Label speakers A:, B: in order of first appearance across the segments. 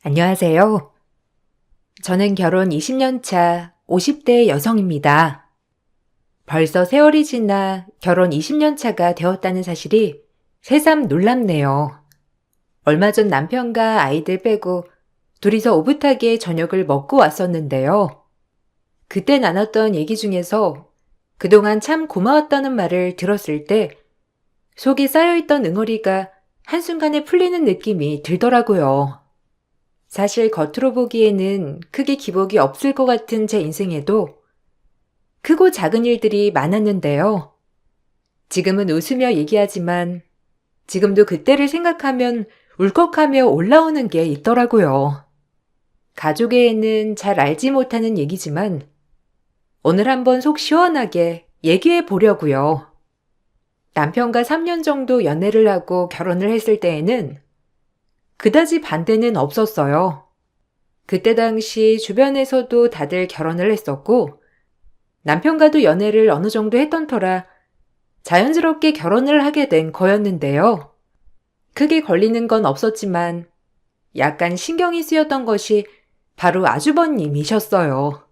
A: 안녕하세요. 저는 결혼 20년 차 50대 여성입니다. 벌써 세월이 지나 결혼 20년 차가 되었다는 사실이 새삼 놀랍네요. 얼마 전 남편과 아이들 빼고 둘이서 오붓하게 저녁을 먹고 왔었는데요. 그때 나눴던 얘기 중에서 그동안 참 고마웠다는 말을 들었을 때 속에 쌓여있던 응어리가 한순간에 풀리는 느낌이 들더라고요. 사실 겉으로 보기에는 크게 기복이 없을 것 같은 제 인생에도 크고 작은 일들이 많았는데요. 지금은 웃으며 얘기하지만 지금도 그때를 생각하면 울컥하며 올라오는 게 있더라고요. 가족애에는 잘 알지 못하는 얘기지만 오늘 한번 속 시원하게 얘기해 보려고요. 남편과 3년 정도 연애를 하고 결혼을 했을 때에는 그다지 반대는 없었어요. 그때 당시 주변에서도 다들 결혼을 했었고 남편과도 연애를 어느 정도 했던 터라 자연스럽게 결혼을 하게 된 거였는데요. 크게 걸리는 건 없었지만 약간 신경이 쓰였던 것이 바로 아주버님이셨어요.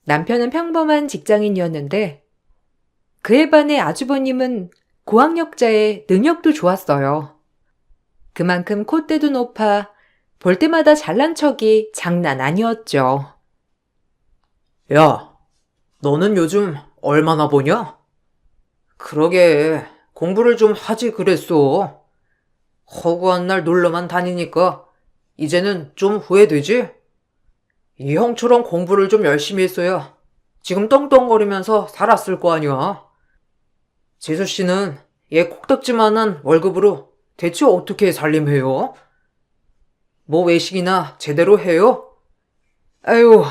A: 남편은 평범한 직장인이었는데 그에 반해 아주버님은 고학력자의 능력도 좋았어요. 그만큼 콧대도 높아 볼 때마다 잘난 척이 장난 아니었죠.
B: 야, 너는 요즘 얼마나 버냐? 그러게, 공부를 좀 하지 그랬어. 허구한 날 놀러만 다니니까 이제는 좀 후회되지? 이 형처럼 공부를 좀 열심히 했어야 지금 떵떵거리면서 살았을 거 아니야. 재수 씨는 얘 콕딱지만한 월급으로 대체 어떻게 살림해요? 뭐 외식이나 제대로 해요? 아유,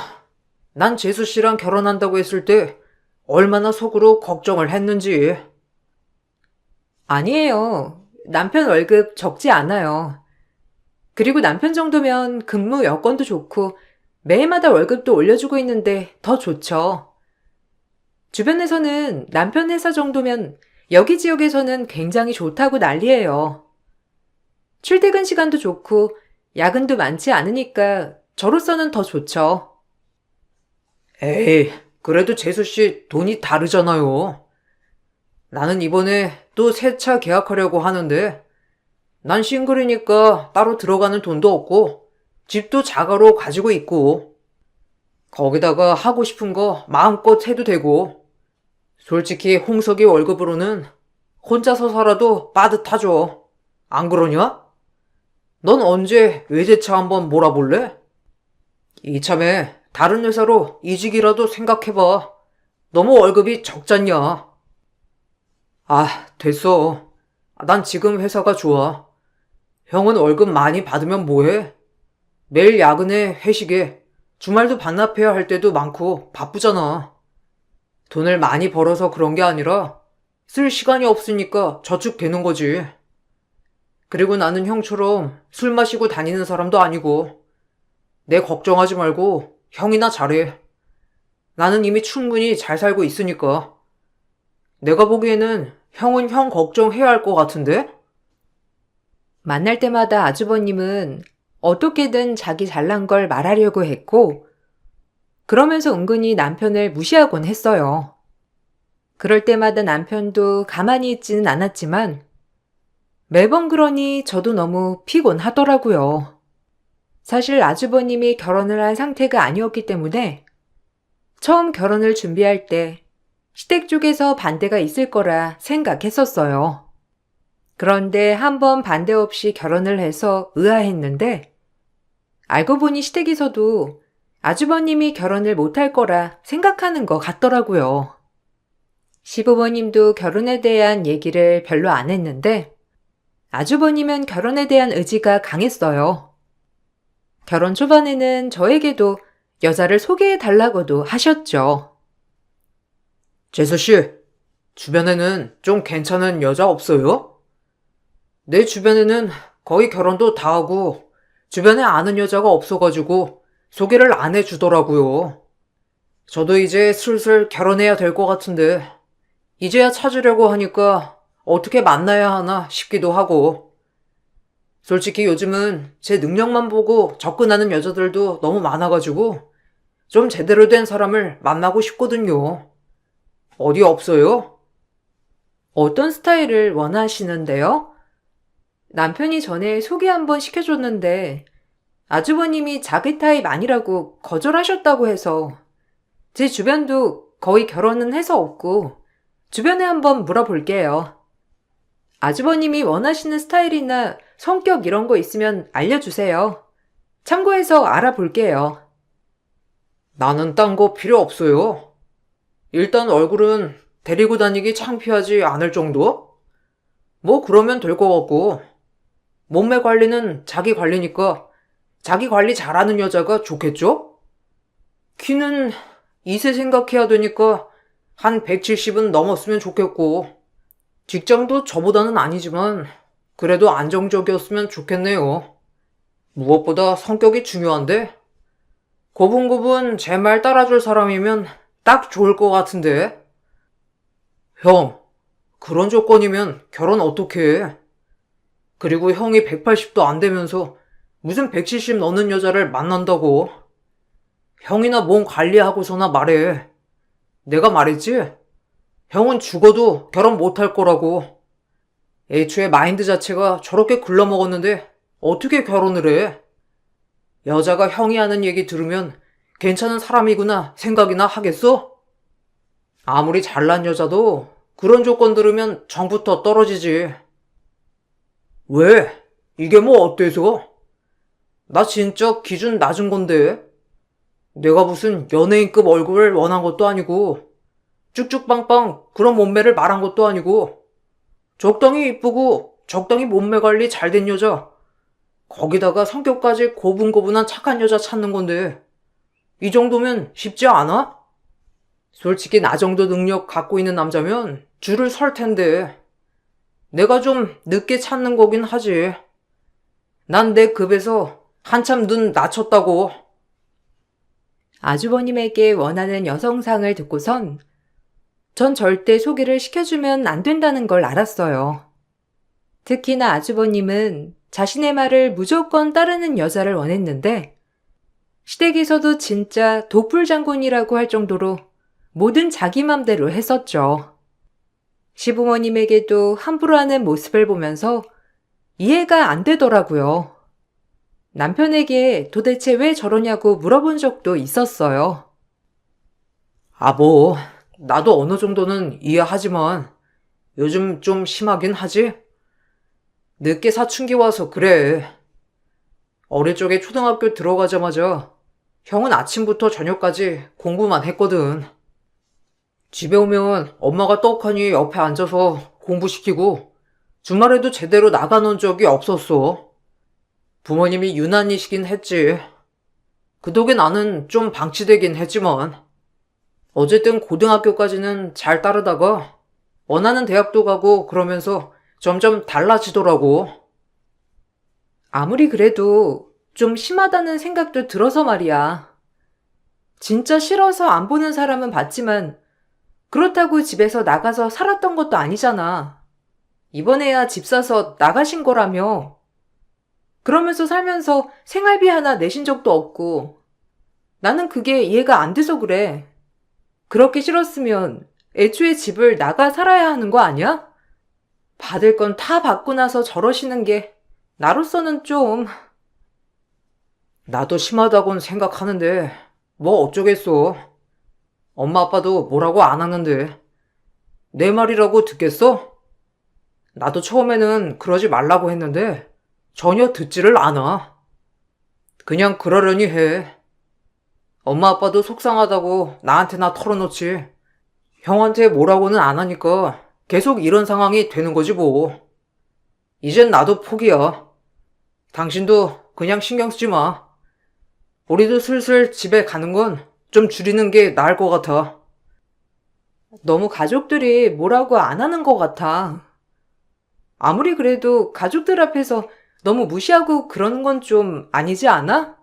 B: 난 재수 씨랑 결혼한다고 했을 때 얼마나 속으로 걱정을 했는지.
A: 아니에요. 남편 월급 적지 않아요. 그리고 남편 정도면 근무 여건도 좋고 매일마다 월급도 올려주고 있는데 더 좋죠. 주변에서는 남편 회사 정도면 여기 지역에서는 굉장히 좋다고 난리예요. 출퇴근 시간도 좋고 야근도 많지 않으니까 저로서는 더 좋죠.
B: 에이, 그래도 재수 씨 돈이 다르잖아요. 나는 이번에 또 새 차 계약하려고 하는데 난 싱글이니까 따로 들어가는 돈도 없고 집도 자가로 가지고 있고 거기다가 하고 싶은 거 마음껏 해도 되고 솔직히 홍석이 월급으로는 혼자서 살아도 빠듯하죠. 안 그러냐? 넌 언제 외제차 한번 몰아볼래? 이참에 다른 회사로 이직이라도 생각해봐. 너무 월급이 적잖냐? 아, 됐어. 난 지금 회사가 좋아. 형은 월급 많이 받으면 뭐해? 매일 야근에 회식에 주말도 반납해야 할 때도 많고 바쁘잖아. 돈을 많이 벌어서 그런 게 아니라 쓸 시간이 없으니까 저축되는 거지. 그리고 나는 형처럼 술 마시고 다니는 사람도 아니고 내 걱정하지 말고 형이나 잘해. 나는 이미 충분히 잘 살고 있으니까. 내가 보기에는 형은 형 걱정해야 할 것 같은데?
A: 만날 때마다 아주버님은 어떻게든 자기 잘난 걸 말하려고 했고 그러면서 은근히 남편을 무시하곤 했어요. 그럴 때마다 남편도 가만히 있지는 않았지만 매번 그러니 저도 너무 피곤하더라고요. 사실 아주버님이 결혼을 한 상태가 아니었기 때문에 처음 결혼을 준비할 때 시댁 쪽에서 반대가 있을 거라 생각했었어요. 그런데 한번 반대 없이 결혼을 해서 의아했는데 알고 보니 시댁에서도 아주버님이 결혼을 못할 거라 생각하는 것 같더라고요. 시부모님도 결혼에 대한 얘기를 별로 안 했는데 아주버님은 결혼에 대한 의지가 강했어요. 결혼 초반에는 저에게도 여자를 소개해 달라고도 하셨죠.
B: 재수씨, 주변에는 좀 괜찮은 여자 없어요? 내 주변에는 거의 결혼도 다 하고 주변에 아는 여자가 없어가지고 소개를 안 해주더라고요. 저도 이제 슬슬 결혼해야 될 것 같은데 이제야 찾으려고 하니까 어떻게 만나야 하나 싶기도 하고 솔직히 요즘은 제 능력만 보고 접근하는 여자들도 너무 많아가지고 좀 제대로 된 사람을 만나고 싶거든요. 어디 없어요?
A: 어떤 스타일을 원하시는데요? 남편이 전에 소개 한번 시켜줬는데 아주버님이 자기 타입 아니라고 거절하셨다고 해서 제 주변도 거의 결혼은 해서 없고 주변에 한번 물어볼게요. 아주버님이 원하시는 스타일이나 성격 이런 거 있으면 알려주세요. 참고해서 알아볼게요.
B: 나는 딴 거 필요 없어요. 일단 얼굴은 데리고 다니기 창피하지 않을 정도? 뭐 그러면 될 것 같고, 몸매 관리는 자기 관리니까 자기 관리 잘하는 여자가 좋겠죠? 키는 2세 생각해야 되니까 한 170은 넘었으면 좋겠고, 직장도 저보다는 아니지만 그래도 안정적이었으면 좋겠네요. 무엇보다 성격이 중요한데, 고분고분 제 말 따라줄 사람이면 딱 좋을 것 같은데. 형, 그런 조건이면 결혼 어떻게 해? 그리고 형이 180도 안 되면서 무슨 170 넘는 여자를 만난다고? 형이나 몸 관리하고서나 말해. 내가 말했지? 형은 죽어도 결혼 못할 거라고. 애초에 마인드 자체가 저렇게 글러먹었는데 어떻게 결혼을 해? 여자가 형이 하는 얘기 들으면 괜찮은 사람이구나 생각이나 하겠어? 아무리 잘난 여자도 그런 조건 들으면 정부터 떨어지지. 왜? 이게 뭐 어때서? 나 진짜 기준 낮은 건데. 내가 무슨 연예인급 얼굴을 원한 것도 아니고 쭉쭉빵빵 그런 몸매를 말한 것도 아니고 적당히 이쁘고 적당히 몸매 관리 잘 된 여자, 거기다가 성격까지 고분고분한 착한 여자 찾는 건데 이 정도면 쉽지 않아? 솔직히 나 정도 능력 갖고 있는 남자면 줄을 설 텐데 내가 좀 늦게 찾는 거긴 하지. 난 내 급에서 한참 눈 낮췄다고.
A: 아주버님에게 원하는 여성상을 듣고선 전 절대 소개를 시켜주면 안 된다는 걸 알았어요. 특히나 아주버님은 자신의 말을 무조건 따르는 여자를 원했는데 시댁에서도 진짜 독불장군이라고 할 정도로 뭐든 자기 맘대로 했었죠. 시부모님에게도 함부로 하는 모습을 보면서 이해가 안 되더라고요. 남편에게 도대체 왜 저러냐고 물어본 적도 있었어요.
B: 뭐, 나도 어느 정도는 이해하지만 요즘 좀 심하긴 하지? 늦게 사춘기 와서 그래. 어릴 적에 초등학교 들어가자마자 형은 아침부터 저녁까지 공부만 했거든. 집에 오면 엄마가 떡하니 옆에 앉아서 공부시키고 주말에도 제대로 나가놓은 적이 없었어. 부모님이 유난히시긴 했지. 그 덕에 나는 좀 방치되긴 했지만 어쨌든 고등학교까지는 잘 따르다가 원하는 대학도 가고 그러면서 점점 달라지더라고.
A: 아무리 그래도 좀 심하다는 생각도 들어서 말이야. 진짜 싫어서 안 보는 사람은 봤지만 그렇다고 집에서 나가서 살았던 것도 아니잖아. 이번에야 집 사서 나가신 거라며. 그러면서 살면서 생활비 하나 내신 적도 없고 나는 그게 이해가 안 돼서 그래. 그렇게 싫었으면 애초에 집을 나가 살아야 하는 거 아니야? 받을 건 다 받고 나서 저러시는 게 나로서는 좀...
B: 나도 심하다곤 생각하는데 뭐 어쩌겠어. 엄마 아빠도 뭐라고 안 하는데 내 말이라고 듣겠어? 나도 처음에는 그러지 말라고 했는데 전혀 듣지를 않아. 그냥 그러려니 해. 엄마 아빠도 속상하다고 나한테나 털어놓지. 형한테 뭐라고는 안 하니까 계속 이런 상황이 되는 거지 뭐. 이젠 나도 포기야. 당신도 그냥 신경 쓰지 마. 우리도 슬슬 집에 가는 건 좀 줄이는 게 나을 것 같아.
A: 너무 가족들이 뭐라고 안 하는 것 같아. 아무리 그래도 가족들 앞에서 너무 무시하고 그러는 건 좀 아니지 않아?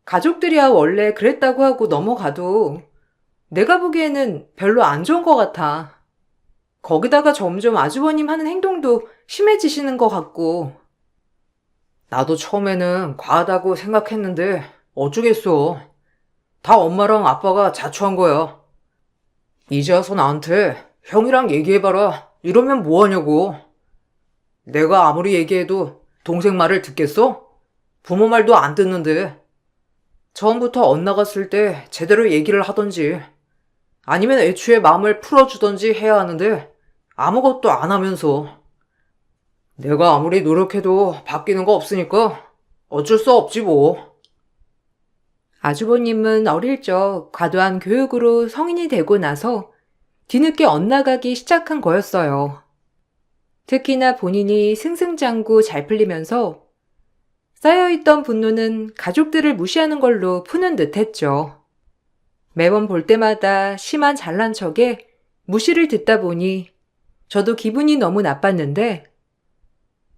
A: 가족들이야 원래 그랬다고 하고 넘어가도 내가 보기에는 별로 안 좋은 것 같아. 거기다가 점점 아주버님 하는 행동도 심해지시는 것 같고.
B: 나도 처음에는 과하다고 생각했는데 어쩌겠어. 다 엄마랑 아빠가 자초한 거야. 이제 와서 나한테 형이랑 얘기해봐라. 이러면 뭐하냐고. 내가 아무리 얘기해도 동생 말을 듣겠어? 부모 말도 안 듣는데. 처음부터 엇나갔을 때 제대로 얘기를 하던지 아니면 애초에 마음을 풀어주던지 해야 하는데 아무것도 안 하면서. 내가 아무리 노력해도 바뀌는 거 없으니까 어쩔 수 없지 뭐.
A: 아주버님은 어릴 적 과도한 교육으로 성인이 되고 나서 뒤늦게 엇나가기 시작한 거였어요. 특히나 본인이 승승장구 잘 풀리면서 쌓여있던 분노는 가족들을 무시하는 걸로 푸는 듯 했죠. 매번 볼 때마다 심한 잘난 척에 무시를 듣다 보니 저도 기분이 너무 나빴는데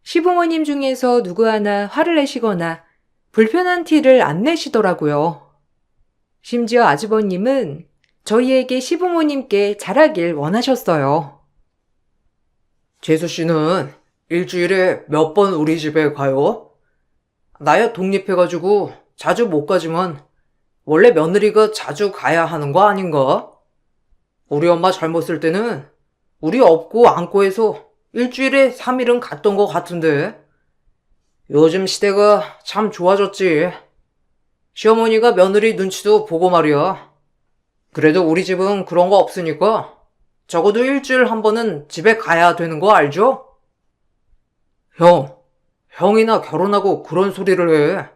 A: 시부모님 중에서 누구 하나 화를 내시거나 불편한 티를 안 내시더라고요. 심지어 아주버님은 저희에게 시부모님께 잘하길 원하셨어요.
B: 재수씨는 일주일에 몇 번 우리 집에 가요? 나야 독립해가지고 자주 못 가지만 원래 며느리가 자주 가야 하는 거 아닌가? 우리 엄마 젊었을 때는 우리 업고 안고 해서 일주일에 3일은 갔던 거 같은데. 요즘 시대가 참 좋아졌지. 시어머니가 며느리 눈치도 보고 말이야. 그래도 우리 집은 그런 거 없으니까 적어도 일주일 한 번은 집에 가야 되는 거 알죠? 형이나 결혼하고 그런 소리를 해.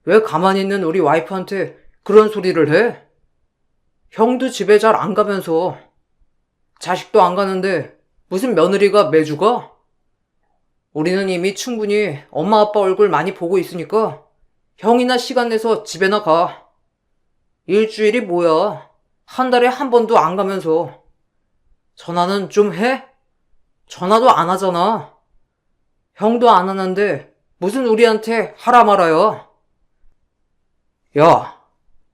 B: 왜 가만히 있는 우리 와이프한테 그런 소리를 해? 형도 집에 잘 안 가면서 자식도 안 가는데 무슨 며느리가 매주 가? 우리는 이미 충분히 엄마 아빠 얼굴 많이 보고 있으니까 형이나 시간 내서 집에나 가. 일주일이 뭐야. 한 달에 한 번도 안 가면서. 전화는 좀 해? 전화도 안 하잖아. 형도 안 하는데 무슨 우리한테 하라 말아요. 야,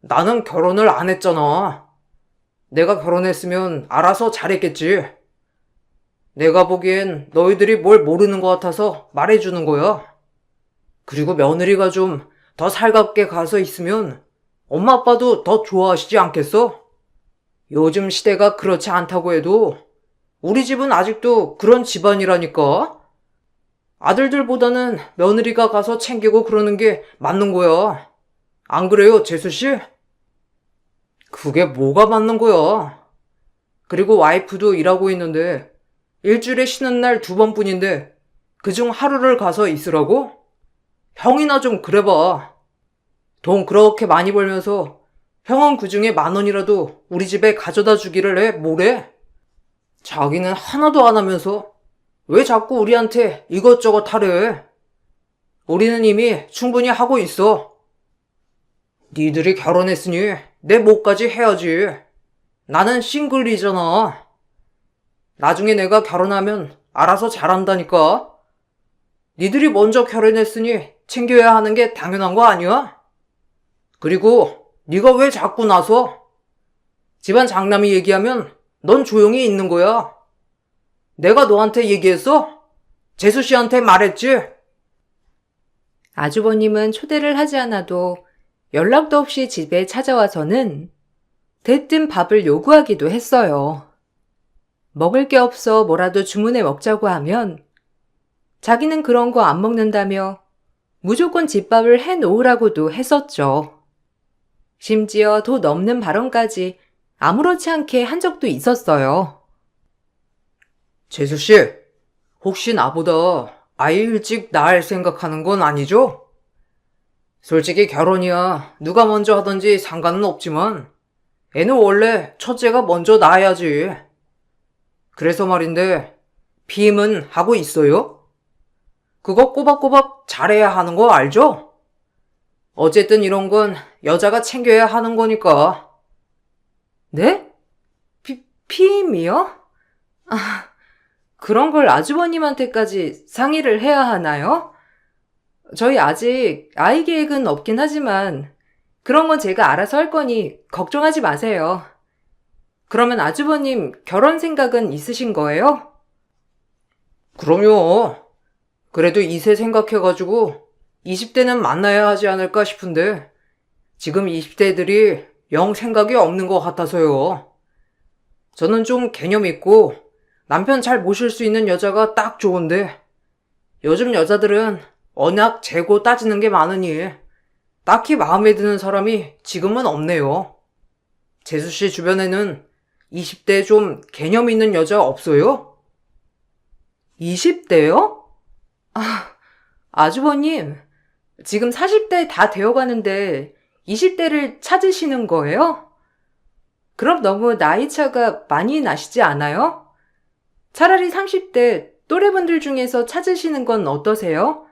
B: 나는 결혼을 안 했잖아. 내가 결혼했으면 알아서 잘했겠지. 내가 보기엔 너희들이 뭘 모르는 것 같아서 말해주는 거야. 그리고 며느리가 좀 더 살갑게 가서 있으면 엄마 아빠도 더 좋아하시지 않겠어? 요즘 시대가 그렇지 않다고 해도 우리 집은 아직도 그런 집안이라니까. 아들들보다는 며느리가 가서 챙기고 그러는 게 맞는 거야. 안 그래요, 재수씨? 그게 뭐가 맞는 거야? 그리고 와이프도 일하고 있는데 일주일에 쉬는 날 2번뿐인데 그중 하루를 가서 있으라고? 형이나 좀 그래봐. 돈 그렇게 많이 벌면서 형은 그중에 10,000원이라도 우리 집에 가져다 주기를 해 뭐래? 자기는 하나도 안 하면서 왜 자꾸 우리한테 이것저것 하래? 우리는 이미 충분히 하고 있어. 니들이 결혼했으니 내 몫까지 해야지. 나는 싱글이잖아. 나중에 내가 결혼하면 알아서 잘한다니까. 니들이 먼저 결혼했으니 챙겨야 하는 게 당연한 거 아니야? 그리고 네가 왜 자꾸 나서? 집안 장남이 얘기하면 넌 조용히 있는 거야. 내가 너한테 얘기했어? 재수 씨한테 말했지?
A: 아주버님은 초대를 하지 않아도 연락도 없이 집에 찾아와서는 대뜸 밥을 요구하기도 했어요. 먹을 게 없어 뭐라도 주문해 먹자고 하면 자기는 그런 거 안 먹는다며 무조건 집밥을 해 놓으라고도 했었죠. 심지어 도 넘는 발언까지 아무렇지 않게 한 적도 있었어요.
B: 재수씨, 혹시 나보다 아이 일찍 낳을 생각하는 건 아니죠? 솔직히 결혼이야 누가 먼저 하든지 상관은 없지만 애는 원래 첫째가 먼저 낳아야지. 그래서 말인데 피임은 하고 있어요? 그거 꼬박꼬박 잘해야 하는 거 알죠? 어쨌든 이런 건 여자가 챙겨야 하는 거니까.
A: 네? 피임이요? 아, 그런 걸 아주버님한테까지 상의를 해야 하나요? 저희 아직 아이 계획은 없긴 하지만 그런 건 제가 알아서 할 거니 걱정하지 마세요. 그러면 아주버님 결혼 생각은 있으신 거예요?
B: 그럼요. 그래도 이세 생각해가지고 20대는 만나야 하지 않을까 싶은데 지금 20대들이 영 생각이 없는 것 같아서요. 저는 좀 개념 있고 남편 잘 모실 수 있는 여자가 딱 좋은데 요즘 여자들은 워낙 재고 따지는 게 많으니 딱히 마음에 드는 사람이 지금은 없네요. 재수 씨 주변에는 20대 좀 개념 있는 여자 없어요?
A: 20대요? 아주버님, 지금 40대 다 되어가는데 20대를 찾으시는 거예요? 그럼 너무 나이 차가 많이 나시지 않아요? 차라리 30대 또래분들 중에서 찾으시는 건 어떠세요?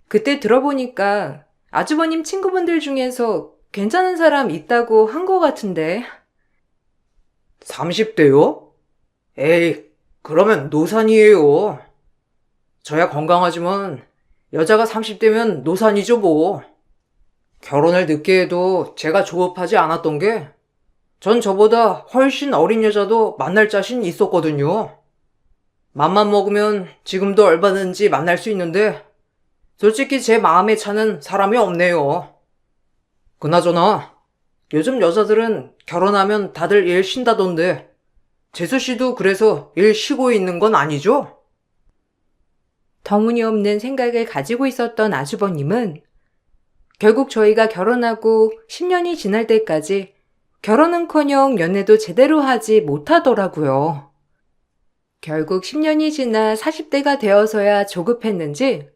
A: 그때 들어보니까 아주버님 친구분들 중에서 괜찮은 사람 있다고 한 것 같은데.
B: 30대요? 에이, 그러면 노산이에요. 저야 건강하지만 여자가 30대면 노산이죠 뭐. 결혼을 늦게 해도 제가 조급하지 않았던 게 전 저보다 훨씬 어린 여자도 만날 자신 있었거든요. 맘만 먹으면 지금도 얼마든지 만날 수 있는데 솔직히 제 마음에 차는 사람이 없네요. 그나저나 요즘 여자들은 결혼하면 다들 일 쉰다던데 재수 씨도 그래서 일 쉬고 있는 건 아니죠?
A: 터무니없는 생각을 가지고 있었던 아주버님은 결국 저희가 결혼하고 10년이 지날 때까지 결혼은커녕 연애도 제대로 하지 못하더라고요. 결국 10년이 지나 40대가 되어서야 조급했는지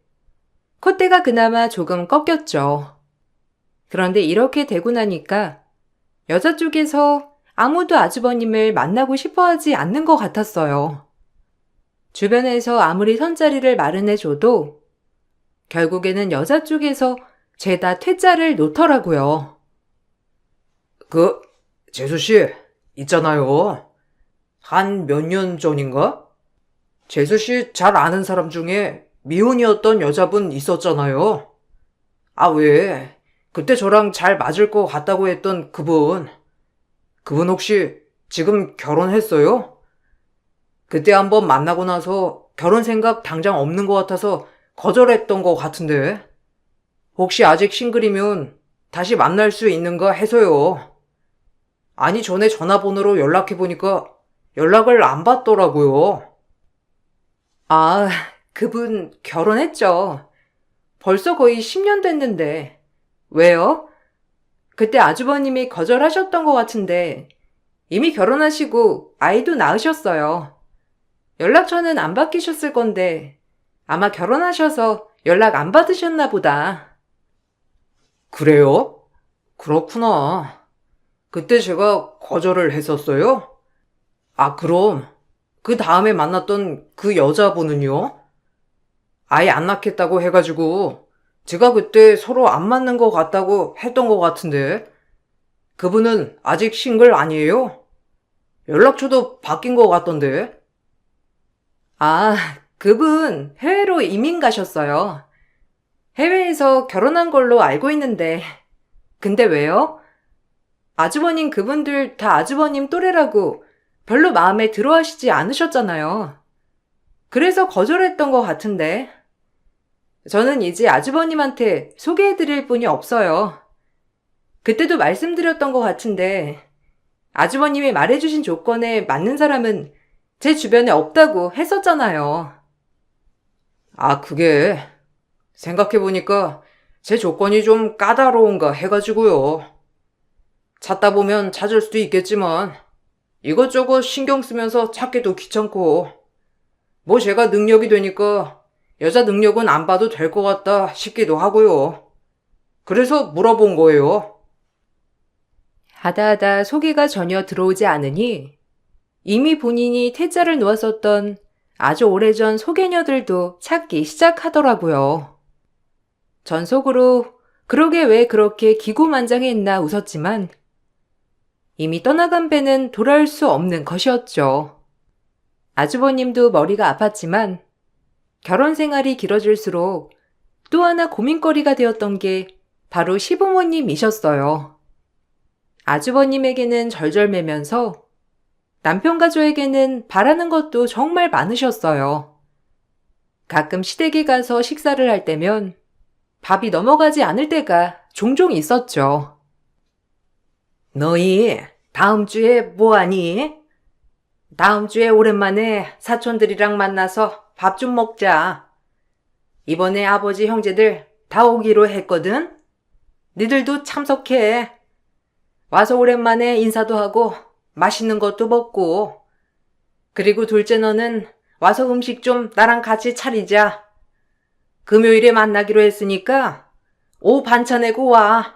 A: 콧대가 그나마 조금 꺾였죠. 그런데 이렇게 되고 나니까 여자 쪽에서 아무도 아주버님을 만나고 싶어 하지 않는 것 같았어요. 주변에서 아무리 선자리를 마련해줘도 결국에는 여자 쪽에서 죄다 퇴짜를 놓더라고요.
B: 재수씨, 있잖아요. 한 몇 년 전인가? 재수씨 잘 아는 사람 중에 미혼이었던 여자분 있었잖아요. 아, 왜? 그때 저랑 잘 맞을 것 같다고 했던 그분. 그분 혹시 지금 결혼했어요? 그때 한번 만나고 나서 결혼 생각 당장 없는 것 같아서 거절했던 것 같은데. 혹시 아직 싱글이면 다시 만날 수 있는가 해서요. 아니, 전에 전화번호로 연락해보니까 연락을 안 받더라고요.
A: 아, 그분 결혼했죠. 벌써 거의 10년 됐는데. 왜요? 그때 아주버님이 거절하셨던 것 같은데 이미 결혼하시고 아이도 낳으셨어요. 연락처는 안 바뀌셨을 건데 아마 결혼하셔서 연락 안 받으셨나 보다.
B: 그래요? 그렇구나. 그때 제가 거절을 했었어요? 아, 그럼 그 다음에 만났던 그 여자분은요? 아예 안 낳겠다고 해가지고 제가 그때 서로 안 맞는 것 같다고 했던 것 같은데 그분은 아직 싱글 아니에요? 연락처도 바뀐 것 같던데.
A: 아, 그분 해외로 이민 가셨어요. 해외에서 결혼한 걸로 알고 있는데. 근데 왜요? 아주버님 그분들 다 아주버님 또래라고 별로 마음에 들어 하시지 않으셨잖아요. 그래서 거절했던 것 같은데. 저는 이제 아주버님한테 소개해드릴 분이 없어요. 그때도 말씀드렸던 것 같은데 아주버님이 말해주신 조건에 맞는 사람은 제 주변에 없다고 했었잖아요.
B: 아, 그게 생각해보니까 제 조건이 좀 까다로운가 해가지고요. 찾다 보면 찾을 수도 있겠지만 이것저것 신경 쓰면서 찾기도 귀찮고 뭐 제가 능력이 되니까 여자 능력은 안 봐도 될 것 같다 싶기도 하고요. 그래서 물어본 거예요.
A: 하다하다 소개가 전혀 들어오지 않으니 이미 본인이 퇴짜를 놓았었던 아주 오래전 소개녀들도 찾기 시작하더라고요. 전 속으로 그러게 왜 그렇게 기고만장했나 웃었지만 이미 떠나간 배는 돌아올 수 없는 것이었죠. 아주버님도 머리가 아팠지만 결혼 생활이 길어질수록 또 하나 고민거리가 되었던 게 바로 시부모님이셨어요. 아주버님에게는 절절매면서 남편 가족에게는 바라는 것도 정말 많으셨어요. 가끔 시댁에 가서 식사를 할 때면 밥이 넘어가지 않을 때가 종종 있었죠.
B: 너희 다음 주에 뭐하니? 다음 주에 오랜만에 사촌들이랑 만나서 밥 좀 먹자. 이번에 아버지 형제들 다 오기로 했거든? 니들도 참석해. 와서 오랜만에 인사도 하고 맛있는 것도 먹고. 그리고 둘째 너는 와서 음식 좀 나랑 같이 차리자. 금요일에 만나기로 했으니까 오후 반차 내고 와.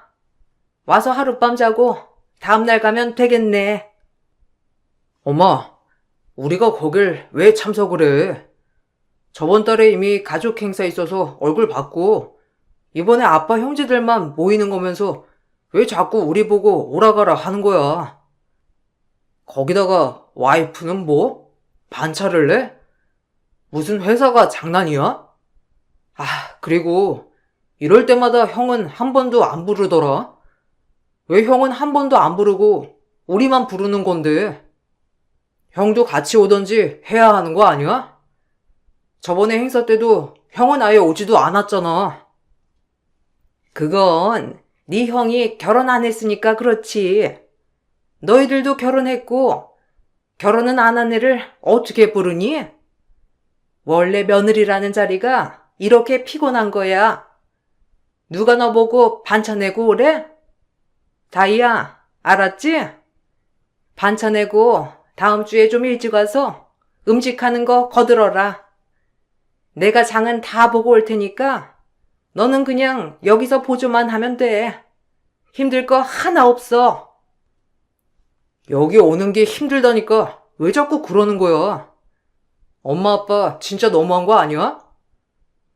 B: 와서 하룻밤 자고 다음날 가면 되겠네. 엄마, 우리가 거길 왜 참석을 해? 저번 달에 이미 가족 행사 있어서 얼굴 봤고, 이번에 아빠 형제들만 모이는 거면서 왜 자꾸 우리 보고 오라가라 하는 거야? 거기다가 와이프는 뭐? 반차를 내? 무슨 회사가 장난이야? 아, 그리고 이럴 때마다 형은 한 번도 안 부르더라? 왜 형은 한 번도 안 부르고 우리만 부르는 건데? 형도 같이 오던지 해야 하는 거 아니야? 저번에 행사 때도 형은 아예 오지도 않았잖아. 그건 네 형이 결혼 안 했으니까 그렇지. 너희들도 결혼했고 결혼은 안 한 애를 어떻게 부르니? 원래 며느리라는 자리가 이렇게 피곤한 거야. 누가 너 보고 반차 내고 오래? 다이야, 알았지? 반차 내고 다음 주에 좀 일찍 와서 음식하는 거 거들어라. 내가 장은 다 보고 올 테니까 너는 그냥 여기서 보조만 하면 돼. 힘들 거 하나 없어. 여기 오는 게 힘들다니까 왜 자꾸 그러는 거야? 엄마 아빠 진짜 너무한 거 아니야?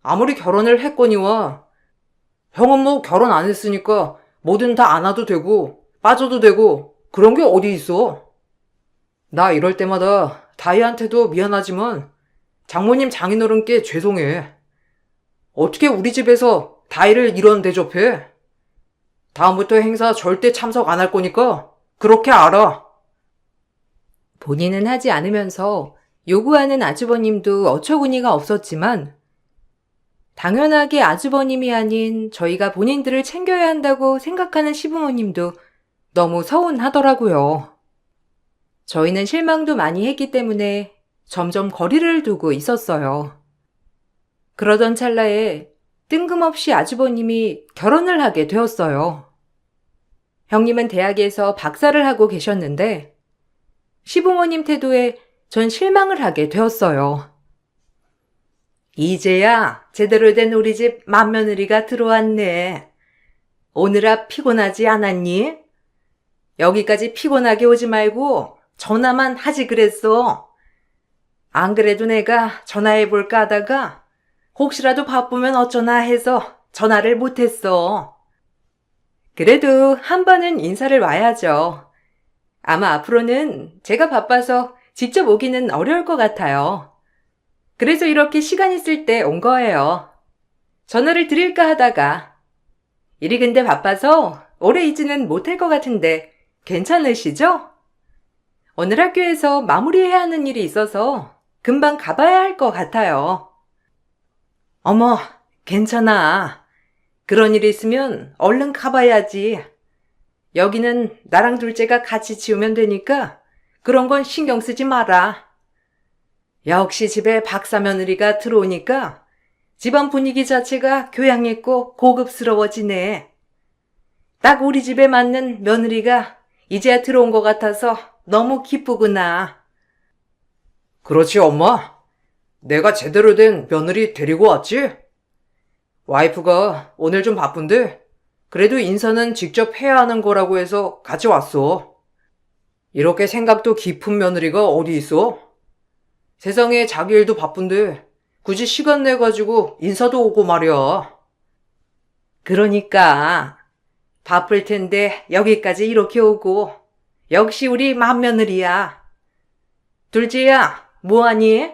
B: 아무리 결혼을 했거니와 형은 뭐 결혼 안 했으니까 뭐든 다 안 와도 되고 빠져도 되고 그런 게 어디 있어? 나 이럴 때마다 다희한테도 미안하지만 장모님 장인어른께 죄송해. 어떻게 우리 집에서 다희를 이런 대접해? 다음부터 행사 절대 참석 안 할 거니까 그렇게 알아.
A: 본인은 하지 않으면서 요구하는 아주버님도 어처구니가 없었지만 당연하게 아주버님이 아닌 저희가 본인들을 챙겨야 한다고 생각하는 시부모님도 너무 서운하더라고요. 저희는 실망도 많이 했기 때문에 점점 거리를 두고 있었어요. 그러던 찰나에 뜬금없이 아주버님이 결혼을 하게 되었어요. 형님은 대학에서 박사를 하고 계셨는데 시부모님 태도에 전 실망을 하게 되었어요. 이제야 제대로 된 우리 집 맏며느리가 들어왔네. 오느라 피곤하지 않았니? 여기까지 피곤하게 오지 말고 전화만 하지 그랬어. 안 그래도 내가 전화해볼까 하다가 혹시라도 바쁘면 어쩌나 해서 전화를 못했어. 그래도 한 번은 인사를 와야죠. 아마 앞으로는 제가 바빠서 직접 오기는 어려울 것 같아요. 그래서 이렇게 시간 있을 때 온 거예요. 전화를 드릴까 하다가 일이 근데 바빠서 오래 있지는 못할 것 같은데 괜찮으시죠? 오늘 학교에서 마무리해야 하는 일이 있어서 금방 가봐야 할 것 같아요. 어머, 괜찮아. 그런 일이 있으면 얼른 가봐야지. 여기는 나랑 둘째가 같이 지우면 되니까 그런 건 신경 쓰지 마라. 역시 집에 박사 며느리가 들어오니까 집안 분위기 자체가 교양 있고 고급스러워지네. 딱 우리 집에 맞는 며느리가 이제야 들어온 것 같아서 너무 기쁘구나.
B: 그렇지, 엄마. 내가 제대로 된 며느리 데리고 왔지? 와이프가 오늘 좀 바쁜데 그래도 인사는 직접 해야 하는 거라고 해서 같이 왔어. 이렇게 생각도 깊은 며느리가 어디 있어? 세상에 자기 일도 바쁜데 굳이 시간 내가지고 인사도 오고 말이야.
A: 그러니까 바쁠 텐데 여기까지 이렇게 오고 역시 우리 맏며느리야. 둘째야, 뭐하니?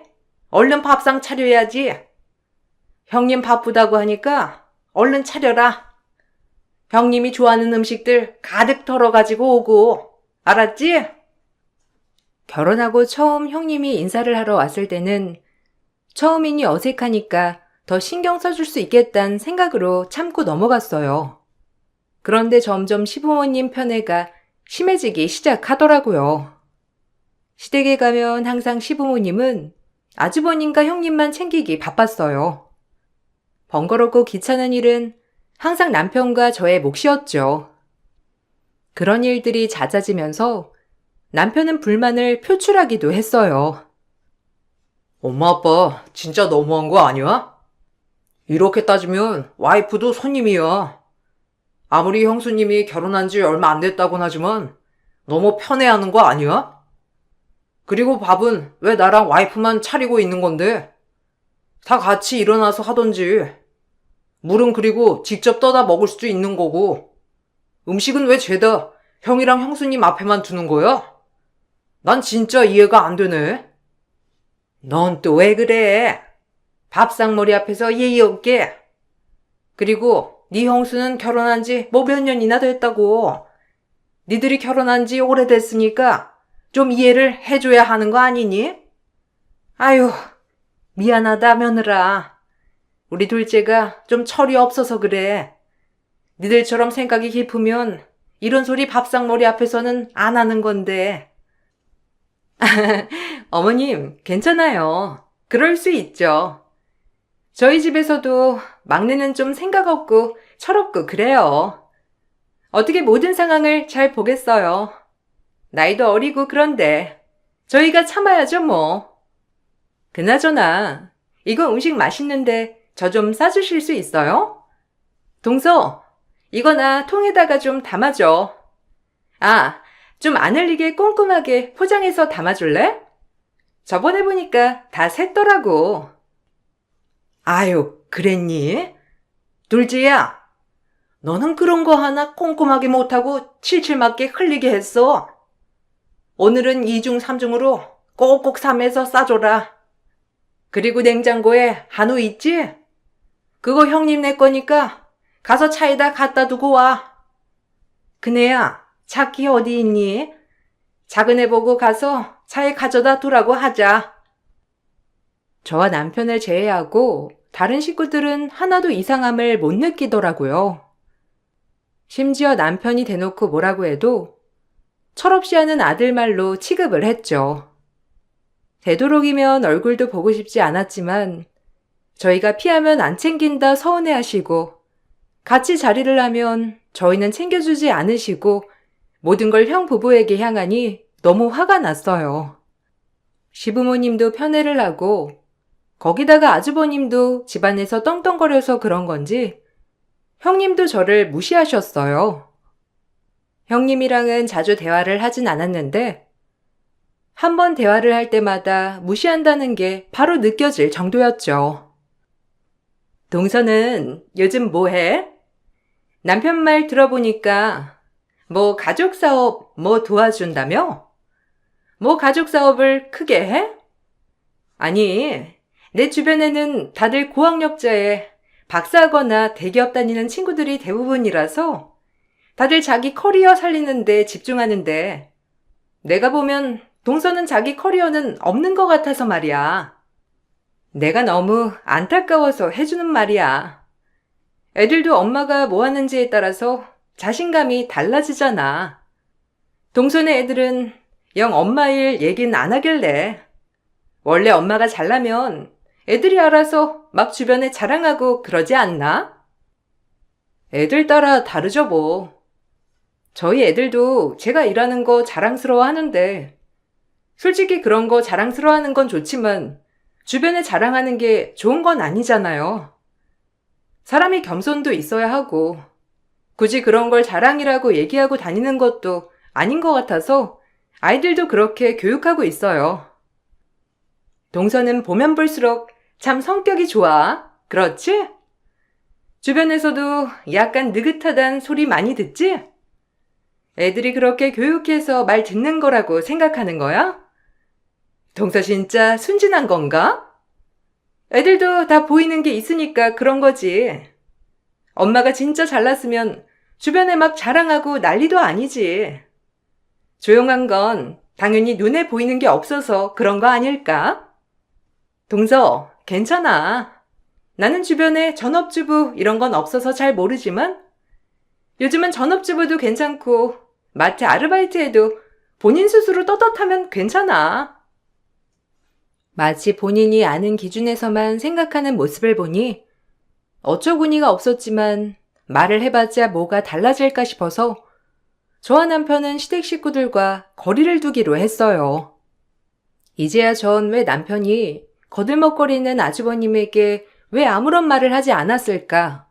A: 얼른 밥상 차려야지. 형님 바쁘다고 하니까 얼른 차려라. 형님이 좋아하는 음식들 가득 덜어가지고 오고. 알았지? 결혼하고 처음 형님이 인사를 하러 왔을 때는 처음이니 어색하니까 더 신경 써줄 수 있겠다는 생각으로 참고 넘어갔어요. 그런데 점점 시부모님 편애가 심해지기 시작하더라고요. 시댁에 가면 항상 시부모님은 아주버님과 형님만 챙기기 바빴어요. 번거롭고 귀찮은 일은 항상 남편과 저의 몫이었죠. 그런 일들이 잦아지면서 남편은 불만을 표출하기도 했어요.
B: 엄마 아빠 진짜 너무한 거 아니야? 이렇게 따지면 와이프도 손님이야. 아무리 형수님이 결혼한 지 얼마 안 됐다곤 하지만 너무 편애하는 거 아니야? 그리고 밥은 왜 나랑 와이프만 차리고 있는 건데? 다 같이 일어나서 하던지. 물은 그리고 직접 떠다 먹을 수도 있는 거고. 음식은 왜 죄다 형이랑 형수님 앞에만 두는 거야? 난 진짜 이해가 안 되네. 넌 또 왜 그래? 밥상머리 앞에서 예의 없게. 그리고 네 형수는 결혼한 지 뭐 몇 년이나 됐다고. 니들이 결혼한 지 오래됐으니까 좀 이해를 해줘야 하는 거 아니니? 아유, 미안하다 며느라. 우리 둘째가 좀 철이 없어서 그래. 니들처럼 생각이 깊으면 이런 소리 밥상머리 앞에서는 안 하는 건데.
A: 어머님, 괜찮아요. 그럴 수 있죠. 저희 집에서도 막내는 좀 생각 없고 철없고 그래요. 어떻게 모든 상황을 잘 보겠어요. 나이도 어리고 그런데 저희가 참아야죠 뭐. 그나저나 이거 음식 맛있는데 저 좀 싸주실 수 있어요? 동서, 이거나 통에다가 좀 담아줘. 아, 좀 안 흘리게 꼼꼼하게 포장해서 담아줄래? 저번에 보니까 다 샜더라고.
B: 아유, 그랬니? 둘째야, 너는 그런 거 하나 꼼꼼하게 못하고 칠칠맞게 흘리게 했어. 오늘은 2중 3중으로 꼭꼭 삼해서 싸줘라. 그리고 냉장고에 한우 있지? 그거 형님 내 거니까 가서 차에다 갖다 두고 와. 그네야, 차키 어디 있니? 작은 애 보고 가서 차에 가져다 두라고 하자.
A: 저와 남편을 제외하고 다른 식구들은 하나도 이상함을 못 느끼더라고요. 심지어 남편이 대놓고 뭐라고 해도 철없이 하는 아들 말로 취급을 했죠. 되도록이면 얼굴도 보고 싶지 않았지만 저희가 피하면 안 챙긴다 서운해하시고 같이 자리를 하면 저희는 챙겨주지 않으시고 모든 걸 형 부부에게 향하니 너무 화가 났어요. 시부모님도 편애를 하고 거기다가 아주버님도 집안에서 떵떵거려서 그런 건지 형님도 저를 무시하셨어요. 형님이랑은 자주 대화를 하진 않았는데 한 번 대화를 할 때마다 무시한다는 게 바로 느껴질 정도였죠. 동서는 요즘 뭐 해? 남편 말 들어보니까 뭐 가족 사업 뭐 도와준다며? 뭐 가족 사업을 크게 해? 아니, 내 주변에는 다들 고학력자에 박사하거나 대기업 다니는 친구들이 대부분이라서 다들 자기 커리어 살리는 데 집중하는데 내가 보면 동서는 자기 커리어는 없는 것 같아서 말이야. 내가 너무 안타까워서 해주는 말이야. 애들도 엄마가 뭐 하는지에 따라서 자신감이 달라지잖아. 동서네 애들은 영 엄마 일 얘긴 안 하길래. 원래 엄마가 잘나면 애들이 알아서 막 주변에 자랑하고 그러지 않나? 애들 따라 다르죠 뭐. 저희 애들도 제가 일하는 거 자랑스러워 하는데 솔직히 그런 거 자랑스러워하는 건 좋지만 주변에 자랑하는 게 좋은 건 아니잖아요. 사람이 겸손도 있어야 하고 굳이 그런 걸 자랑이라고 얘기하고 다니는 것도 아닌 것 같아서 아이들도 그렇게 교육하고 있어요. 동서는 보면 볼수록 참 성격이 좋아. 그렇지? 주변에서도 약간 느긋하단 소리 많이 듣지? 애들이 그렇게 교육해서 말 듣는 거라고 생각하는 거야? 동서 진짜 순진한 건가? 애들도 다 보이는 게 있으니까 그런 거지. 엄마가 진짜 잘났으면 주변에 막 자랑하고 난리도 아니지. 조용한 건 당연히 눈에 보이는 게 없어서 그런 거 아닐까? 동서, 괜찮아. 나는 주변에 전업주부 이런 건 없어서 잘 모르지만 요즘은 전업주부도 괜찮고 마트 아르바이트해도 본인 스스로 떳떳하면 괜찮아. 마치 본인이 아는 기준에서만 생각하는 모습을 보니 어처구니가 없었지만 말을 해봤자 뭐가 달라질까 싶어서 저와 남편은 시댁 식구들과 거리를 두기로 했어요. 이제야 전 왜 남편이 거들먹거리는 아주버님에게 왜 아무런 말을 하지 않았을까?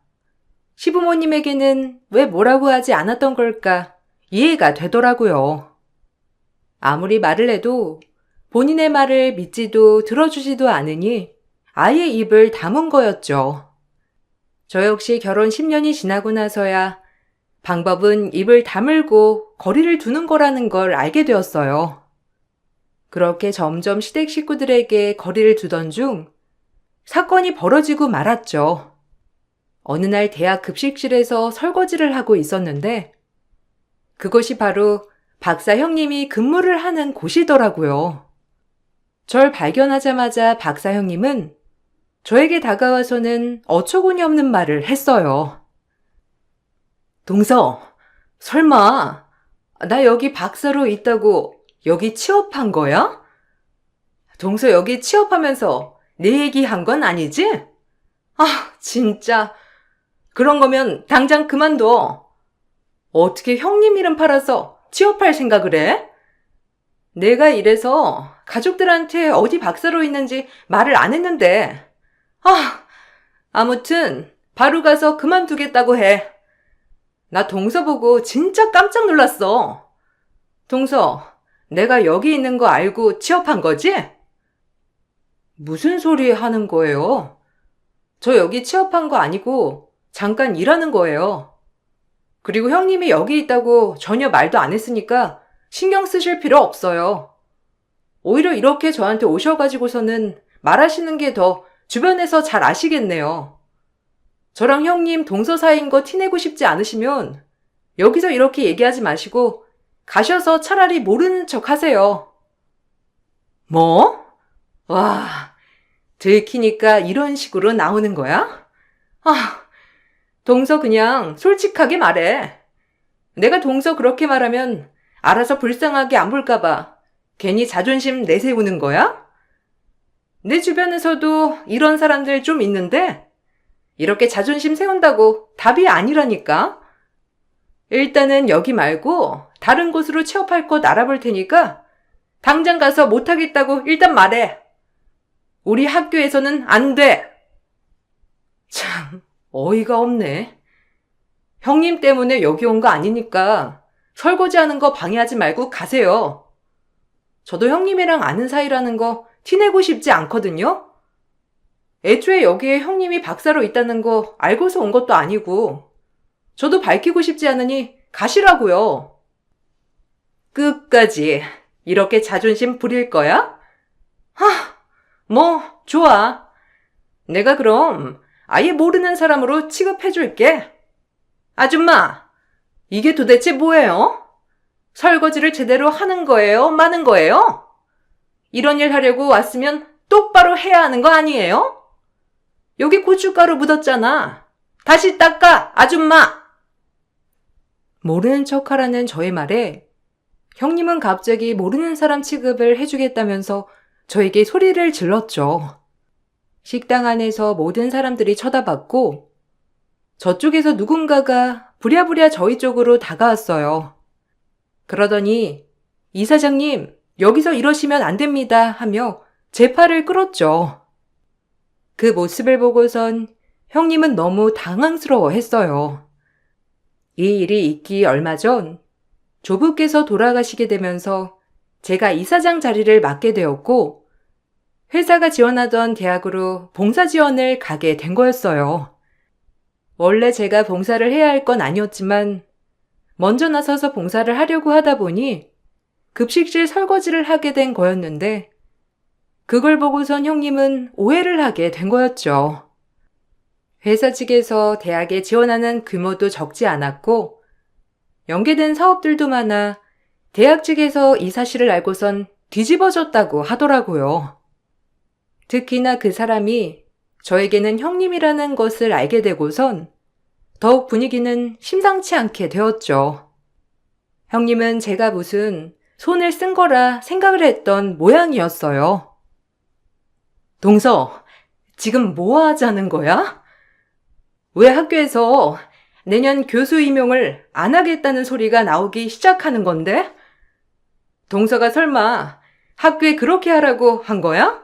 A: 시부모님에게는 왜 뭐라고 하지 않았던 걸까? 이해가 되더라고요. 아무리 말을 해도 본인의 말을 믿지도 들어주지도 않으니 아예 입을 다문 거였죠. 저 역시 결혼 10년이 지나고 나서야 방법은 입을 다물고 거리를 두는 거라는 걸 알게 되었어요. 그렇게 점점 시댁 식구들에게 거리를 두던 중 사건이 벌어지고 말았죠. 어느 날 대학 급식실에서 설거지를 하고 있었는데 그것이 바로 박사 형님이 근무를 하는 곳이더라고요. 절 발견하자마자 박사 형님은 저에게 다가와서는 어처구니 없는 말을 했어요. 동서, 설마 나 여기 박사로 있다고 여기 취업한 거야? 동서 여기 취업하면서 내 얘기한 건 아니지? 아, 진짜. 그런 거면 당장 그만둬. 어떻게 형님 이름 팔아서 취업할 생각을 해? 내가 이래서 가족들한테 어디 박사로 있는지 말을 안 했는데. 아무튼 바로 가서 그만두겠다고 해. 나 동서 보고 진짜 깜짝 놀랐어. 동서, 내가 여기 있는 거 알고 취업한 거지? 무슨 소리 하는 거예요? 저 여기 취업한 거 아니고 잠깐 일하는 거예요. 그리고 형님이 여기 있다고 전혀 말도 안 했으니까 신경 쓰실 필요 없어요. 오히려 이렇게 저한테 오셔가지고서는 말하시는 게 더 주변에서 잘 아시겠네요. 저랑 형님 동서 사이인 거 티내고 싶지 않으시면 여기서 이렇게 얘기하지 마시고 가셔서 차라리 모르는 척 하세요. 뭐? 와, 들키니까 이런 식으로 나오는 거야? 동서 그냥 솔직하게 말해. 내가 동서 그렇게 말하면 알아서 불쌍하게 안 볼까봐 괜히 자존심 내세우는 거야? 내 주변에서도 이런 사람들 좀 있는데 이렇게 자존심 세운다고 답이 아니라니까. 일단은 여기 말고 다른 곳으로 취업할 곳 알아볼 테니까 당장 가서 못하겠다고 일단 말해. 우리 학교에서는 안 돼. 참, 어이가 없네. 형님 때문에 여기 온 거 아니니까 설거지하는 거 방해하지 말고 가세요. 저도 형님이랑 아는 사이라는 거 티내고 싶지 않거든요. 애초에 여기에 형님이 박사로 있다는 거 알고서 온 것도 아니고 저도 밝히고 싶지 않으니 가시라고요. 끝까지 이렇게 자존심 부릴 거야? 뭐 좋아. 내가 그럼 아예 모르는 사람으로 취급해줄게. 아줌마, 이게 도대체 뭐예요? 설거지를 제대로 하는 거예요? 마는 거예요? 이런 일 하려고 왔으면 똑바로 해야 하는 거 아니에요? 여기 고춧가루 묻었잖아. 다시 닦아, 아줌마! 모르는 척 하라는 저의 말에 형님은 갑자기 모르는 사람 취급을 해주겠다면서 저에게 소리를 질렀죠. 식당 안에서 모든 사람들이 쳐다봤고 저쪽에서 누군가가 부랴부랴 저희 쪽으로 다가왔어요. 그러더니 이 사장님, 여기서 이러시면 안 됩니다 하며 제 팔을 끌었죠. 그 모습을 보고선 형님은 너무 당황스러워했어요. 이 일이 있기 얼마 전 조부께서 돌아가시게 되면서 제가 이사장 자리를 맡게 되었고 회사가 지원하던 대학으로 봉사 지원을 가게 된 거였어요. 원래 제가 봉사를 해야 할 건 아니었지만 먼저 나서서 봉사를 하려고 하다 보니 급식실 설거지를 하게 된 거였는데 그걸 보고선 형님은 오해를 하게 된 거였죠. 회사 측에서 대학에 지원하는 규모도 적지 않았고 연계된 사업들도 많아 대학 측에서 이 사실을 알고선 뒤집어졌다고 하더라고요. 특히나 그 사람이 저에게는 형님이라는 것을 알게 되고선 더욱 분위기는 심상치 않게 되었죠. 형님은 제가 무슨 손을 쓴 거라 생각을 했던 모양이었어요. 동서, 지금 뭐 하자는 거야? 왜 학교에서 내년 교수 임용을 안 하겠다는 소리가 나오기 시작하는 건데? 동서가 설마 학교에 그렇게 하라고 한 거야?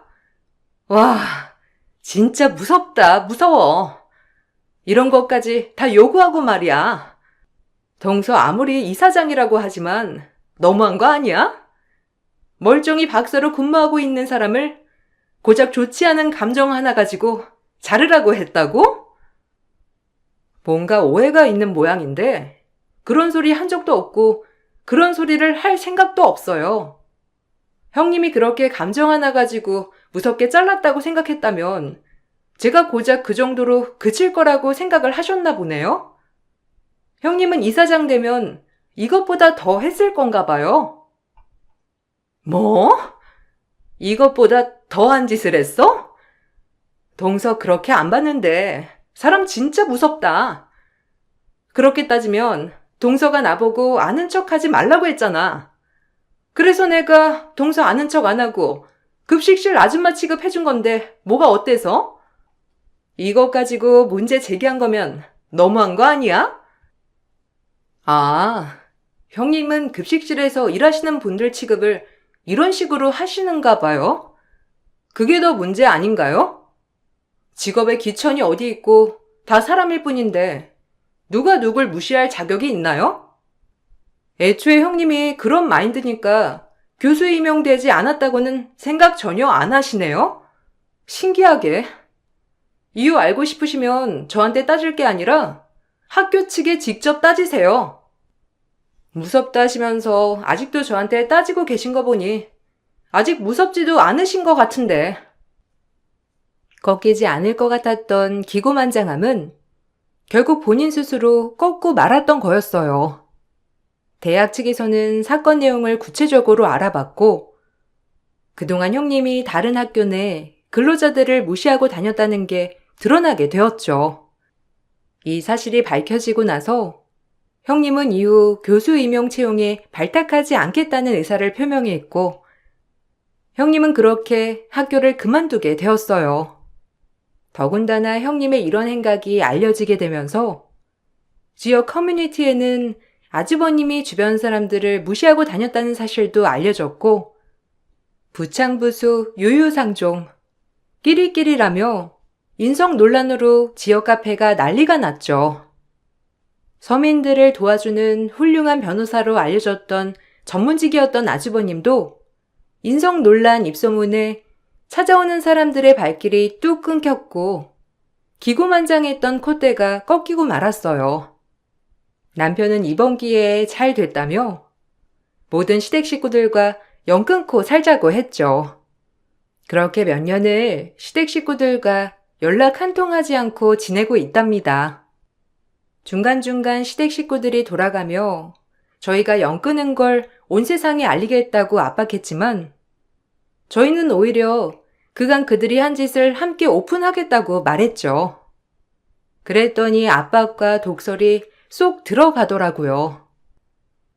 A: 와, 진짜 무섭다, 무서워. 이런 것까지 다 요구하고 말이야. 동서 아무리 이사장이라고 하지만 너무한 거 아니야? 멀쩡히 박사로 근무하고 있는 사람을 고작 좋지 않은 감정 하나 가지고 자르라고 했다고? 뭔가 오해가 있는 모양인데 그런 소리 한 적도 없고 그런 소리를 할 생각도 없어요. 형님이 그렇게 감정 하나 가지고 무섭게 잘랐다고 생각했다면 제가 고작 그 정도로 그칠 거라고 생각을 하셨나 보네요. 형님은 이사장 되면 이것보다 더 했을 건가 봐요. 뭐? 이것보다 더한 짓을 했어? 동서 그렇게 안 봤는데 사람 진짜 무섭다. 그렇게 따지면 동서가 나보고 아는 척 하지 말라고 했잖아. 그래서 내가 동서 아는 척 안 하고 급식실 아줌마 취급해준 건데 뭐가 어때서? 이것 가지고 문제 제기한 거면 너무한 거 아니야? 아, 형님은 급식실에서 일하시는 분들 취급을 이런 식으로 하시는가 봐요. 그게 더 문제 아닌가요? 직업에 기천이 어디 있고 다 사람일 뿐인데 누가 누굴 무시할 자격이 있나요? 애초에 형님이 그런 마인드니까 교수 임용되지 않았다고는 생각 전혀 안 하시네요? 신기하게. 이유 알고 싶으시면 저한테 따질 게 아니라 학교 측에 직접 따지세요. 무섭다 하시면서 아직도 저한테 따지고 계신 거 보니 아직 무섭지도 않으신 것 같은데. 꺾이지 않을 것 같았던 기고만장함은 결국 본인 스스로 꺾고 말았던 거였어요. 대학 측에서는 사건 내용을 구체적으로 알아봤고 그동안 형님이 다른 학교 내 근로자들을 무시하고 다녔다는 게 드러나게 되었죠. 이 사실이 밝혀지고 나서 형님은 이후 교수 임용 채용에 발탁하지 않겠다는 의사를 표명했고 형님은 그렇게 학교를 그만두게 되었어요. 더군다나 형님의 이런 행각이 알려지게 되면서 지역 커뮤니티에는 아주버님이 주변 사람들을 무시하고 다녔다는 사실도 알려졌고 부창부수 유유상종 끼리끼리라며 인성 논란으로 지역 카페가 난리가 났죠. 서민들을 도와주는 훌륭한 변호사로 알려졌던 전문직이었던 아주버님도 인성 논란 입소문에 찾아오는 사람들의 발길이 뚝 끊겼고 기고만장했던 콧대가 꺾이고 말았어요. 남편은 이번 기회에 잘 됐다며 모든 시댁 식구들과 연 끊고 살자고 했죠. 그렇게 몇 년을 시댁 식구들과 연락 한 통 하지 않고 지내고 있답니다. 중간중간 시댁 식구들이 돌아가며 저희가 연 끊은 걸 온 세상에 알리겠다고 압박했지만 저희는 오히려 그간 그들이 한 짓을 함께 오픈하겠다고 말했죠. 그랬더니 압박과 독설이 쏙 들어가더라고요.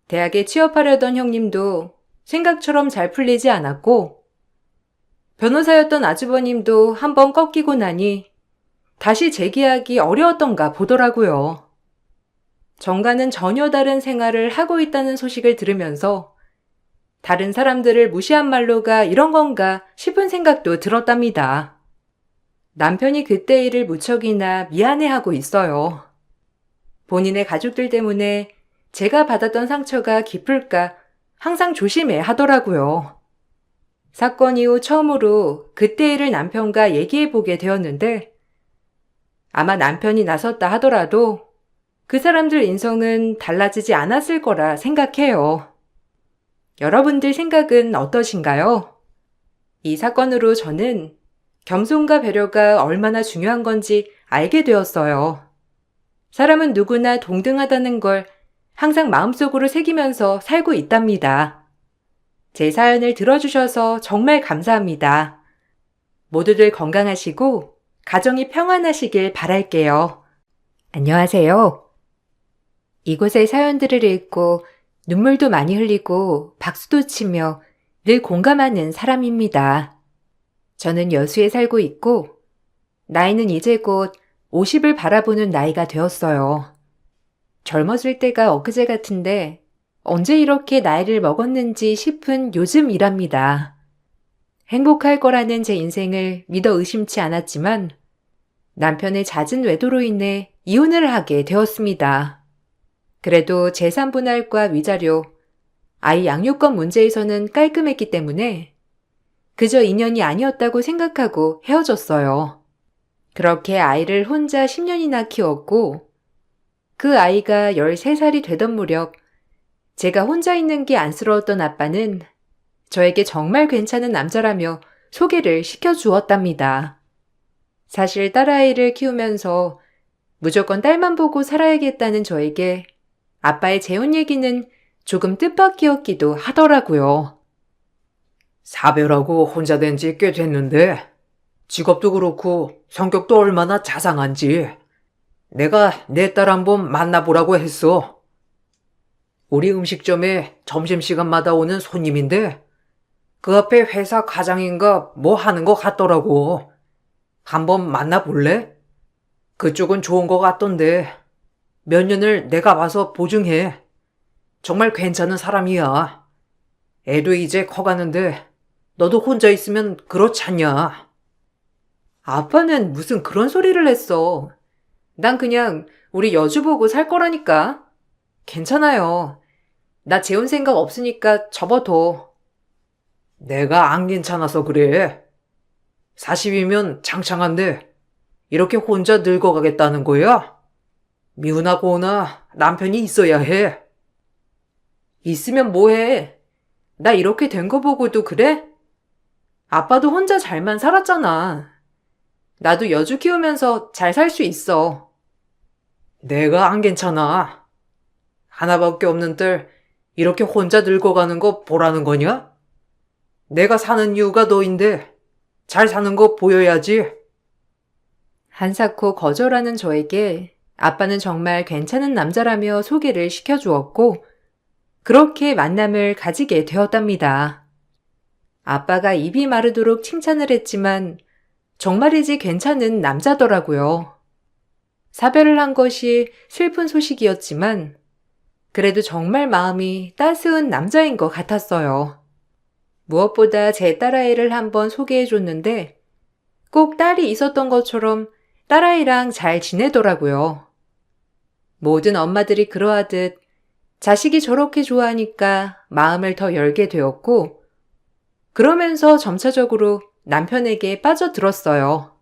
A: 대학에 취업하려던 형님도 생각처럼 잘 풀리지 않았고 변호사였던 아주버님도 한번 꺾이고 나니 다시 재기하기 어려웠던가 보더라고요. 정가는 전혀 다른 생활을 하고 있다는 소식을 들으면서 다른 사람들을 무시한 말로가 이런 건가 싶은 생각도 들었답니다. 남편이 그때 일을 무척이나 미안해하고 있어요. 본인의 가족들 때문에 제가 받았던 상처가 깊을까 항상 조심해 하더라고요. 사건 이후 처음으로 그때 일을 남편과 얘기해보게 되었는데 아마 남편이 나섰다 하더라도 그 사람들 인성은 달라지지 않았을 거라 생각해요. 여러분들 생각은 어떠신가요? 이 사건으로 저는 겸손과 배려가 얼마나 중요한 건지 알게 되었어요. 사람은 누구나 동등하다는 걸 항상 마음속으로 새기면서 살고 있답니다. 제 사연을 들어주셔서 정말 감사합니다. 모두들 건강하시고 가정이 평안하시길 바랄게요. 안녕하세요. 이곳의 사연들을 읽고 눈물도 많이 흘리고 박수도 치며 늘 공감하는 사람입니다. 저는 여수에 살고 있고 나이는 이제 곧 50을 바라보는 나이가 되었어요. 젊어질 때가 엊그제 같은데 언제 이렇게 나이를 먹었는지 싶은 요즘이랍니다. 행복할 거라는 제 인생을 믿어 의심치 않았지만 남편의 잦은 외도로 인해 이혼을 하게 되었습니다. 그래도 재산 분할과 위자료, 아이 양육권 문제에서는 깔끔했기 때문에 그저 인연이 아니었다고 생각하고 헤어졌어요. 그렇게 아이를 혼자 10년이나 키웠고 그 아이가 13살이 되던 무렵 제가 혼자 있는 게 안쓰러웠던 아빠는 저에게 정말 괜찮은 남자라며 소개를 시켜주었답니다. 사실 딸아이를 키우면서 무조건 딸만 보고 살아야겠다는 저에게 아빠의 재혼 얘기는 조금 뜻밖이었기도 하더라고요.
B: 사별하고 혼자 된 지 꽤 됐는데 직업도 그렇고 성격도 얼마나 자상한지 내가 내 딸 한번 만나보라고 했어. 우리 음식점에 점심시간마다 오는 손님인데 그 앞에 회사 과장인가 뭐 하는 것 같더라고. 한번 만나볼래? 그쪽은 좋은 것 같던데 몇 년을 내가 봐서 보증해. 정말 괜찮은 사람이야. 애도 이제 커가는데 너도 혼자 있으면 그렇잖냐.
A: 아빠는 무슨 그런 소리를 했어. 난 그냥 우리 여주 보고 살 거라니까. 괜찮아요. 나 재혼 생각 없으니까 접어둬.
B: 내가 안 괜찮아서 그래. 40이면 창창한데 이렇게 혼자 늙어가겠다는 거야? 미우나 고우나 남편이 있어야 해.
A: 있으면 뭐해? 나 이렇게 된 거 보고도 그래? 아빠도 혼자 잘만 살았잖아. 나도 여주 키우면서 잘 살 수 있어.
B: 내가 안 괜찮아. 하나밖에 없는 딸 이렇게 혼자 늙어가는 거 보라는 거냐? 내가 사는 이유가 너인데 잘 사는 거 보여야지.
A: 한사코 거절하는 저에게 아빠는 정말 괜찮은 남자라며 소개를 시켜주었고 그렇게 만남을 가지게 되었답니다. 아빠가 입이 마르도록 칭찬을 했지만 정말이지 괜찮은 남자더라고요. 사별을 한 것이 슬픈 소식이었지만 그래도 정말 마음이 따스한 남자인 것 같았어요. 무엇보다 제 딸아이를 한번 소개해 줬는데 꼭 딸이 있었던 것처럼 딸아이랑 잘 지내더라고요. 모든 엄마들이 그러하듯 자식이 저렇게 좋아하니까 마음을 더 열게 되었고 그러면서 점차적으로 남편에게 빠져들었어요.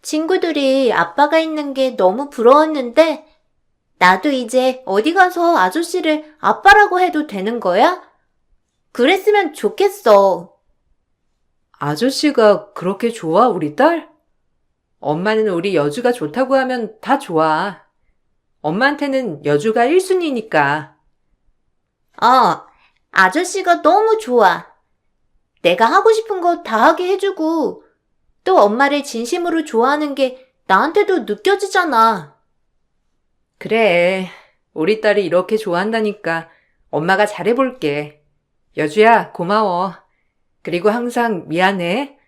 C: 친구들이 아빠가 있는 게 너무 부러웠는데, 나도 이제 어디 가서 아저씨를 아빠라고 해도 되는 거야? 그랬으면 좋겠어.
A: 아저씨가 그렇게 좋아, 우리 딸? 엄마는 우리 여주가 좋다고 하면 다 좋아. 엄마한테는 여주가 1순위니까.
C: 아저씨가 너무 좋아. 내가 하고 싶은 거 다 하게 해주고, 또 엄마를 진심으로 좋아하는 게 나한테도 느껴지잖아.
A: 그래, 우리 딸이 이렇게 좋아한다니까 엄마가 잘해볼게. 여주야, 고마워. 그리고 항상 미안해.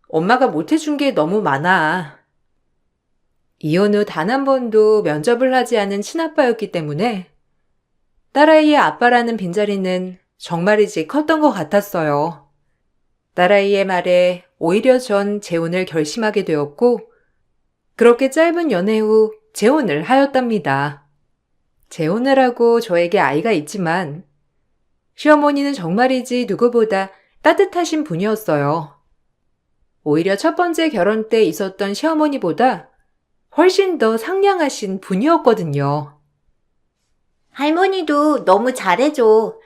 A: 엄마가 못해준 게 너무 많아. 이혼 후 단 한 번도 면접을 하지 않은 친아빠였기 때문에 딸아이의 아빠라는 빈자리는 정말이지 컸던 것 같았어요. 딸아이의 말에 오히려 전 재혼을 결심하게 되었고 그렇게 짧은 연애 후 재혼을 하였답니다. 재혼을 하고 저에게 아이가 있지만 시어머니는 정말이지 누구보다 따뜻하신 분이었어요. 오히려 첫 번째 결혼 때 있었던 시어머니보다 훨씬 더 상냥하신 분이었거든요.
C: 할머니도 너무 잘해줘.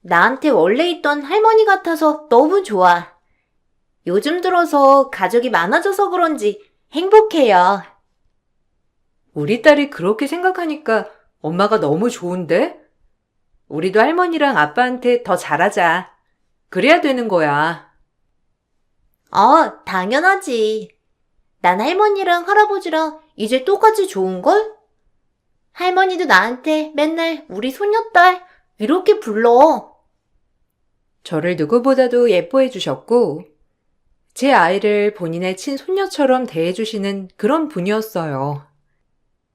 C: 나한테 원래 있던 할머니 같아서 너무 좋아. 요즘 들어서 가족이 많아져서 그런지 행복해요.
A: 우리 딸이 그렇게 생각하니까 엄마가 너무 좋은데? 우리도 할머니랑 아빠한테 더 잘하자. 그래야 되는 거야.
C: 당연하지. 난 할머니랑 할아버지랑 이제 똑같이 좋은걸? 할머니도 나한테 맨날 우리 손녀딸 이렇게 불러.
A: 저를 누구보다도 예뻐해 주셨고, 제 아이를 본인의 친손녀처럼 대해주시는 그런 분이었어요.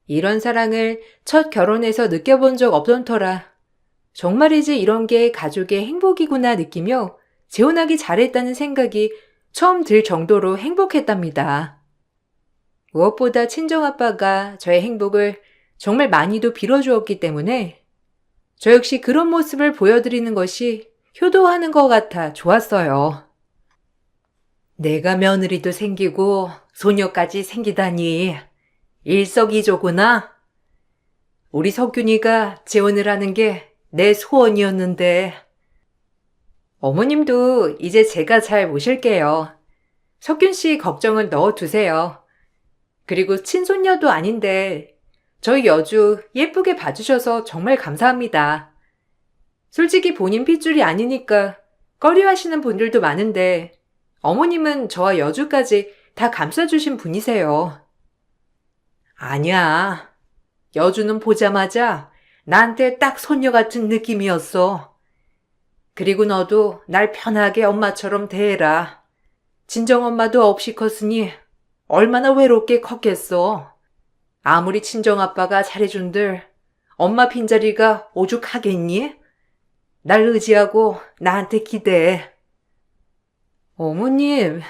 A: 이런 사랑을 첫 결혼에서 느껴본 적 없던 터라 정말이지 이런 게 가족의 행복이구나 느끼며 재혼하기 잘했다는 생각이 처음 들 정도로 행복했답니다. 무엇보다 친정아빠가 저의 행복을 정말 많이도 빌어주었기 때문에 저 역시 그런 모습을 보여드리는 것이 효도하는 것 같아 좋았어요. 내가 며느리도 생기고 소녀까지 생기다니 일석이조구나. 우리 석균이가 재혼을 하는 게 내 소원이었는데. 어머님도 이제 제가 잘 모실게요. 석균 씨 걱정은 넣어두세요. 그리고 친손녀도 아닌데 저희 여주 예쁘게 봐주셔서 정말 감사합니다. 솔직히 본인 핏줄이 아니니까 꺼려하시는 분들도 많은데 어머님은 저와 여주까지 다 감싸주신 분이세요. 아니야. 여주는 보자마자 나한테 딱 손녀 같은 느낌이었어. 그리고 너도 날 편하게 엄마처럼 대해라. 친정엄마도 없이 컸으니 얼마나 외롭게 컸겠어. 아무리 친정아빠가 잘해준들 엄마 빈자리가 오죽하겠니? 날 의지하고 나한테 기대해. 어머님,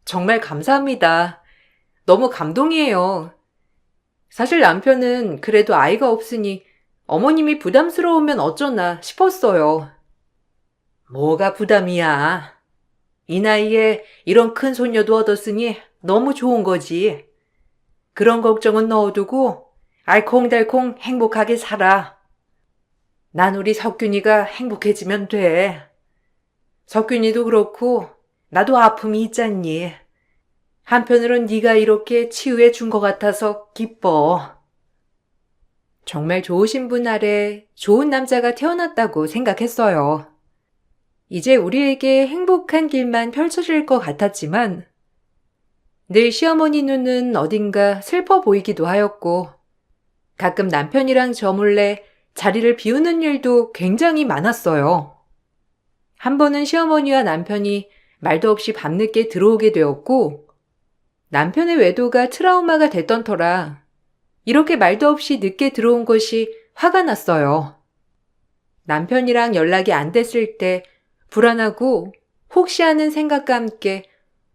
A: 정말 감사합니다. 너무 감동이에요. 사실 남편은 그래도 아이가 없으니 어머님이 부담스러우면 어쩌나 싶었어요. 뭐가 부담이야. 이 나이에 이런 큰 손녀도 얻었으니 너무 좋은 거지. 그런 걱정은 넣어두고 알콩달콩 행복하게 살아. 난 우리 석균이가 행복해지면 돼. 석균이도 그렇고 나도 아픔이 있잖니. 한편으론 네가 이렇게 치유해 준 것 같아서 기뻐. 정말 좋으신 분 아래 좋은 남자가 태어났다고 생각했어요. 이제 우리에게 행복한 길만 펼쳐질 것 같았지만 늘 시어머니 눈은 어딘가 슬퍼 보이기도 하였고 가끔 남편이랑 저 몰래 자리를 비우는 일도 굉장히 많았어요. 한 번은 시어머니와 남편이 말도 없이 밤늦게 들어오게 되었고 남편의 외도가 트라우마가 됐던 터라 이렇게 말도 없이 늦게 들어온 것이 화가 났어요. 남편이랑 연락이 안 됐을 때 불안하고 혹시 하는 생각과 함께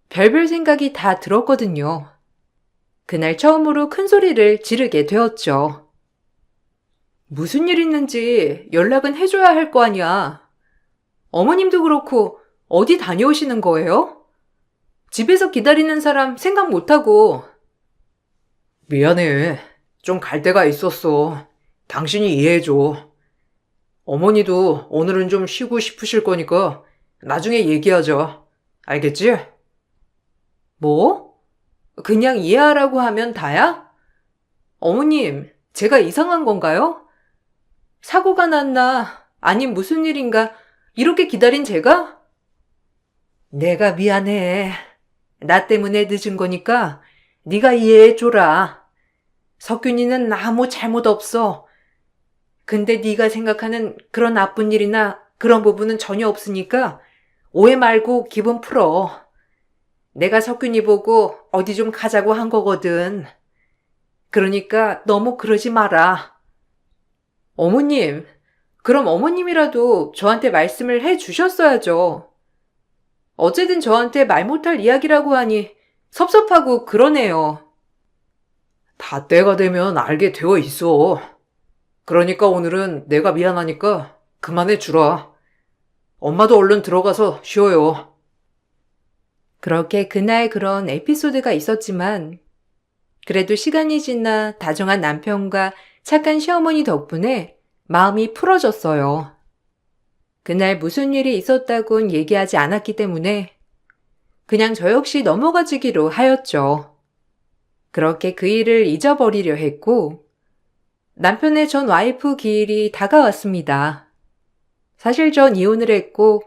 A: 별별 생각이 다 들었거든요. 그날 처음으로 큰 소리를 지르게 되었죠. 무슨 일 있는지 연락은 해줘야 할 거 아니야. 어머님도 그렇고 어디 다녀오시는 거예요? 집에서 기다리는 사람 생각 못하고.
B: 미안해. 좀 갈 데가 있었어. 당신이 이해해줘. 어머니도 오늘은 좀 쉬고 싶으실 거니까 나중에 얘기하자. 알겠지?
A: 뭐? 그냥 이해하라고 하면 다야? 어머님, 제가 이상한 건가요? 사고가 났나? 아님 무슨 일인가? 이렇게 기다린 제가? 내가 미안해. 나 때문에 늦은 거니까 네가 이해해줘라. 석균이는 아무 잘못 없어. 근데 네가 생각하는 그런 나쁜 일이나 그런 부분은 전혀 없으니까 오해 말고 기분 풀어. 내가 석균이 보고 어디 좀 가자고 한 거거든. 그러니까 너무 그러지 마라. 어머님, 그럼 어머님이라도 저한테 말씀을 해 주셨어야죠. 어쨌든 저한테 말 못할 이야기라고 하니 섭섭하고 그러네요.
B: 다 때가 되면 알게 되어 있어. 그러니까 오늘은 내가 미안하니까 그만해 주라. 엄마도 얼른 들어가서 쉬어요.
A: 그렇게 그날 그런 에피소드가 있었지만 그래도 시간이 지나 다정한 남편과 착한 시어머니 덕분에 마음이 풀어졌어요. 그날 무슨 일이 있었다곤 얘기하지 않았기 때문에 그냥 저 역시 넘어가 주기로 하였죠. 그렇게 그 일을 잊어버리려 했고 남편의 전 와이프 기일이 다가왔습니다. 사실 전 이혼을 했고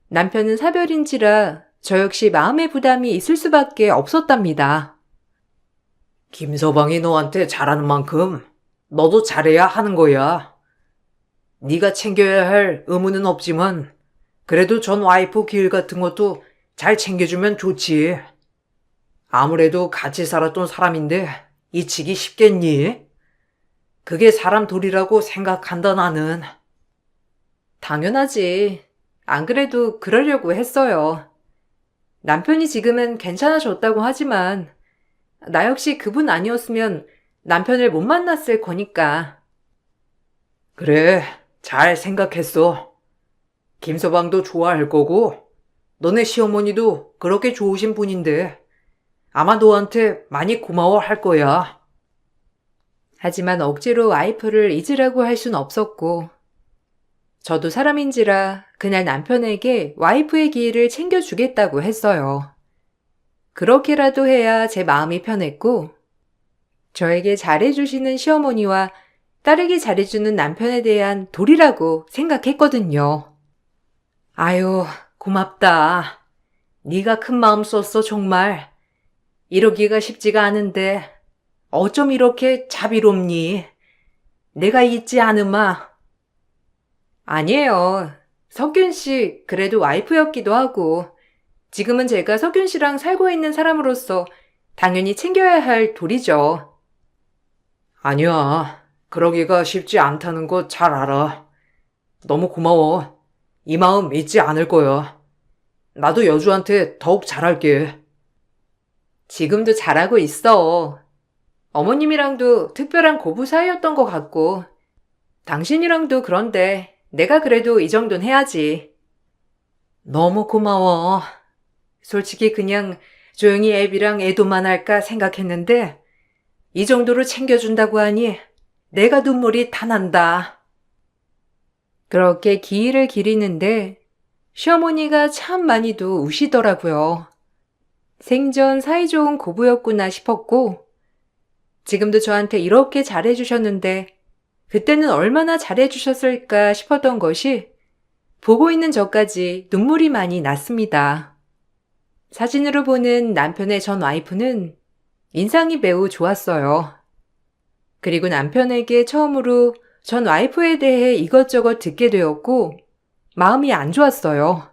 A: 남편은 사별인지라 저 역시 마음의 부담이 있을 수밖에 없었답니다.
B: 김서방이 너한테 잘하는 만큼 너도 잘해야 하는 거야. 네가 챙겨야 할 의무는 없지만 그래도 전 와이프 기일 같은 것도 잘 챙겨주면 좋지. 아무래도 같이 살았던 사람인데 잊히기 쉽겠니? 그게 사람 도리라고 생각한다 나는.
A: 당연하지. 안 그래도 그러려고 했어요. 남편이 지금은 괜찮아졌다고 하지만 나 역시 그분 아니었으면 남편을 못 만났을 거니까.
B: 그래, 잘 생각했어. 김서방도 좋아할 거고 너네 시어머니도 그렇게 좋으신 분인데 아마 너한테 많이 고마워할 거야.
A: 하지만 억지로 와이프를 잊으라고 할 순 없었고 저도 사람인지라 그날 남편에게 와이프의 기회를 챙겨주겠다고 했어요. 그렇게라도 해야 제 마음이 편했고 저에게 잘해주시는 시어머니와 딸에게 잘해주는 남편에 대한 도리라고 생각했거든요.
B: 아유, 고맙다. 네가 큰 마음 썼어 정말. 이러기가 쉽지가 않은데 어쩜 이렇게 자비롭니? 내가 잊지 않으마.
A: 아니에요. 석균 씨 그래도 와이프였기도 하고 지금은 제가 석균 씨랑 살고 있는 사람으로서 당연히 챙겨야 할 도리죠.
B: 아니야. 그러기가 쉽지 않다는 거 잘 알아. 너무 고마워. 이 마음 잊지 않을 거야. 나도 여주한테 더욱 잘할게.
A: 지금도 잘하고 있어. 어머님이랑도 특별한 고부 사이였던 것 같고 당신이랑도 그런데 내가 그래도 이 정도는 해야지.
B: 너무 고마워. 솔직히 그냥 조용히 애비랑 애도만 할까 생각했는데 이 정도로 챙겨준다고 하니 내가 눈물이 다 난다.
A: 그렇게 기일을 기리는데 시어머니가 참 많이도 우시더라고요. 생전 사이좋은 고부였구나 싶었고 지금도 저한테 이렇게 잘해주셨는데 그때는 얼마나 잘해주셨을까 싶었던 것이 보고 있는 저까지 눈물이 많이 났습니다. 사진으로 보는 남편의 전 와이프는 인상이 매우 좋았어요. 그리고 남편에게 처음으로 전 와이프에 대해 이것저것 듣게 되었고 마음이 안 좋았어요.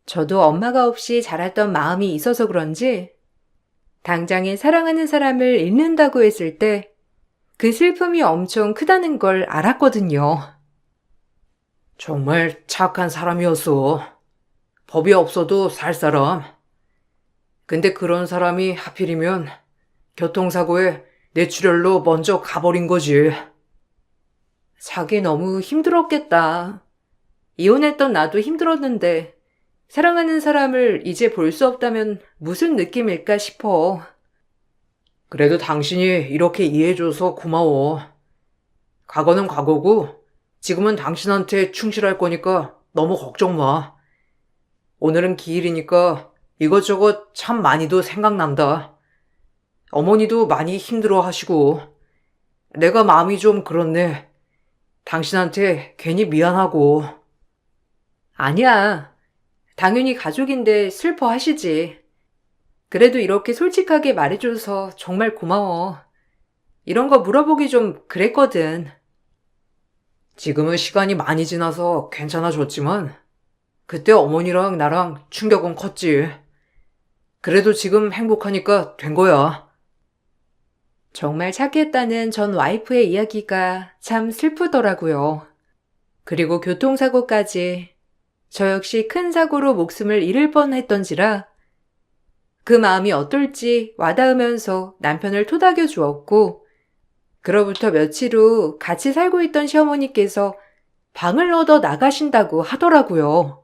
A: 저도 엄마가 없이 자랐던 마음이 있어서 그런지 당장에 사랑하는 사람을 잃는다고 했을 때 그 슬픔이 엄청 크다는 걸 알았거든요.
B: 정말 착한 사람이었어. 법이 없어도 살 사람. 근데 그런 사람이 하필이면 교통사고에 뇌출혈로 먼저 가버린 거지.
A: 자기 너무 힘들었겠다. 이혼했던 나도 힘들었는데 사랑하는 사람을 이제 볼 수 없다면 무슨 느낌일까 싶어.
B: 그래도 당신이 이렇게 이해해줘서 고마워. 과거는 과거고 지금은 당신한테 충실할 거니까 너무 걱정 마. 오늘은 기일이니까 이것저것 참 많이도 생각난다. 어머니도 많이 힘들어 하시고 내가 마음이 좀 그렇네. 당신한테 괜히 미안하고.
A: 아니야. 당연히 가족인데 슬퍼하시지. 그래도 이렇게 솔직하게 말해줘서 정말 고마워. 이런 거 물어보기 좀 그랬거든.
B: 지금은 시간이 많이 지나서 괜찮아졌지만 그때 어머니랑 나랑 충격은 컸지. 그래도 지금 행복하니까 된 거야.
A: 정말 착했다는 전 와이프의 이야기가 참 슬프더라고요. 그리고 교통사고까지 저 역시 큰 사고로 목숨을 잃을 뻔했던지라 그 마음이 어떨지 와닿으면서 남편을 토닥여 주었고 그로부터 며칠 후 같이 살고 있던 시어머니께서 방을 얻어 나가신다고 하더라고요.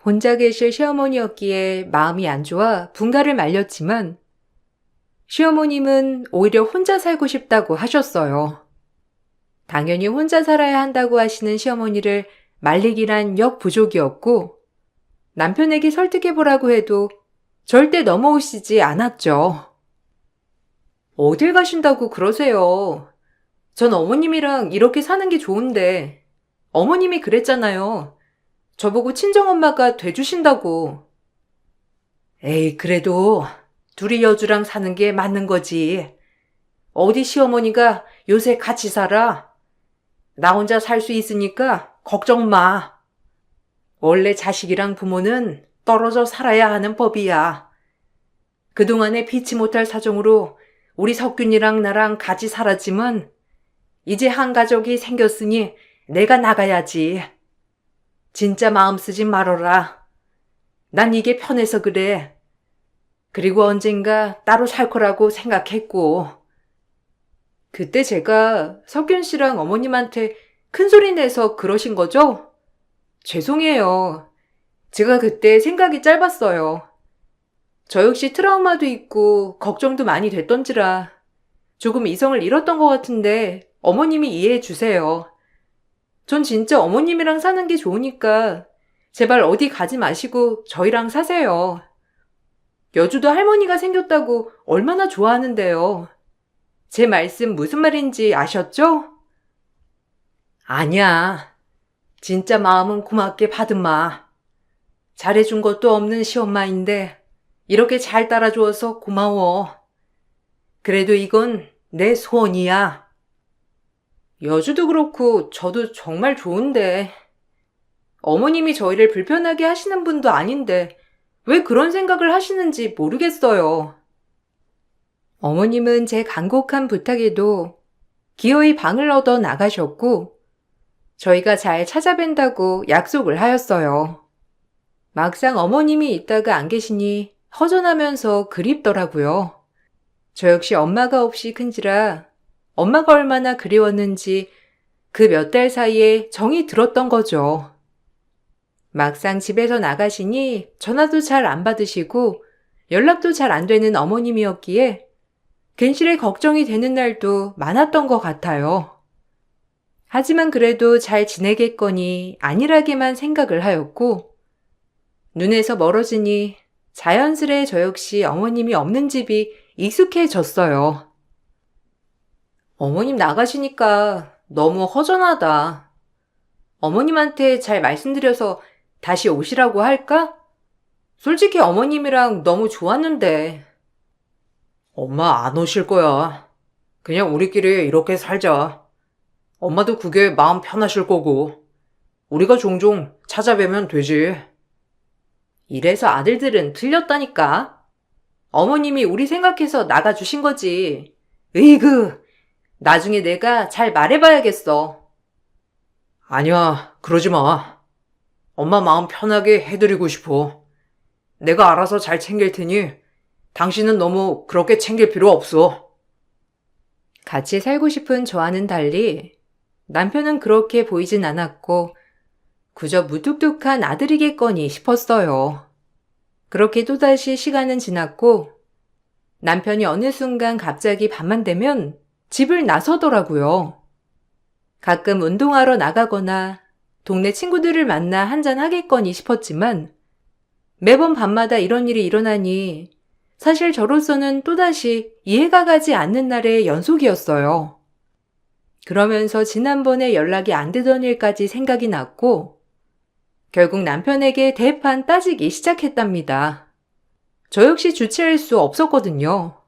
A: 혼자 계실 시어머니였기에 마음이 안 좋아 분가를 말렸지만 시어머님은 오히려 혼자 살고 싶다고 하셨어요. 당연히 혼자 살아야 한다고 하시는 시어머니를 말리기란 역부족이었고 남편에게 설득해보라고 해도 절대 넘어오시지 않았죠. 어딜 가신다고 그러세요. 전 어머님이랑 이렇게 사는 게 좋은데 어머님이 그랬잖아요. 저보고 친정엄마가 돼주신다고.
B: 에이, 그래도
A: 둘이 여주랑 사는 게 맞는 거지. 어디 시어머니가 요새 같이 살아. 나 혼자 살 수 있으니까 걱정 마. 원래 자식이랑 부모는 떨어져 살아야 하는 법이야. 그동안에 피치 못할 사정으로 우리 석균이랑 나랑 같이 살았지만 이제 한 가족이 생겼으니 내가 나가야지. 진짜 마음 쓰지 말어라. 난 이게 편해서 그래. 그리고 언젠가 따로 살 거라고 생각했고. 그때 제가 석균 씨랑 어머님한테 큰 소리 내서 그러신 거죠? 죄송해요. 제가 그때 생각이 짧았어요. 저 역시 트라우마도 있고 걱정도 많이 됐던지라 조금 이성을 잃었던 것 같은데 어머님이 이해해 주세요. 전 진짜 어머님이랑 사는 게 좋으니까 제발 어디 가지 마시고 저희랑 사세요. 여주도 할머니가 생겼다고 얼마나 좋아하는데요. 제 말씀 무슨 말인지 아셨죠? 아니야. 진짜 마음은 고맙게 받은마. 잘해준 것도 없는 시엄마인데 이렇게 잘 따라주어서 고마워. 그래도 이건 내 소원이야. 여주도 그렇고 저도 정말 좋은데 어머님이 저희를 불편하게 하시는 분도 아닌데 왜 그런 생각을 하시는지 모르겠어요. 어머님은 제 간곡한 부탁에도 기어이 방을 얻어 나가셨고 저희가 잘 찾아뵌다고 약속을 하였어요. 막상 어머님이 있다가 안 계시니 허전하면서 그립더라고요. 저 역시 엄마가 없이 큰지라 엄마가 얼마나 그리웠는지 그 몇 달 사이에 정이 들었던 거죠. 막상 집에서 나가시니 전화도 잘 안 받으시고 연락도 잘 안 되는 어머님이었기에 괜시레 걱정이 되는 날도 많았던 것 같아요. 하지만 그래도 잘 지내겠거니 안일하게만 생각을 하였고 눈에서 멀어지니 자연스레 저 역시 어머님이 없는 집이 익숙해졌어요. 어머님 나가시니까 너무 허전하다. 어머님한테 잘 말씀드려서 다시 오시라고 할까? 솔직히 어머님이랑 너무 좋았는데.
B: 엄마 안 오실 거야. 그냥 우리끼리 이렇게 살자. 엄마도 그게 마음 편하실 거고. 우리가 종종 찾아뵈면 되지.
A: 이래서 아들들은 틀렸다니까. 어머님이 우리 생각해서 나가주신 거지. 으이그, 나중에 내가 잘 말해봐야겠어.
B: 아니야, 그러지 마. 엄마 마음 편하게 해드리고 싶어. 내가 알아서 잘 챙길 테니 당신은 너무 그렇게 챙길 필요 없어.
A: 같이 살고 싶은 저와는 달리 남편은 그렇게 보이진 않았고 그저 무뚝뚝한 아들이겠거니 싶었어요. 그렇게 또다시 시간은 지났고 남편이 어느 순간 갑자기 밤만 되면 집을 나서더라고요. 가끔 운동하러 나가거나 동네 친구들을 만나 한잔 하겠거니 싶었지만 매번 밤마다 이런 일이 일어나니 사실 저로서는 또다시 이해가 가지 않는 날의 연속이었어요. 그러면서 지난번에 연락이 안 되던 일까지 생각이 났고 결국 남편에게 대판 따지기 시작했답니다. 저 역시 주체할 수 없었거든요.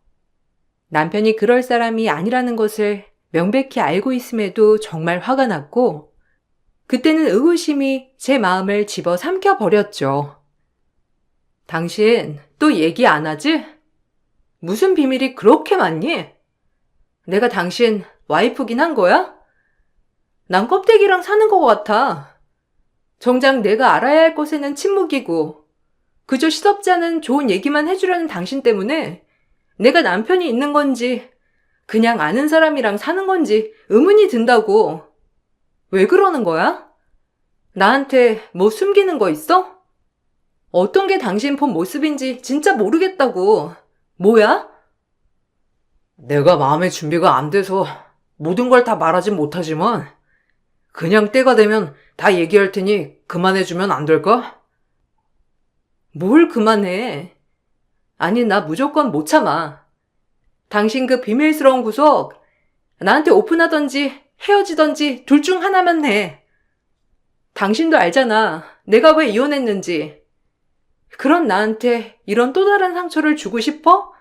A: 남편이 그럴 사람이 아니라는 것을 명백히 알고 있음에도 정말 화가 났고 그때는 의구심이 제 마음을 집어삼켜 버렸죠. 당신 또 얘기 안 하지? 무슨 비밀이 그렇게 많니? 내가 당신 와이프긴 한 거야? 난 껍데기랑 사는 것 같아. 정작 내가 알아야 할 것에는 침묵이고 그저 시덥지 않은 좋은 얘기만 해주려는 당신 때문에 내가 남편이 있는 건지 그냥 아는 사람이랑 사는 건지 의문이 든다고. 왜 그러는 거야? 나한테 뭐 숨기는 거 있어? 어떤 게 당신 본 모습인지 진짜 모르겠다고. 뭐야?
B: 내가 마음의 준비가 안 돼서 모든 걸 다 말하진 못하지만 그냥 때가 되면 다 얘기할 테니 그만해주면 안 될까?
A: 뭘 그만해. 아니, 나 무조건 못 참아. 당신 그 비밀스러운 구석 나한테 오픈하던지 헤어지던지 둘 중 하나만 해. 당신도 알잖아. 내가 왜 이혼했는지. 그런 나한테 이런 또 다른 상처를 주고 싶어?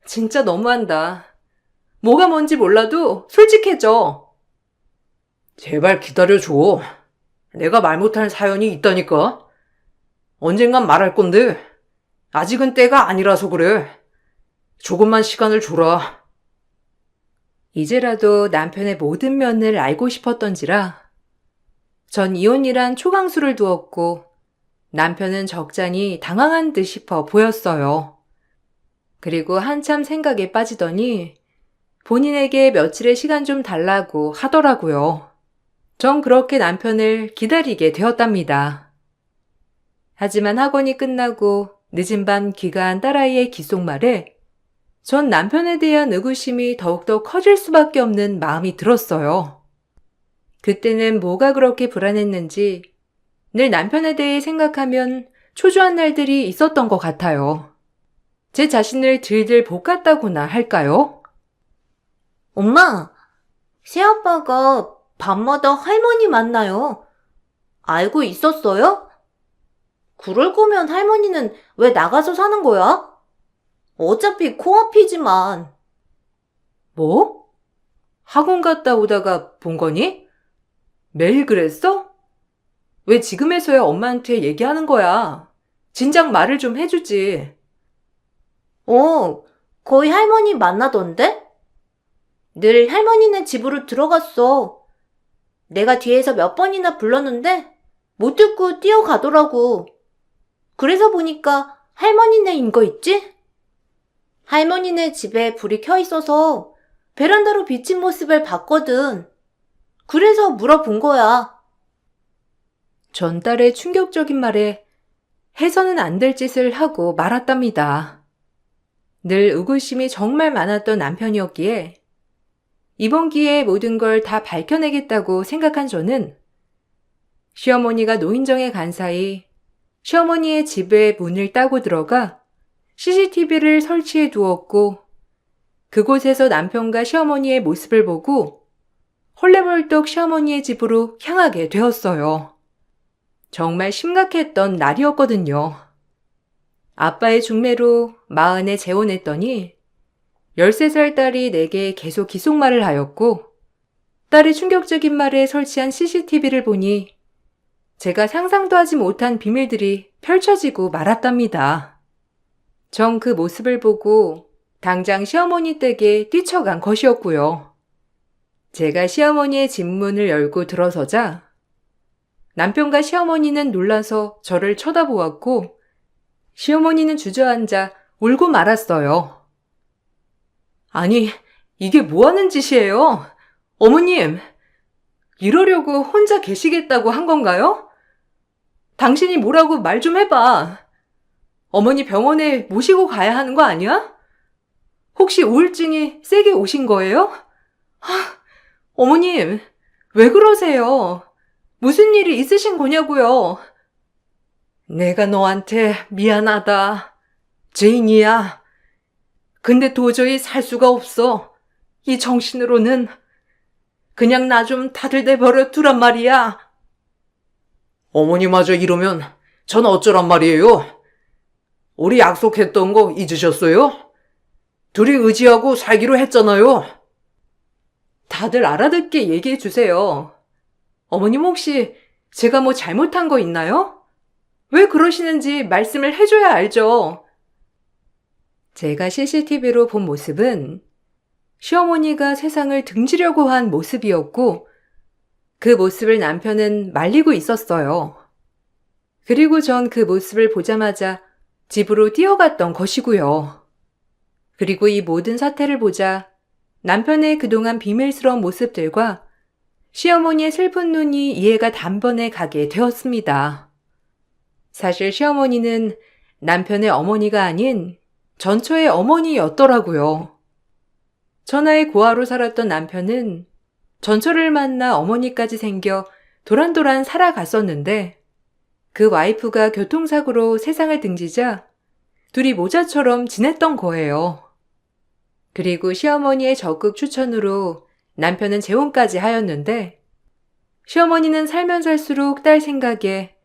A: 진짜 너무한다. 뭐가 뭔지 몰라도 솔직해져.
B: 제발 기다려줘. 내가 말 못할 사연이 있다니까. 언젠간 말할 건데 아직은 때가 아니라서 그래. 조금만 시간을 줘라.
A: 이제라도 남편의 모든 면을 알고 싶었던지라 전 이혼이란 초강수를 두었고 남편은 적잖이 당황한 듯 싶어 보였어요. 그리고 한참 생각에 빠지더니 본인에게 며칠의 시간 좀 달라고 하더라고요. 전 그렇게 남편을 기다리게 되었답니다. 하지만 학원이 끝나고 늦은 밤 귀가한 딸아이의 귓속말에 전 남편에 대한 의구심이 더욱더 커질 수밖에 없는 마음이 들었어요. 그때는 뭐가 그렇게 불안했는지 늘 남편에 대해 생각하면 초조한 날들이 있었던 것 같아요. 제 자신을 들들 볶았다고나 할까요?
C: 엄마, 새아빠가 밤마다 할머니 만나요. 알고 있었어요? 그럴 거면 할머니는 왜 나가서 사는 거야? 어차피 코앞이지만.
A: 뭐? 학원 갔다 오다가 본 거니? 매일 그랬어? 왜 지금에서야 엄마한테 얘기하는 거야? 진작 말을 좀 해주지.
C: 거의 할머니 만나던데? 늘 할머니네 집으로 들어갔어. 내가 뒤에서 몇 번이나 불렀는데 못 듣고 뛰어가더라고. 그래서 보니까 할머니네인 거 있지? 할머니네 집에 불이 켜 있어서 베란다로 비친 모습을 봤거든. 그래서 물어본 거야.
A: 전달의 충격적인 말에 해서는 안 될 짓을 하고 말았답니다. 늘 의구심이 정말 많았던 남편이었기에 이번 기회에 모든 걸 다 밝혀내겠다고 생각한 저는 시어머니가 노인정에 간 사이 시어머니의 집에 문을 따고 들어가 CCTV를 설치해 두었고 그곳에서 남편과 시어머니의 모습을 보고 헐레벌떡 시어머니의 집으로 향하게 되었어요. 정말 심각했던 날이었거든요. 아빠의 중매로 마흔에 재혼했더니 13살 딸이 내게 계속 기속말을 하였고 딸이 충격적인 말에 설치한 CCTV를 보니 제가 상상도 하지 못한 비밀들이 펼쳐지고 말았답니다. 전 그 모습을 보고 당장 시어머니 댁에 뛰쳐간 것이었고요. 제가 시어머니의 집 문을 열고 들어서자 남편과 시어머니는 놀라서 저를 쳐다보았고 시어머니는 주저앉아 울고 말았어요. 아니, 이게 뭐 하는 짓이에요? 어머님, 이러려고 혼자 계시겠다고 한 건가요? 당신이 뭐라고 말 좀 해봐. 어머니 병원에 모시고 가야 하는 거 아니야? 혹시 우울증이 세게 오신 거예요? 어머님, 왜 그러세요? 무슨 일이 있으신 거냐고요? 내가 너한테 미안하다. 제인이야. 근데 도저히 살 수가 없어. 이 정신으로는 그냥 나 좀 다들대 버려 두란 말이야.
B: 어머니마저 이러면 전 어쩌란 말이에요? 우리 약속했던 거 잊으셨어요? 둘이 의지하고 살기로 했잖아요.
A: 다들 알아듣게 얘기해 주세요. 어머님 혹시 제가 뭐 잘못한 거 있나요? 왜 그러시는지 말씀을 해줘야 알죠. 제가 CCTV로 본 모습은 시어머니가 세상을 등지려고 한 모습이었고 그 모습을 남편은 말리고 있었어요. 그리고 전 그 모습을 보자마자 집으로 뛰어갔던 것이고요. 그리고 이 모든 사태를 보자 남편의 그동안 비밀스러운 모습들과 시어머니의 슬픈 눈이 이해가 단번에 가게 되었습니다. 사실 시어머니는 남편의 어머니가 아닌 전처의 어머니였더라고요. 전하의 고아로 살았던 남편은 전처를 만나 어머니까지 생겨 도란도란 살아갔었는데 그 와이프가 교통사고로 세상을 등지자 둘이 모자처럼 지냈던 거예요. 그리고 시어머니의 적극 추천으로 남편은 재혼까지 하였는데 시어머니는 살면 살수록 딸 생각에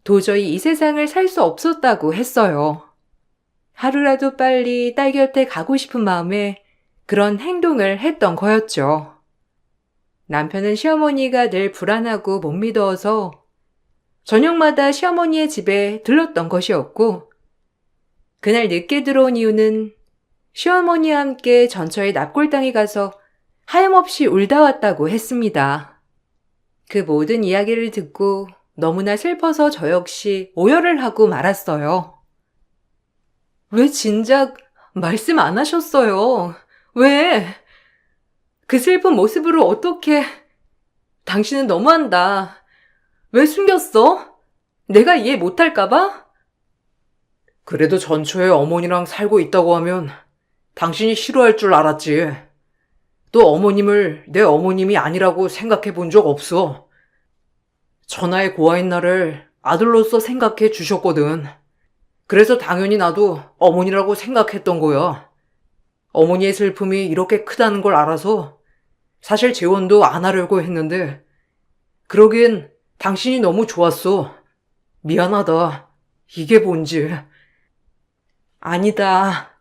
A: 도저히 이 세상을 살 수 없었다고 했어요. 하루라도 빨리 딸 곁에 가고 싶은 마음에 그런 행동을 했던 거였죠. 남편은 시어머니가 늘 불안하고 못 믿어서 저녁마다 시어머니의 집에 들렀던 것이었고, 그날 늦게 들어온 이유는 시어머니와 함께 전처의 납골당에 가서 하염없이 울다 왔다고 했습니다. 그 모든 이야기를 듣고 너무나 슬퍼서 저 역시 오열을 하고 말았어요. 왜 진작 말씀 안 하셨어요? 왜? 그 슬픈 모습으로 어떻게... 당신은 너무한다. 왜 숨겼어? 내가 이해 못할까봐?
B: 그래도 전초에 어머니랑 살고 있다고 하면 당신이 싫어할 줄 알았지. 또 어머님을 내 어머님이 아니라고 생각해 본 적 없어. 천하의 고아인 나를 아들로서 생각해 주셨거든. 그래서 당연히 나도 어머니라고 생각했던 거야. 어머니의 슬픔이 이렇게 크다는 걸 알아서 사실 재혼도 안 하려고 했는데, 그러기엔 당신이 너무 좋았어. 미안하다. 이게 뭔지.
A: 아니다.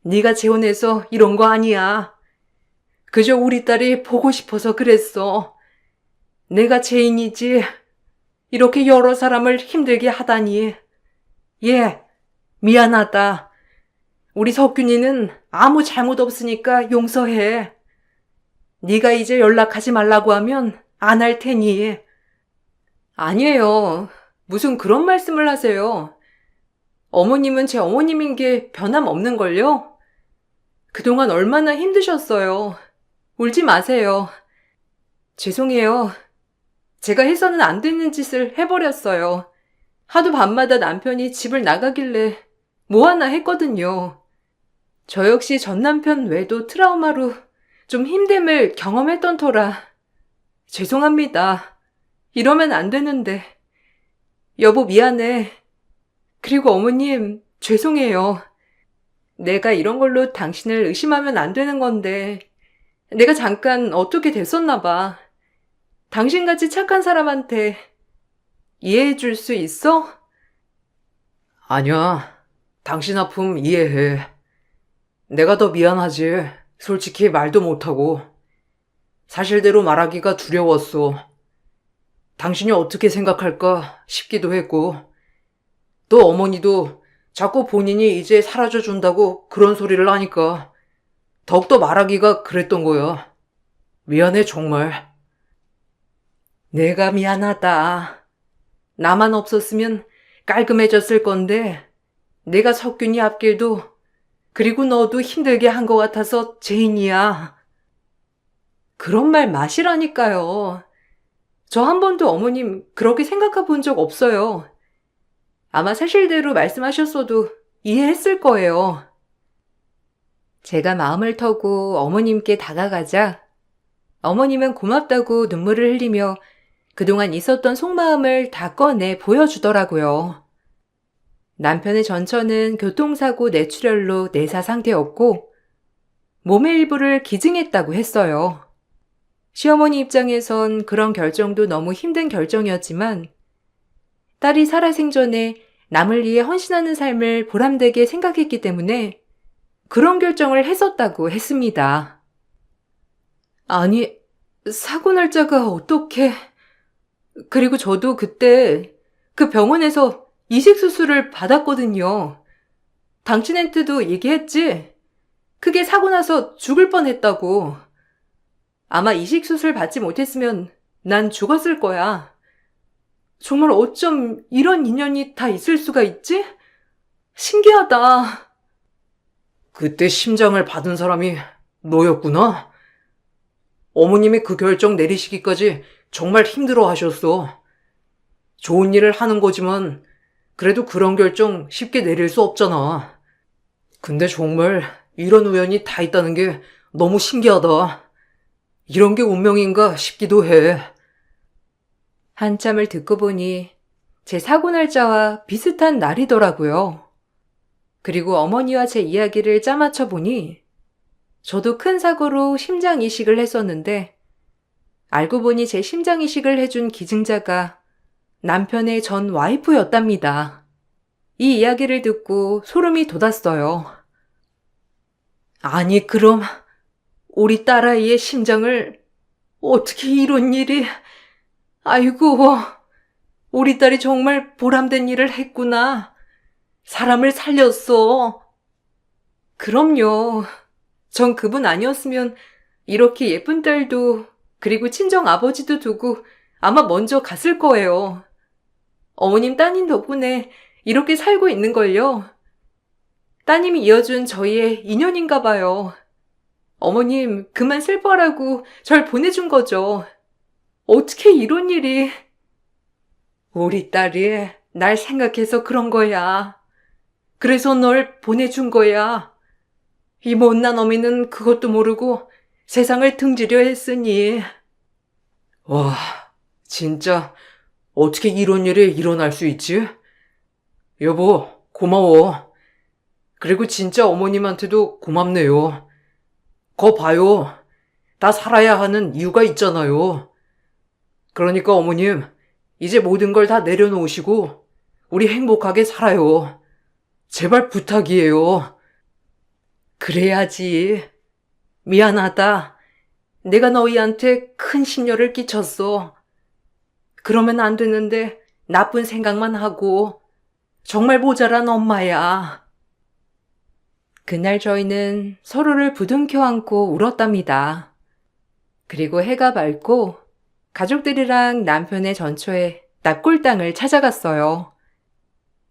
A: 네가 재혼해서 이런 거 아니야. 그저 우리 딸이 보고 싶어서 그랬어. 내가 죄인이지. 이렇게 여러 사람을 힘들게 하다니. 미안하다. 우리 석균이는 아무 잘못 없으니까 용서해. 네가 이제 연락하지 말라고 하면 안 할 테니. 아니에요. 무슨 그런 말씀을 하세요. 어머님은 제 어머님인 게 변함없는걸요? 그동안 얼마나 힘드셨어요. 울지 마세요. 죄송해요. 제가 해서는 안 되는 짓을 해버렸어요. 하도 밤마다 남편이 집을 나가길래 뭐 하나 했거든요. 저 역시 전 남편 외도 트라우마로 좀 힘듦을 경험했던 터라. 죄송합니다. 이러면 안 되는데. 여보 미안해. 그리고 어머님 죄송해요. 내가 이런 걸로 당신을 의심하면 안 되는 건데 내가 잠깐 어떻게 됐었나 봐. 당신같이 착한 사람한테 이해해 줄 수 있어?
B: 아니야. 당신 아픔 이해해. 내가 더 미안하지. 솔직히 말도 못하고. 사실대로 말하기가 두려웠어. 당신이 어떻게 생각할까 싶기도 했고, 또 어머니도 자꾸 본인이 이제 사라져준다고 그런 소리를 하니까 더욱더 말하기가 그랬던 거야. 미안해 정말.
A: 내가 미안하다. 나만 없었으면 깔끔해졌을 건데 내가 석균이 앞길도 그리고 너도 힘들게 한 것 같아서 죄인이야. 그런 말 마시라니까요. 저 한 번도 어머님 그렇게 생각해 본 적 없어요. 아마 사실대로 말씀하셨어도 이해했을 거예요. 제가 마음을 터고 어머님께 다가가자 어머님은 고맙다고 눈물을 흘리며 그동안 있었던 속마음을 다 꺼내 보여주더라고요. 남편의 전처는 교통사고 뇌출혈로 내사 상태였고 몸의 일부를 기증했다고 했어요. 시어머니 입장에선 그런 결정도 너무 힘든 결정이었지만 딸이 살아생전에 남을 위해 헌신하는 삶을 보람되게 생각했기 때문에 그런 결정을 했었다고 했습니다. 아니, 사고 날짜가 어떻게... 그리고 저도 그때 그 병원에서 이식 수술을 받았거든요. 당신한테도 얘기했지? 크게 사고 나서 죽을 뻔했다고. 아마 이식 수술 받지 못했으면 난 죽었을 거야. 정말 어쩜 이런 인연이 다 있을 수가 있지? 신기하다.
B: 그때 심장을 받은 사람이 너였구나? 어머님이 그 결정 내리시기까지 정말 힘들어 하셨어. 좋은 일을 하는 거지만 그래도 그런 결정 쉽게 내릴 수 없잖아. 근데 정말 이런 우연이 다 있다는 게 너무 신기하다. 이런 게 운명인가 싶기도 해.
A: 한참을 듣고 보니 제 사고 날짜와 비슷한 날이더라고요. 그리고 어머니와 제 이야기를 짜맞춰 보니 저도 큰 사고로 심장 이식을 했었는데 알고 보니 제 심장 이식을 해준 기증자가 남편의 전 와이프였답니다. 이 이야기를 듣고 소름이 돋았어요. 아니, 그럼 우리 딸아이의 심장을 어떻게 이런 일이... 아이고, 우리 딸이 정말 보람된 일을 했구나. 사람을 살렸어. 그럼요. 전 그분 아니었으면 이렇게 예쁜 딸도 그리고 친정 아버지도 두고 아마 먼저 갔을 거예요. 어머님 따님 덕분에 이렇게 살고 있는걸요. 따님이 이어준 저희의 인연인가 봐요. 어머님 그만 슬퍼라고 절 보내준 거죠. 어떻게 이런 일이... 우리 딸이 날 생각해서 그런 거야. 그래서 널 보내준 거야. 이 못난 어미는 그것도 모르고 세상을 등지려 했으니.
B: 와, 진짜 어떻게 이런 일이 일어날 수 있지? 여보, 고마워. 그리고 진짜 어머님한테도 고맙네요. 거 봐요. 다 살아야 하는 이유가 있잖아요. 그러니까 어머님, 이제 모든 걸 다 내려놓으시고 우리 행복하게 살아요. 제발 부탁이에요.
A: 그래야지. 미안하다. 내가 너희한테 큰 심려를 끼쳤어. 그러면 안 되는데 나쁜 생각만 하고 정말 모자란 엄마야. 그날 저희는 서로를 부둥켜 안고 울었답니다. 그리고 해가 밝고 가족들이랑 남편의 전초에 납골당을 찾아갔어요.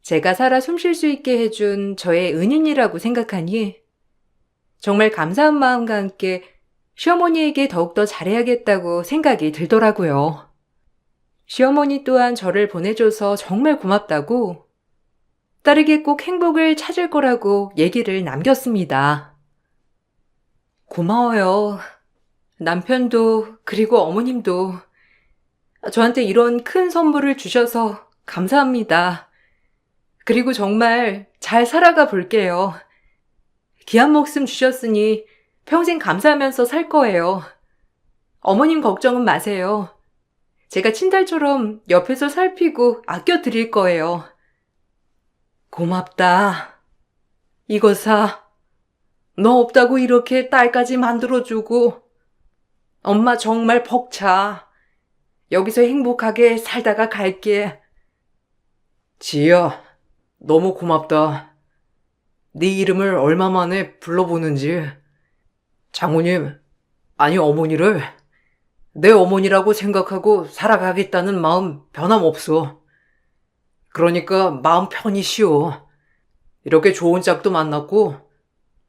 A: 제가 살아 숨 쉴 수 있게 해준 저의 은인이라고 생각하니 정말 감사한 마음과 함께 시어머니에게 더욱더 잘해야겠다고 생각이 들더라고요. 시어머니 또한 저를 보내줘서 정말 고맙다고 딸에게 꼭 행복을 찾을 거라고 얘기를 남겼습니다. 고마워요. 남편도 그리고 어머님도 저한테 이런 큰 선물을 주셔서 감사합니다. 그리고 정말 잘 살아가 볼게요. 귀한 목숨 주셨으니 평생 감사하면서 살 거예요. 어머님 걱정은 마세요. 제가 친딸처럼 옆에서 살피고 아껴드릴 거예요. 고맙다. 이거사, 너 없다고 이렇게 딸까지 만들어주고 엄마 정말 벅차. 여기서 행복하게 살다가 갈게.
B: 지희야, 너무 고맙다. 네 이름을 얼마 만에 불러보는지. 장모님, 아니 어머니를 내 어머니라고 생각하고 살아가겠다는 마음 변함없어. 그러니까 마음 편히 쉬어. 이렇게 좋은 짝도 만났고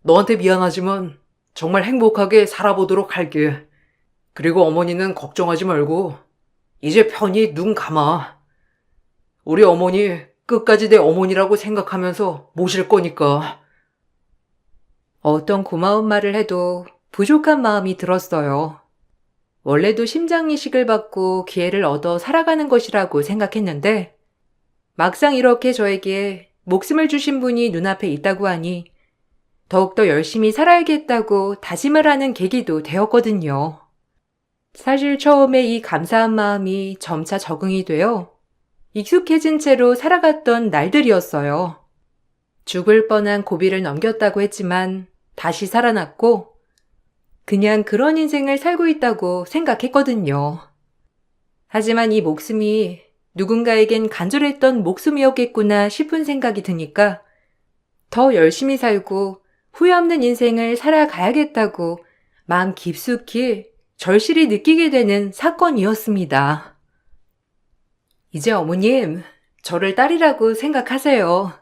B: 너한테 미안하지만 정말 행복하게 살아보도록 할게. 그리고 어머니는 걱정하지 말고 이제 편히 눈 감아. 우리 어머니 끝까지 내 어머니라고 생각하면서 모실 거니까.
A: 어떤 고마운 말을 해도 부족한 마음이 들었어요. 원래도 심장 이식을 받고 기회를 얻어 살아가는 것이라고 생각했는데 막상 이렇게 저에게 목숨을 주신 분이 눈앞에 있다고 하니 더욱더 열심히 살아야겠다고 다짐을 하는 계기도 되었거든요. 사실 처음에 이 감사한 마음이 점차 적응이 되어 익숙해진 채로 살아갔던 날들이었어요. 죽을 뻔한 고비를 넘겼다고 했지만 다시 살아났고 그냥 그런 인생을 살고 있다고 생각했거든요. 하지만 이 목숨이 누군가에겐 간절했던 목숨이었겠구나 싶은 생각이 드니까 더 열심히 살고 후회 없는 인생을 살아가야겠다고 마음 깊숙이 절실히 느끼게 되는 사건이었습니다. 이제 어머님, 저를 딸이라고 생각하세요.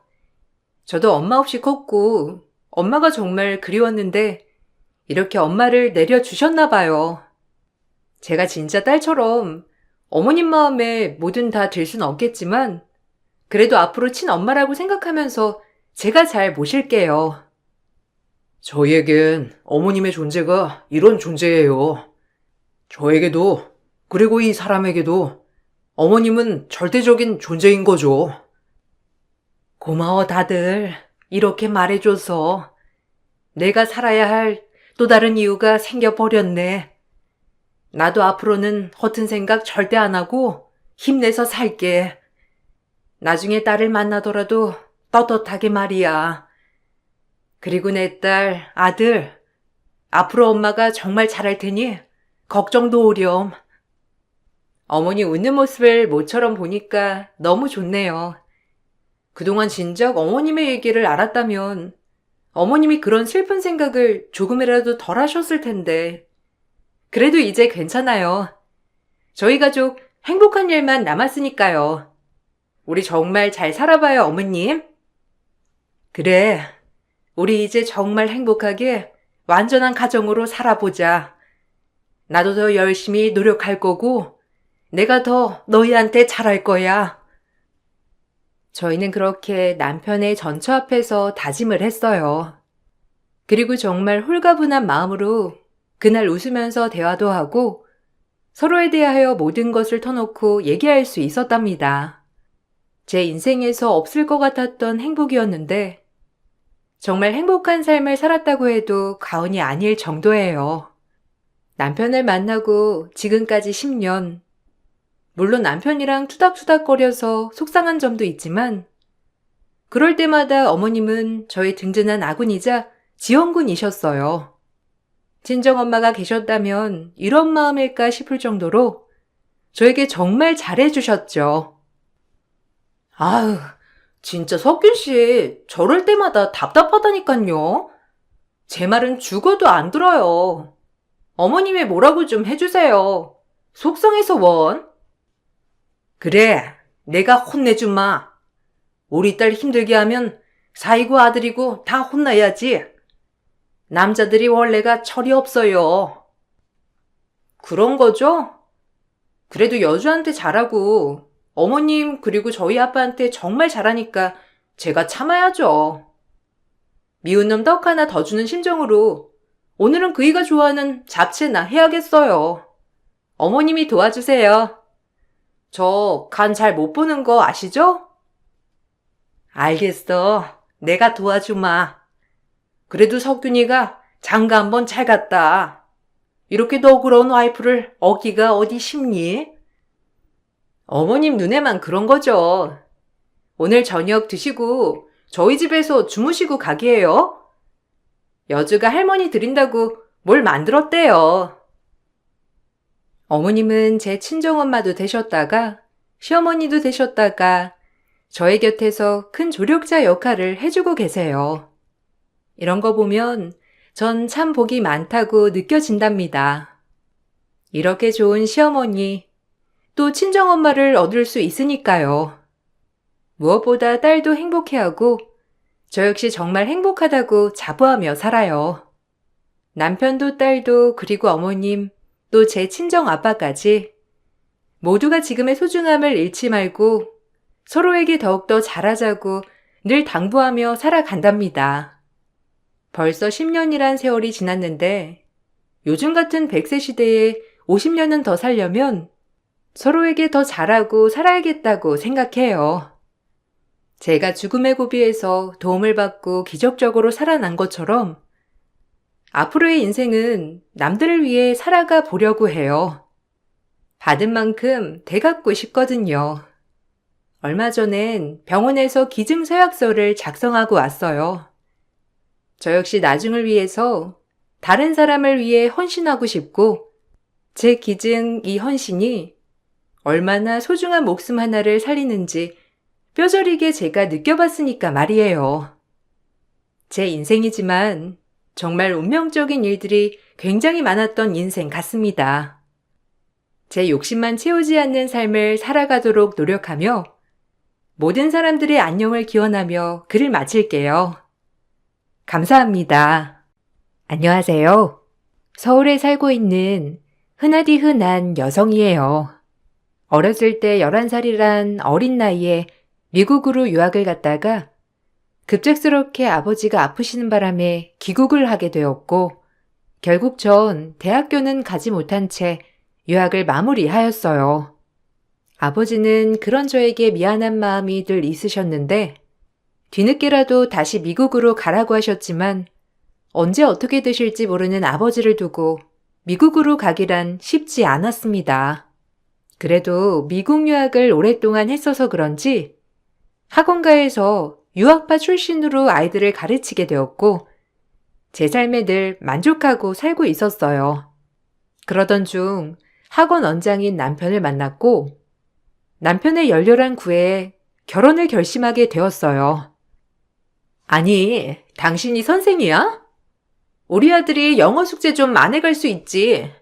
A: 저도 엄마 없이 컸고 엄마가 정말 그리웠는데 이렇게 엄마를 내려주셨나 봐요. 제가 진짜 딸처럼 어머님 마음에 뭐든 다 들 순 없겠지만 그래도 앞으로 친엄마라고 생각하면서 제가 잘 모실게요.
B: 저희에겐 어머님의 존재가 이런 존재예요. 저에게도 그리고 이 사람에게도 어머님은 절대적인 존재인 거죠.
A: 고마워 다들 이렇게 말해줘서 내가 살아야 할 또 다른 이유가 생겨버렸네. 나도 앞으로는 허튼 생각 절대 안 하고 힘내서 살게. 나중에 딸을 만나더라도 떳떳하게 말이야. 그리고 내 딸, 아들, 앞으로 엄마가 정말 잘할 테니 걱정도 오렴. 어머니 웃는 모습을 모처럼 보니까 너무 좋네요. 그동안 진작 어머님의 얘기를 알았다면 어머님이 그런 슬픈 생각을 조금이라도 덜 하셨을 텐데. 그래도 이제 괜찮아요. 저희 가족 행복한 일만 남았으니까요. 우리 정말 잘 살아봐요, 어머님. 그래, 우리 이제 정말 행복하게 완전한 가정으로 살아보자. 나도 더 열심히 노력할 거고, 내가 더 너희한테 잘할 거야. 저희는 그렇게 남편의 전처 앞에서 다짐을 했어요. 그리고 정말 홀가분한 마음으로 그날 웃으면서 대화도 하고 서로에 대하여 모든 것을 터놓고 얘기할 수 있었답니다. 제 인생에서 없을 것 같았던 행복이었는데 정말 행복한 삶을 살았다고 해도 과언이 아닐 정도예요. 남편을 만나고 지금까지 10년, 물론 남편이랑 투닥투닥거려서 속상한 점도 있지만 그럴 때마다 어머님은 저의 든든한 아군이자 지원군이셨어요. 친정엄마가 계셨다면 이런 마음일까 싶을 정도로 저에게 정말 잘해주셨죠. 아유, 진짜 석균 씨 저럴 때마다 답답하다니깐요. 제 말은 죽어도 안 들어요. 어머님이 뭐라고 좀 해주세요. 속상해서 원. 그래, 내가 혼내주마. 우리 딸 힘들게 하면 사이고 아들이고 다 혼나야지. 남자들이 원래가 철이 없어요. 그런 거죠? 그래도 여주한테 잘하고 어머님 그리고 저희 아빠한테 정말 잘하니까 제가 참아야죠. 미운 놈 떡 하나 더 주는 심정으로 오늘은 그이가 좋아하는 잡채나 해야겠어요. 어머님이 도와주세요. 저 간 잘 못 보는 거 아시죠? 알겠어. 내가 도와주마. 그래도 석균이가 장가 한번 잘 갔다. 이렇게 너그러운 와이프를 얻기가 어디 쉽니? 어머님 눈에만 그런 거죠. 오늘 저녁 드시고 저희 집에서 주무시고 가게예요. 여주가 할머니 드린다고 뭘 만들었대요. 어머님은 제 친정엄마도 되셨다가 시어머니도 되셨다가 저의 곁에서 큰 조력자 역할을 해주고 계세요. 이런 거 보면 전 참 복이 많다고 느껴진답니다. 이렇게 좋은 시어머니, 또 친정엄마를 얻을 수 있으니까요. 무엇보다 딸도 행복해하고 저 역시 정말 행복하다고 자부하며 살아요. 남편도 딸도 그리고 어머님, 또 제 친정 아빠까지 모두가 지금의 소중함을 잃지 말고 서로에게 더욱더 잘하자고 늘 당부하며 살아간답니다. 벌써 10년이란 세월이 지났는데 요즘 같은 100세 시대에 50년은 더 살려면 서로에게 더 잘하고 살아야겠다고 생각해요. 제가 죽음의 고비에서 도움을 받고 기적적으로 살아난 것처럼 앞으로의 인생은 남들을 위해 살아가 보려고 해요. 받은 만큼 되갚고 싶거든요. 얼마 전엔 병원에서 기증서약서를 작성하고 왔어요. 저 역시 나중을 위해서 다른 사람을 위해 헌신하고 싶고 제 기증 이 헌신이 얼마나 소중한 목숨 하나를 살리는지 뼈저리게 제가 느껴봤으니까 말이에요. 제 인생이지만 정말 운명적인 일들이 굉장히 많았던 인생 같습니다. 제 욕심만 채우지 않는 삶을 살아가도록 노력하며 모든 사람들의 안녕을 기원하며 글을 마칠게요. 감사합니다. 안녕하세요. 서울에 살고 있는 흔하디 흔한 여성이에요. 어렸을 때 11살이란 어린 나이에 미국으로 유학을 갔다가 급작스럽게 아버지가 아프시는 바람에 귀국을 하게 되었고 결국 전 대학교는 가지 못한 채 유학을 마무리하였어요. 아버지는 그런 저에게 미안한 마음이 늘 있으셨는데 뒤늦게라도 다시 미국으로 가라고 하셨지만 언제 어떻게 되실지 모르는 아버지를 두고 미국으로 가기란 쉽지 않았습니다. 그래도 미국 유학을 오랫동안 했어서 그런지 학원가에서 유학파 출신으로 아이들을 가르치게 되었고, 제 삶에 늘 만족하고 살고 있었어요. 그러던 중 학원 원장인 남편을 만났고, 남편의 열렬한 구애에 결혼을 결심하게 되었어요. 아니, 당신이 선생이야? 우리 아들이 영어 숙제 좀 안 해갈 수 있지.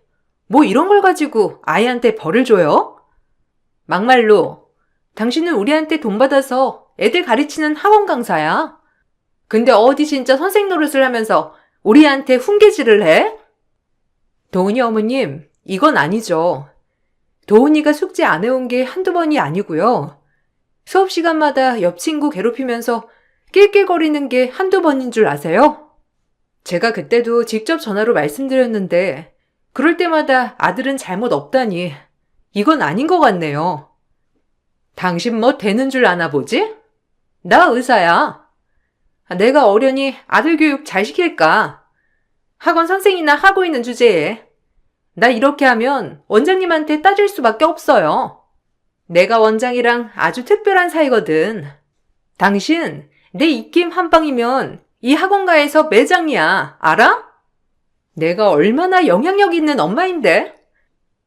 A: 뭐 이런 걸 가지고 아이한테 벌을 줘요? 막말로, 당신은 우리한테 돈 받아서 애들 가르치는 학원 강사야. 근데 어디 진짜 선생 노릇을 하면서 우리한테 훈계질을 해? 도훈이 어머님, 이건 아니죠. 도훈이가 숙제 안 해온 게 한두 번이 아니고요. 수업 시간마다 옆 친구 괴롭히면서 낄낄거리는 게 한두 번인 줄 아세요? 제가 그때도 직접 전화로 말씀드렸는데 그럴 때마다 아들은 잘못 없다니 이건 아닌 것 같네요. 당신 뭐 되는 줄 아나 보지? 나 의사야. 내가 어련히 아들 교육 잘 시킬까? 학원 선생이나 하고 있는 주제에 나 이렇게 하면 원장님한테 따질 수밖에 없어요. 내가 원장이랑 아주 특별한 사이거든. 당신 내 입김 한 방이면 이 학원가에서 매장이야. 알아? 내가 얼마나 영향력 있는 엄마인데?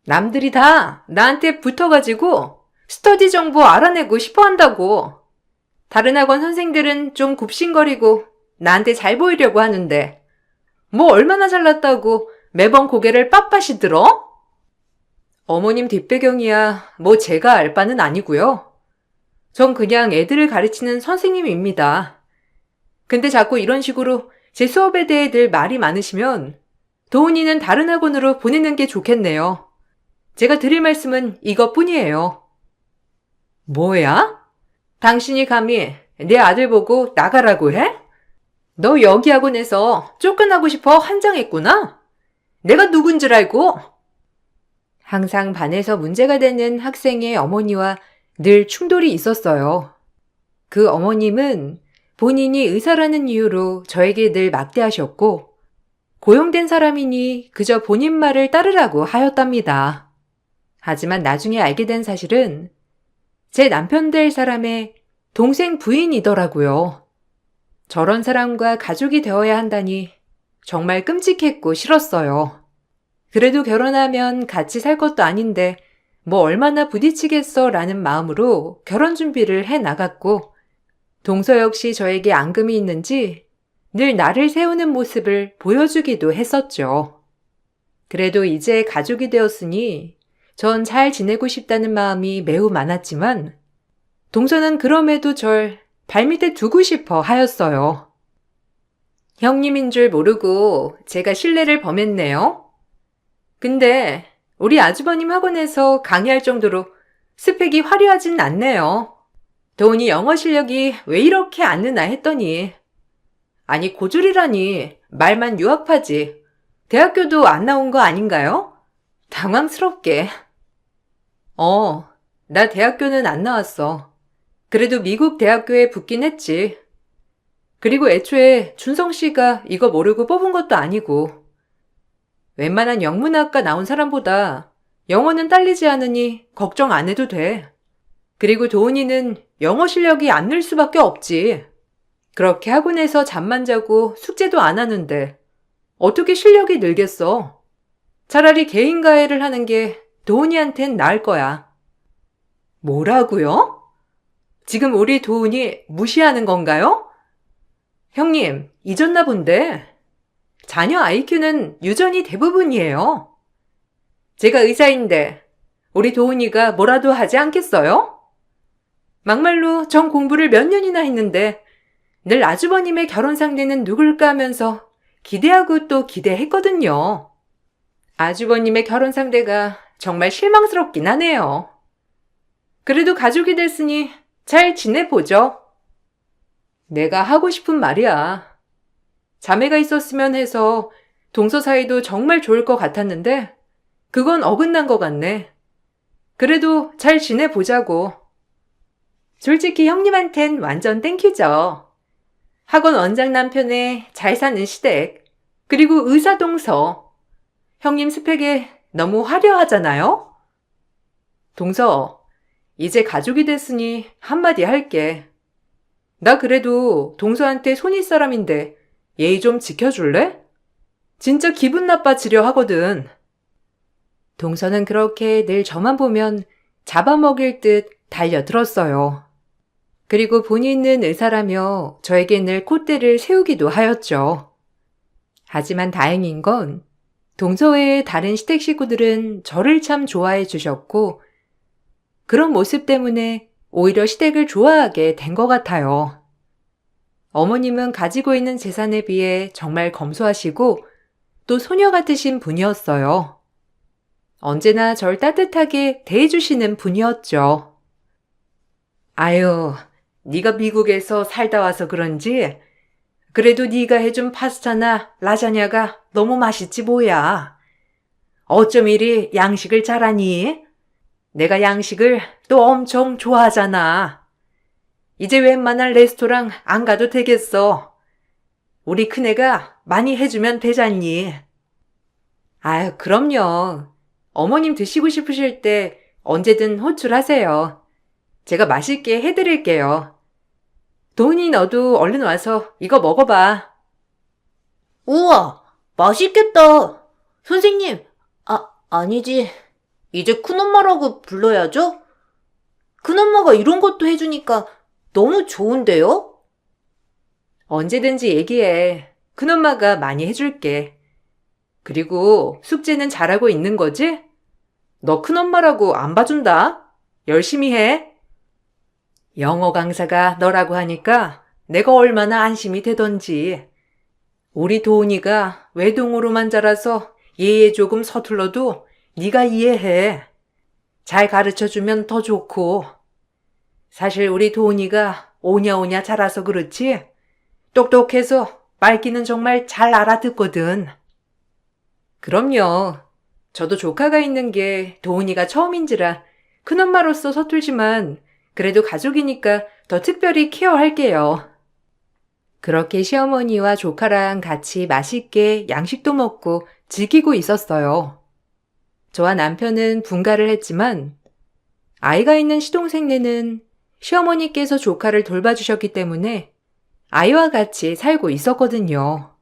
A: 남들이 다 나한테 붙어가지고 스터디 정보 알아내고 싶어 한다고. 다른 학원 선생들은 좀 굽신거리고 나한테 잘 보이려고 하는데 뭐 얼마나 잘났다고 매번 고개를 빳빳이 들어? 어머님 뒷배경이야 뭐 제가 알 바는 아니고요. 전 그냥 애들을 가르치는 선생님입니다. 근데 자꾸 이런 식으로 제 수업에 대해 늘 말이 많으시면 도훈이는 다른 학원으로 보내는 게 좋겠네요. 제가 드릴 말씀은 이것뿐이에요. 뭐야? 당신이 감히 내 아들 보고 나가라고 해? 너 여기 학원에서 쫓겨나고 싶어 환장했구나? 내가 누군 줄 알고? 항상 반에서 문제가 되는 학생의 어머니와 늘 충돌이 있었어요. 그 어머님은 본인이 의사라는 이유로 저에게 늘 막대하셨고 고용된 사람이니 그저 본인 말을 따르라고 하였답니다. 하지만 나중에 알게 된 사실은 제 남편 될 사람의 동생 부인이더라고요. 저런 사람과 가족이 되어야 한다니 정말 끔찍했고 싫었어요. 그래도 결혼하면 같이 살 것도 아닌데 뭐 얼마나 부딪히겠어 라는 마음으로 결혼 준비를 해 나갔고 동서 역시 저에게 앙금이 있는지 늘 나를 세우는 모습을 보여주기도 했었죠. 그래도 이제 가족이 되었으니 전 잘 지내고 싶다는 마음이 매우 많았지만 동서는 그럼에도 절 발밑에 두고 싶어 하였어요. 형님인 줄 모르고 제가 신뢰를 범했네요. 근데 우리 아주버님 학원에서 강의할 정도로 스펙이 화려하진 않네요. 도훈이 영어 실력이 왜 이렇게 안 느나 했더니 아니 고졸이라니 말만 유학파지. 대학교도 안 나온 거 아닌가요? 당황스럽게. 나 대학교는 안 나왔어. 그래도 미국 대학교에 붙긴 했지. 그리고 애초에 준성 씨가 이거 모르고 뽑은 것도 아니고. 웬만한 영문학과 나온 사람보다 영어는 딸리지 않으니 걱정 안 해도 돼. 그리고 도훈이는 영어 실력이 안 늘 수밖에 없지. 그렇게 학원에서 잠만 자고 숙제도 안 하는데 어떻게 실력이 늘겠어? 차라리 개인 과외를 하는 게 도훈이한텐 나을 거야. 뭐라고요? 지금 우리 도훈이 무시하는 건가요? 형님, 잊었나 본데 자녀 IQ는 유전이 대부분이에요. 제가 의사인데 우리 도훈이가 뭐라도 하지 않겠어요? 막말로 전 공부를 몇 년이나 했는데 늘 아주버님의 결혼 상대는 누굴까 하면서 기대하고 또 기대했거든요. 아주버님의 결혼 상대가 정말 실망스럽긴 하네요. 그래도 가족이 됐으니 잘 지내보죠. 내가 하고 싶은 말이야. 자매가 있었으면 해서 동서 사이도 정말 좋을 것 같았는데 그건 어긋난 것 같네. 그래도 잘 지내보자고. 솔직히 형님한텐 완전 땡큐죠. 학원 원장 남편의 잘 사는 시댁, 그리고 의사 동서. 형님 스펙에 너무 화려하잖아요? 동서, 이제 가족이 됐으니 한마디 할게. 나 그래도 동서한테 손윗 사람인데 예의 좀 지켜줄래? 진짜 기분 나빠지려 하거든. 동서는 그렇게 늘 저만 보면 잡아먹일 듯 달려들었어요. 그리고 본인은 의사라며 저에게 늘 콧대를 세우기도 하였죠. 하지만 다행인 건 동서 외의 다른 시댁 식구들은 저를 참 좋아해 주셨고 그런 모습 때문에 오히려 시댁을 좋아하게 된 것 같아요. 어머님은 가지고 있는 재산에 비해 정말 검소하시고 또 소녀 같으신 분이었어요. 언제나 절 따뜻하게 대해주시는 분이었죠. 아유, 네가 미국에서 살다 와서 그런지 그래도 네가 해준 파스타나 라자냐가 너무 맛있지 뭐야. 어쩜 이리 양식을 잘하니? 내가 양식을 또 엄청 좋아하잖아. 이제 웬만한 레스토랑 안 가도 되겠어. 우리 큰애가 많이 해주면 되잖니. 아유, 그럼요. 어머님 드시고 싶으실 때 언제든 호출하세요. 제가 맛있게 해드릴게요. 도훈이 너도 얼른 와서 이거 먹어봐.
C: 우와, 맛있겠다. 선생님, 아니지. 이제 큰엄마라고 불러야죠? 큰엄마가 이런 것도 해주니까 너무 좋은데요?
A: 언제든지 얘기해. 큰엄마가 많이 해줄게. 그리고 숙제는 잘하고 있는 거지? 너 큰엄마라고 안 봐준다. 열심히 해. 영어 강사가 너라고 하니까 내가 얼마나 안심이 되던지. 우리 도훈이가 외동으로만 자라서 예에 조금 서툴러도 네가 이해해. 잘 가르쳐주면 더 좋고. 사실 우리 도훈이가 오냐오냐 자라서 그렇지 똑똑해서 말귀는 정말 잘 알아듣거든. 그럼요. 저도 조카가 있는 게 도훈이가 처음인지라 큰엄마로서 서툴지만 그래도 가족이니까 더 특별히 케어할게요. 그렇게 시어머니와 조카랑 같이 맛있게 양식도 먹고 즐기고 있었어요. 저와 남편은 분가를 했지만 아이가 있는 시동생네는 시어머니께서 조카를 돌봐주셨기 때문에 아이와 같이 살고 있었거든요.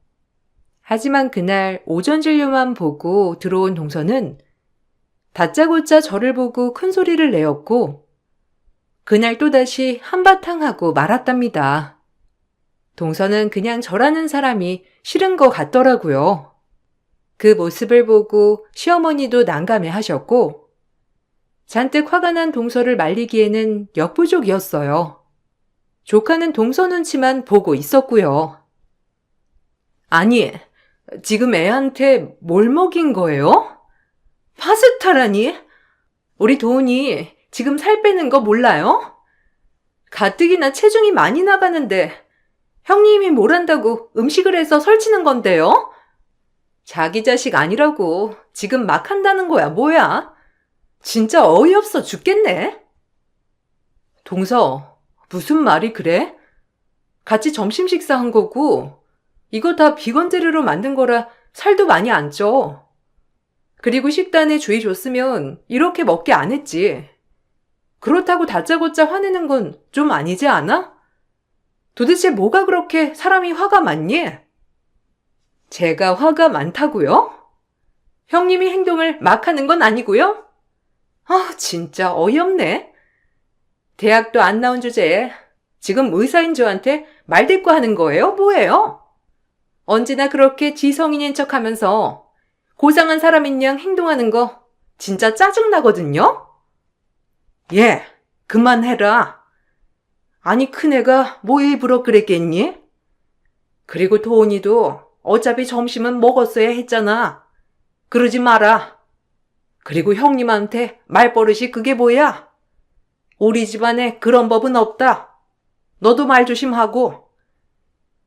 A: 하지만 그날 오전 진료만 보고 들어온 동서는 다짜고짜 저를 보고 큰 소리를 내었고 그날 또다시 한바탕 하고 말았답니다. 동서는 그냥 저라는 사람이 싫은 것 같더라고요. 그 모습을 보고 시어머니도 난감해 하셨고 잔뜩 화가 난 동서를 말리기에는 역부족이었어요. 조카는 동서 눈치만 보고 있었고요. 아니, 지금 애한테 뭘 먹인 거예요? 파스타라니? 우리 도훈이 지금 살 빼는 거 몰라요? 가뜩이나 체중이 많이 나가는데 형님이 뭘 한다고 음식을 해서 설치는 건데요? 자기 자식 아니라고 지금 막 한다는 거야, 뭐야? 진짜 어이없어 죽겠네. 동서, 무슨 말이 그래? 같이 점심 식사한 거고 이거 다 비건 재료로 만든 거라 살도 많이 안 쪄. 그리고 식단에 주의 줬으면 이렇게 먹게 안 했지. 그렇다고 다짜고짜 화내는 건 좀 아니지 않아? 도대체 뭐가 그렇게 사람이 화가 많니? 제가 화가 많다고요? 형님이 행동을 막 하는 건 아니고요? 아, 진짜 어이없네. 대학도 안 나온 주제에 지금 의사인 저한테 말대꾸 하는 거예요? 뭐예요? 언제나 그렇게 지성인인 척하면서 고상한 사람인 양 행동하는 거 진짜 짜증나거든요? 예, 그만해라. 아니 큰애가 뭐 일부러 그랬겠니? 그리고 도훈이도 어차피 점심은 먹었어야 했잖아. 그러지 마라. 그리고 형님한테 말버릇이 그게 뭐야? 우리 집안에 그런 법은 없다. 너도 말 조심하고.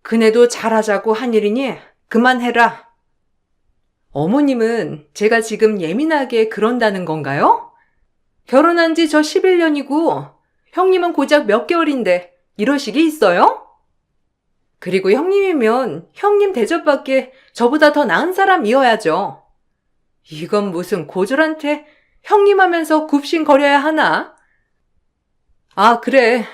A: 그네도 잘하자고 한 일이니 그만해라. 어머님은 제가 지금 예민하게 그런다는 건가요? 결혼한 지 저 11년이고 형님은 고작 몇 개월인데 이러시기 있어요? 그리고 형님이면 형님 대접밖에 저보다 더 나은 사람이어야죠. 이건 무슨 고졸한테 형님 하면서 굽신거려야 하나? 아, 그래.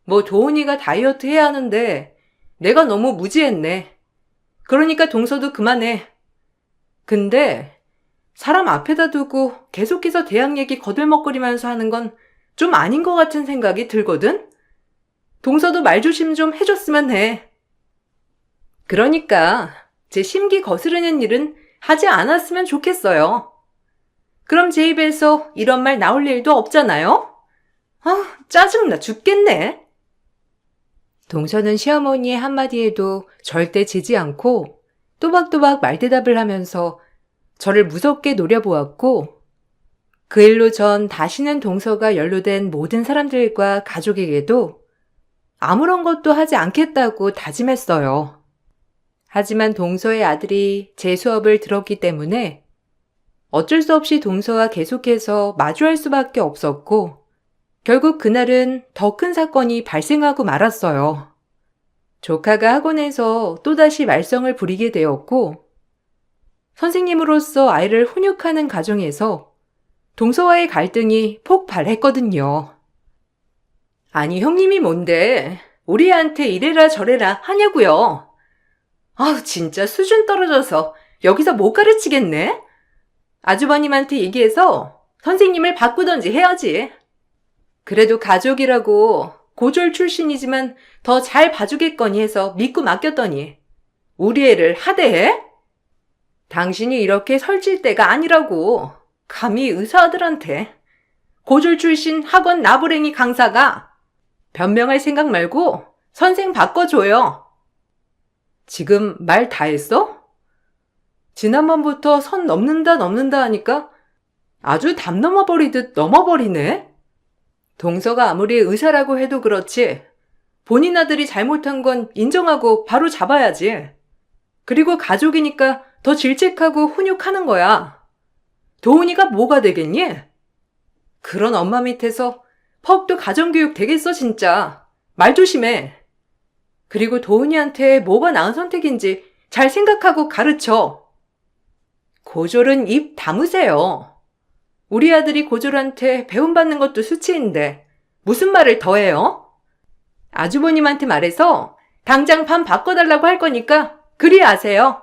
A: 뭐 도훈이가 다이어트 해야 하는데 내가 너무 무지했네. 그러니까 동서도 그만해. 근데 사람 앞에다 두고 계속해서 대학 얘기 거들먹거리면서 하는 건 좀 아닌 것 같은 생각이 들거든? 동서도 말조심 좀 해줬으면 해. 그러니까 제 심기 거스르는 일은 하지 않았으면 좋겠어요. 그럼 제 입에서 이런 말 나올 일도 없잖아요? 아, 짜증나 죽겠네. 동서는 시어머니의 한마디에도 절대 지지 않고 또박또박 말대답을 하면서 저를 무섭게 노려보았고, 그 일로 전 다시는 동서가 연루된 모든 사람들과 가족에게도 아무런 것도 하지 않겠다고 다짐했어요. 하지만 동서의 아들이 제 수업을 들었기 때문에 어쩔 수 없이 동서와 계속해서 마주할 수밖에 없었고, 결국 그날은 더 큰 사건이 발생하고 말았어요. 조카가 학원에서 또다시 말썽을 부리게 되었고, 선생님으로서 아이를 훈육하는 과정에서 동서와의 갈등이 폭발했거든요. 아니, 형님이 뭔데 우리 애한테 이래라 저래라 하냐고요. 아우, 진짜 수준 떨어져서 여기서 못 가르치겠네? 아주버님한테 얘기해서 선생님을 바꾸던지 해야지. 그래도 가족이라고 고졸 출신이지만 더 잘 봐주겠거니 해서 믿고 맡겼더니 우리 애를 하대해? 당신이 이렇게 설칠 때가 아니라고. 감히 의사아들한테. 고졸 출신 학원 나부랭이 강사가 변명할 생각 말고 선생 바꿔줘요. 지금 말 다 했어? 지난번부터 선 넘는다 하니까 아주 담 넘어버리듯 넘어버리네. 동서가 아무리 의사라고 해도 그렇지 본인 아들이 잘못한 건 인정하고 바로 잡아야지. 그리고 가족이니까 더 질책하고 훈육하는 거야. 도훈이가 뭐가 되겠니? 그런 엄마 밑에서 퍽도 가정교육 되겠어 진짜. 말 조심해. 그리고 도훈이한테 뭐가 나은 선택인지 잘 생각하고 가르쳐. 고졸은 입 다무세요. 우리 아들이 고졸한테 배움받는 것도 수치인데 무슨 말을 더 해요? 아주버님한테 말해서 당장 반 바꿔달라고 할 거니까 그리 아세요.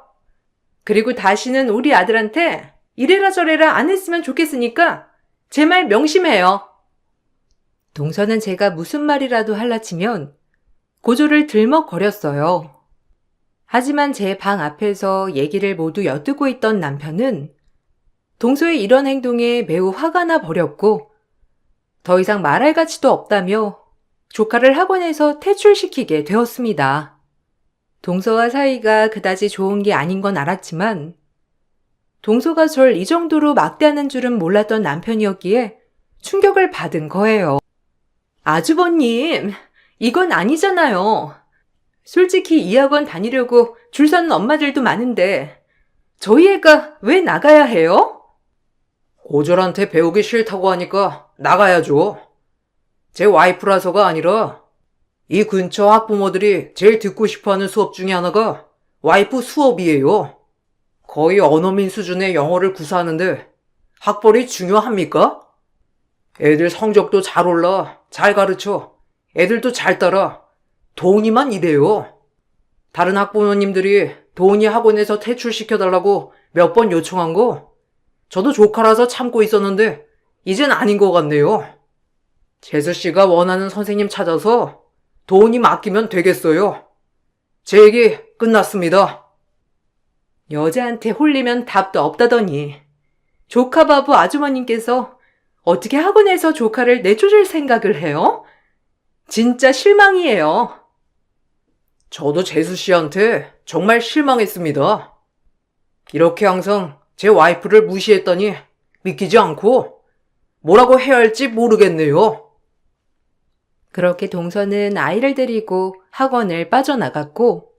A: 그리고 다시는 우리 아들한테 이래라 저래라 안 했으면 좋겠으니까 제 말 명심해요. 동서는 제가 무슨 말이라도 할라치면 고조를 들먹거렸어요. 하지만 제 방 앞에서 얘기를 모두 엿듣고 있던 남편은 동서의 이런 행동에 매우 화가 나 버렸고 더 이상 말할 가치도 없다며 조카를 학원에서 퇴출시키게 되었습니다. 동서와 사이가 그다지 좋은 게 아닌 건 알았지만 동서가 절 이 정도로 막대하는 줄은 몰랐던 남편이었기에 충격을 받은 거예요. 아주버님, 이건 아니잖아요. 솔직히 이 학원 다니려고 줄 서는 엄마들도 많은데 저희 애가 왜 나가야 해요?
B: 고졸한테 배우기 싫다고 하니까 나가야죠. 제 와이프라서가 아니라 이 근처 학부모들이 제일 듣고 싶어하는 수업 중에 하나가 와이프 수업이에요. 거의 언어민 수준의 영어를 구사하는데 학벌이 중요합니까? 애들 성적도 잘 올라, 잘 가르쳐, 애들도 잘 따라, 도훈이만 이래요. 다른 학부모님들이 도훈이 학원에서 퇴출시켜달라고 몇 번 요청한 거 저도 조카라서 참고 있었는데 이젠 아닌 것 같네요. 재수씨가 원하는 선생님 찾아서 도훈이 맡기면 되겠어요. 제 얘기 끝났습니다.
A: 여자한테 홀리면 답도 없다더니 조카 바보 아주머님께서 어떻게 학원에서 조카를 내쫓을 생각을 해요? 진짜 실망이에요.
B: 저도 재수씨한테 정말 실망했습니다. 이렇게 항상 제 와이프를 무시했더니 믿기지 않고 뭐라고 해야 할지 모르겠네요.
A: 그렇게 동서는 아이를 데리고 학원을 빠져나갔고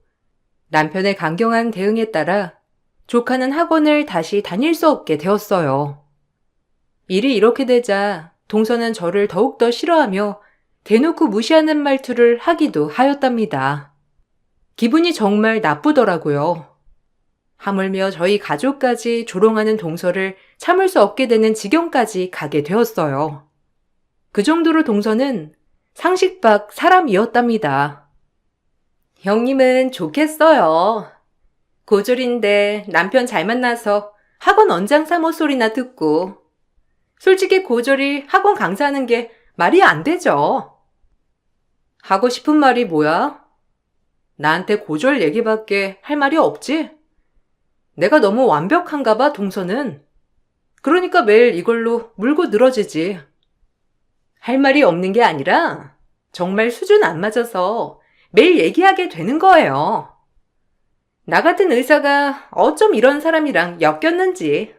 A: 남편의 강경한 대응에 따라 조카는 학원을 다시 다닐 수 없게 되었어요. 일이 이렇게 되자 동서는 저를 더욱더 싫어하며 대놓고 무시하는 말투를 하기도 하였답니다. 기분이 정말 나쁘더라고요. 하물며 저희 가족까지 조롱하는 동서를 참을 수 없게 되는 지경까지 가게 되었어요. 그 정도로 동서는 상식 밖 사람이었답니다. 형님은 좋겠어요. 고졸인데 남편 잘 만나서 학원 원장 사모 소리나 듣고. 솔직히 고졸이 학원 강사하는 게 말이 안 되죠. 하고 싶은 말이 뭐야? 나한테 고졸 얘기밖에 할 말이 없지? 내가 너무 완벽한가 봐, 동서는. 그러니까 매일 이걸로 물고 늘어지지. 할 말이 없는 게 아니라 정말 수준 안 맞아서 매일 얘기하게 되는 거예요. 나 같은 의사가 어쩜 이런 사람이랑 엮였는지.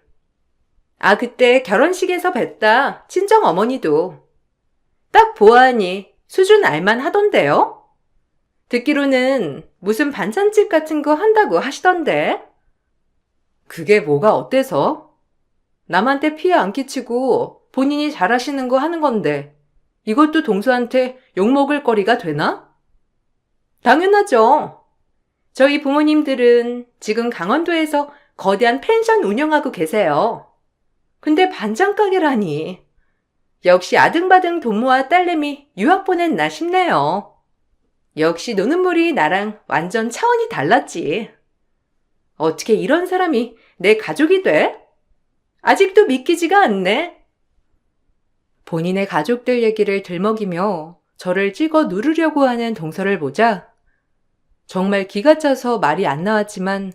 A: 아, 그때 결혼식에서 뵀다, 친정 어머니도. 딱 보아하니 수준 알만 하던데요? 듣기로는 무슨 반찬집 같은 거 한다고 하시던데. 그게 뭐가 어때서? 남한테 피해 안 끼치고 본인이 잘하시는 거 하는 건데 이것도 동서한테 욕먹을 거리가 되나? 당연하죠. 저희 부모님들은 지금 강원도에서 거대한 펜션 운영하고 계세요. 근데 반찬 가게라니. 역시 아등바등 돈 모아 딸내미 유학 보냈나 싶네요. 역시 노는 물이 나랑 완전 차원이 달랐지. 어떻게 이런 사람이 내 가족이 돼? 아직도 믿기지가 않네. 본인의 가족들 얘기를 들먹이며 저를 찍어 누르려고 하는 동서를 보자 정말 기가 차서 말이 안 나왔지만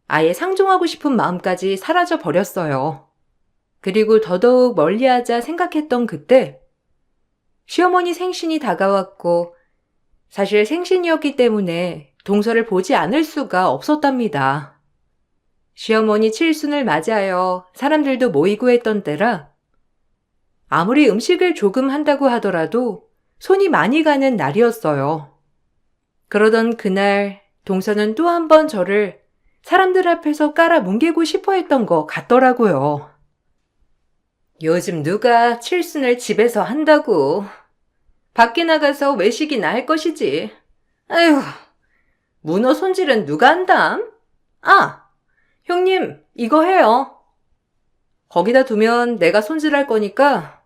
A: 아예 상종하고 싶은 마음까지 사라져 버렸어요. 그리고 더더욱 멀리하자 생각했던 그때 시어머니 생신이 다가왔고 사실 생신이었기 때문에 동서를 보지 않을 수가 없었답니다. 시어머니 칠순을 맞이하여 사람들도 모이고 했던 때라 아무리 음식을 조금 한다고 하더라도 손이 많이 가는 날이었어요. 그러던 그날 동서는 또 한 번 저를 사람들 앞에서 깔아뭉개고 싶어 했던 것 같더라고요. 요즘 누가 칠순을 집에서 한다고. 밖에 나가서 외식이나 할 것이지. 아휴, 문어 손질은 누가 한담? 아, 형님, 이거 해요. 거기다 두면 내가 손질할 거니까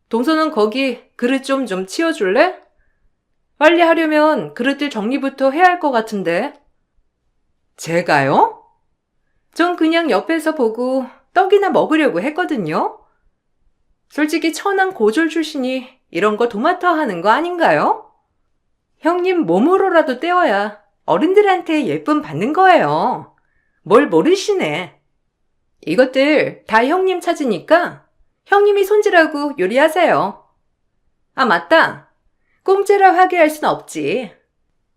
A: 동서는 거기 그릇 좀 치워줄래? 빨리 하려면 그릇들 정리부터 해야 할 것 같은데. 제가요? 전 그냥 옆에서 보고 떡이나 먹으려고 했거든요. 솔직히 천한 고졸 출신이 이런 거 도맡아 하는 거 아닌가요? 형님 몸으로라도 떼어야 어른들한테 예쁨 받는 거예요. 뭘 모르시네. 이것들 다 형님 찾으니까 형님이 손질하고 요리하세요. 아, 맞다. 공짜라 화기할 순 없지.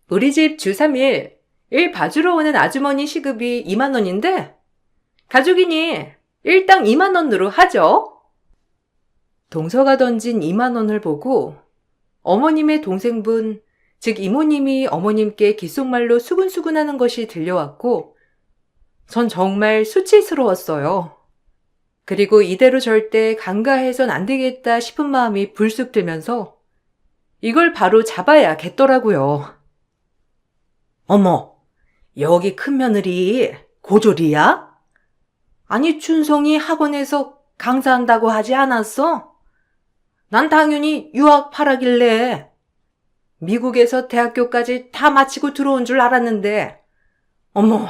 A: 우리 집 주 3일 일 봐주러 오는 아주머니 시급이 2만 원인데 가족이니 일당 2만 원으로 하죠. 동서가 던진 2만 원을 보고 어머님의 동생분, 즉 이모님이 어머님께 귓속말로 수근수근하는 것이 들려왔고 전 정말 수치스러웠어요. 그리고 이대로 절대 간과해선 안 되겠다 싶은 마음이 불쑥 들면서 이걸 바로 잡아야겠더라고요. 어머, 여기 큰며느리 고졸이야? 아니 춘성이 학원에서 강사한다고 하지 않았어? 난 당연히 유학 파라길래 미국에서 대학교까지 다 마치고 들어온 줄 알았는데 어머,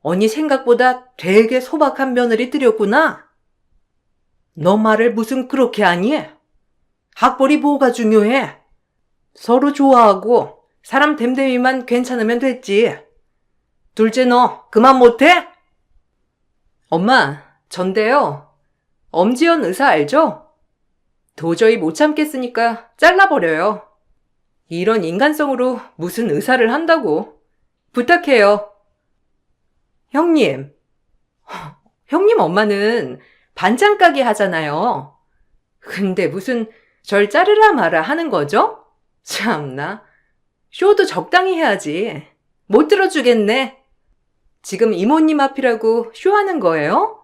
A: 언니 생각보다 되게 소박한 며느리들이었구나. 너 말을 무슨 그렇게 하니? 학벌이 뭐가 중요해? 서로 좋아하고 사람 됨됨이만 괜찮으면 됐지. 둘째 너 그만 못해? 엄마, 전데요. 엄지연 의사 알죠? 도저히 못 참겠으니까 잘라버려요. 이런 인간성으로 무슨 의사를 한다고. 부탁해요. 형님. 형님 엄마는 반찬 가게 하잖아요. 근데 무슨 절 자르라 마라 하는 거죠? 참나. 쇼도 적당히 해야지. 못 들어주겠네. 지금 이모님 앞이라고 쇼하는 거예요?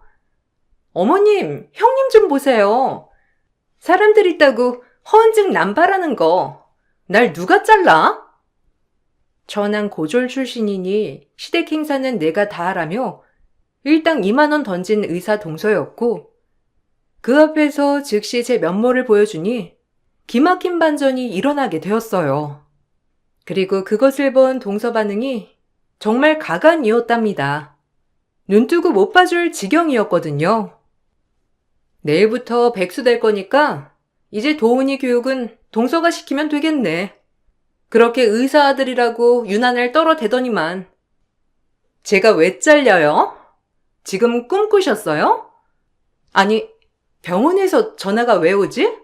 A: 어머님, 형님 좀 보세요. 사람들 있다고 허언증 남발하는 거. 날 누가 잘라? 전한 고졸 출신이니 시댁 행사는 내가 다 하라며 일당 2만 원 던진 의사 동서였고 그 앞에서 즉시 제 면모를 보여주니 기막힌 반전이 일어나게 되었어요. 그리고 그것을 본 동서 반응이 정말 가관이었답니다. 눈뜨고 못 봐줄 지경이었거든요. 내일부터 백수 될 거니까 이제 도훈이 교육은 동서가 시키면 되겠네. 그렇게 의사 아들이라고 유난을 떨어대더니만. 제가 왜 잘려요? 지금 꿈꾸셨어요? 아니, 병원에서 전화가 왜 오지?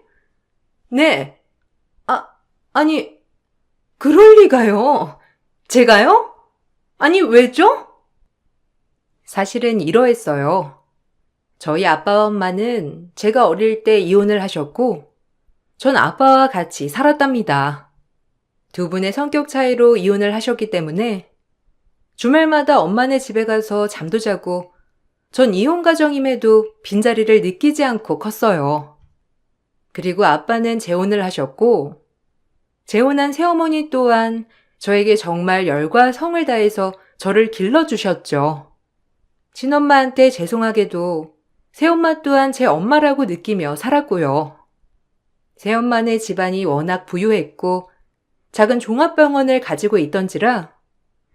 A: 네. 아니, 그럴 리가요. 제가요? 아니, 왜죠? 사실은 이러했어요. 저희 아빠와 엄마는 제가 어릴 때 이혼을 하셨고, 전 아빠와 같이 살았답니다. 두 분의 성격 차이로 이혼을 하셨기 때문에 주말마다 엄마네 집에 가서 잠도 자고 전 이혼 가정임에도 빈자리를 느끼지 않고 컸어요. 그리고 아빠는 재혼을 하셨고 재혼한 새어머니 또한 저에게 정말 열과 성을 다해서 저를 길러주셨죠. 친엄마한테 죄송하게도 새엄마 또한 제 엄마라고 느끼며 살았고요. 새엄마네 집안이 워낙 부유했고 작은 종합병원을 가지고 있던지라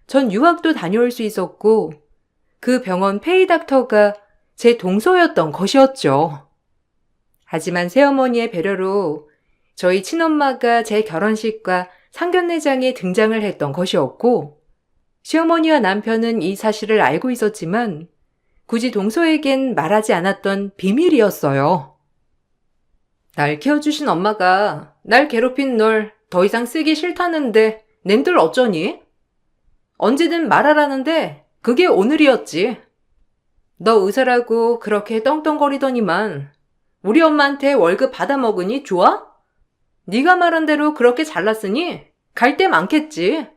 A: 전 유학도 다녀올 수 있었고 그 병원 페이닥터가 제 동서였던 것이었죠. 하지만 새어머니의 배려로 저희 친엄마가 제 결혼식과 상견례장에 등장을 했던 것이었고 시어머니와 남편은 이 사실을 알고 있었지만 굳이 동서에겐 말하지 않았던 비밀이었어요. 날 키워주신 엄마가 날 괴롭힌 널 더 이상 쓰기 싫다는데 낸들 어쩌니? 언제든 말하라는데 그게 오늘이었지. 너 의사라고 그렇게 떵떵거리더니만 우리 엄마한테 월급 받아먹으니 좋아? 네가 말한 대로 그렇게 잘났으니 갈 데 많겠지.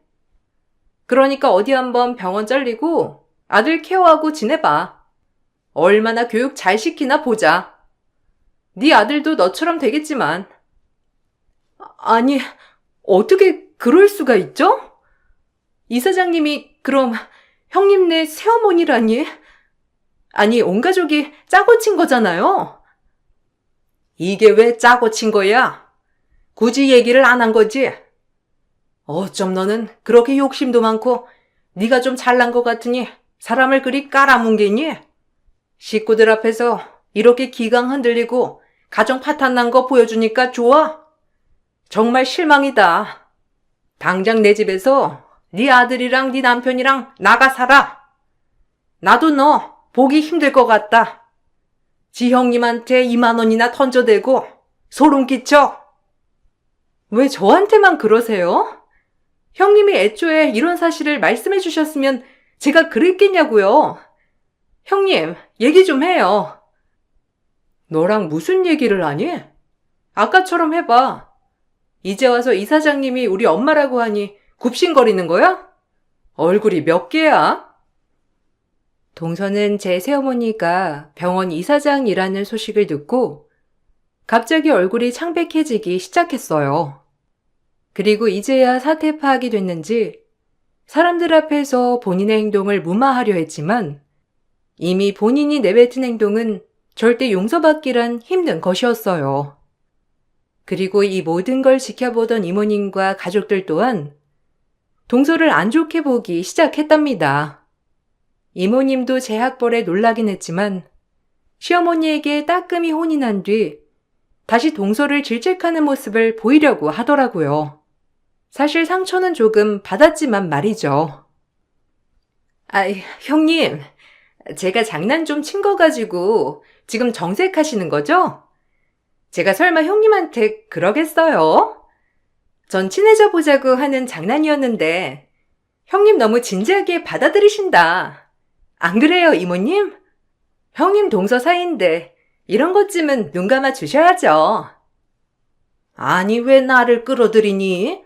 A: 그러니까 어디 한번 병원 잘리고 아들 케어하고 지내봐. 얼마나 교육 잘 시키나 보자. 네 아들도 너처럼 되겠지만. 아니, 어떻게 그럴 수가 있죠? 이사장님이 그럼 형님네 새어머니라니? 아니, 온 가족이 짜고 친 거잖아요. 이게 왜 짜고 친 거야? 굳이 얘기를 안 한 거지? 어쩜 너는 그렇게 욕심도 많고 네가 좀 잘난 것 같으니 사람을 그리 깔아뭉개니? 식구들 앞에서 이렇게 기강 흔들리고 가정 파탄 난 거 보여주니까 좋아? 정말 실망이다. 당장 내 집에서 네 아들이랑 네 남편이랑 나가 살아. 나도 너 보기 힘들 것 같다. 지 형님한테 2만 원이나 던져대고 소름 끼쳐. 왜 저한테만 그러세요? 형님이 애초에 이런 사실을 말씀해 주셨으면 제가 그랬겠냐고요. 형님, 얘기 좀 해요. 너랑 무슨 얘기를 하니? 아까처럼 해봐. 이제 와서 이사장님이 우리 엄마라고 하니 굽신거리는 거야? 얼굴이 몇 개야? 동서는 제 새어머니가 병원 이사장이라는 소식을 듣고 갑자기 얼굴이 창백해지기 시작했어요. 그리고 이제야 사태 파악이 됐는지 사람들 앞에서 본인의 행동을 무마하려 했지만 이미 본인이 내뱉은 행동은 절대 용서받기란 힘든 것이었어요. 그리고 이 모든 걸 지켜보던 이모님과 가족들 또한 동서를 안 좋게 보기 시작했답니다. 이모님도 제 학벌에 놀라긴 했지만 시어머니에게 따끔히 혼이 난 뒤 다시 동서를 질책하는 모습을 보이려고 하더라고요. 사실 상처는 조금 받았지만 말이죠. 형님, 제가 장난 좀 친 거 가지고 지금 정색하시는 거죠? 제가 설마 형님한테 그러겠어요? 전 친해져 보자고 하는 장난이었는데 형님 너무 진지하게 받아들이신다. 안 그래요, 이모님? 형님 동서 사이인데 이런 것쯤은 눈 감아 주셔야죠. 아니, 왜 나를 끌어들이니?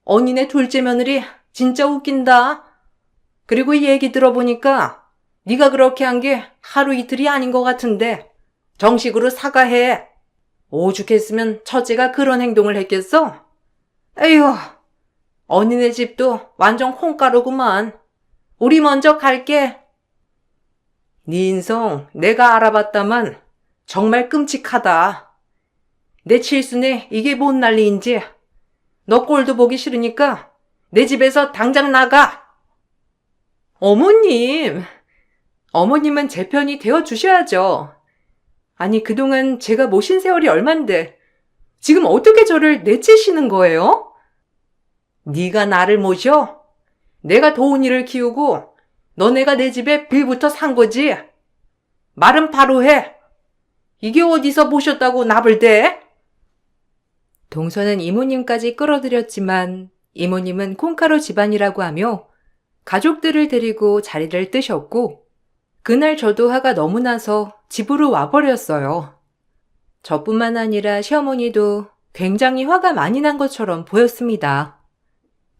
A: 언니네 둘째 며느리 진짜 웃긴다. 그리고 이 얘기 들어보니까 네가 그렇게 한 게 하루 이틀이 아닌 것 같은데 정식으로 사과해. 오죽했으면 첫째가 그런 행동을 했겠어? 에휴, 언니네 집도 완전 콩가루구만. 우리 먼저 갈게. 네 인성 내가 알아봤다만 정말 끔찍하다.
B: 내 칠순에 이게 뭔 난리인지. 너 꼴도 보기 싫으니까 내 집에서 당장 나가.
A: 어머님, 어머님은 제 편이 되어주셔야죠. 아니, 그동안 제가 모신 세월이 얼만데 지금 어떻게 저를 내치시는 거예요?
B: 네가 나를 모셔? 내가 도훈이를 키우고 너네가 내 집에 빌부터 산 거지? 말은 바로 해. 이게 어디서 모셨다고 나불대?
A: 동서는 이모님까지 끌어들였지만 이모님은 콩가루 집안이라고 하며 가족들을 데리고 자리를 뜨셨고 그날 저도 화가 너무 나서 집으로 와버렸어요. 저뿐만 아니라 시어머니도 굉장히 화가 많이 난 것처럼 보였습니다.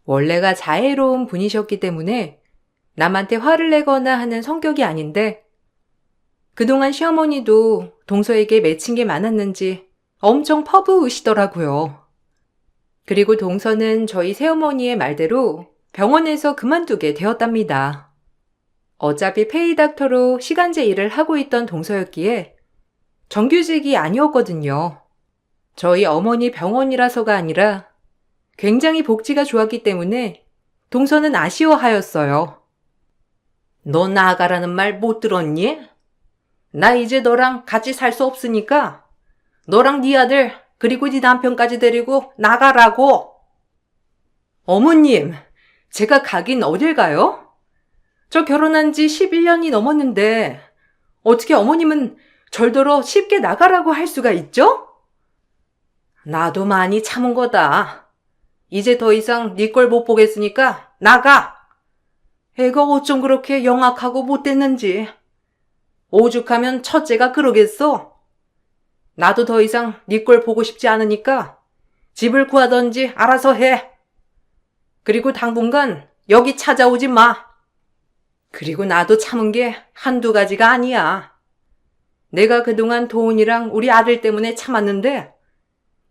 A: 원래가 자애로운 분이셨기 때문에 남한테 화를 내거나 하는 성격이 아닌데 그동안 시어머니도 동서에게 맺힌 게 많았는지 엄청 퍼부으시더라고요. 그리고 동서는 저희 새어머니의 말대로 병원에서 그만두게 되었답니다. 어차피 페이닥터로 시간제 일을 하고 있던 동서였기에 정규직이 아니었거든요. 저희 어머니 병원이라서가 아니라 굉장히 복지가 좋았기 때문에 동서는 아쉬워하였어요.
B: 너 나가라는 말 못 들었니? 나 이제 너랑 같이 살 수 없으니까 너랑 네 아들 그리고 네 남편까지 데리고 나가라고.
A: 어머님, 제가 가긴 어딜 가요? 저 결혼한 지 11년이 넘었는데 어떻게 어머님은 절더러 쉽게 나가라고 할 수가 있죠?
B: 나도 많이 참은 거다. 이제 더 이상 네 꼴 못 보겠으니까 나가. 애가 어쩜 그렇게 영악하고 못됐는지. 오죽하면 첫째가 그러겠어. 나도 더 이상 네 꼴 보고 싶지 않으니까 집을 구하던지 알아서 해. 그리고 당분간 여기 찾아오지 마. 그리고 나도 참은 게 한두 가지가 아니야. 내가 그동안 도훈이랑 우리 아들 때문에 참았는데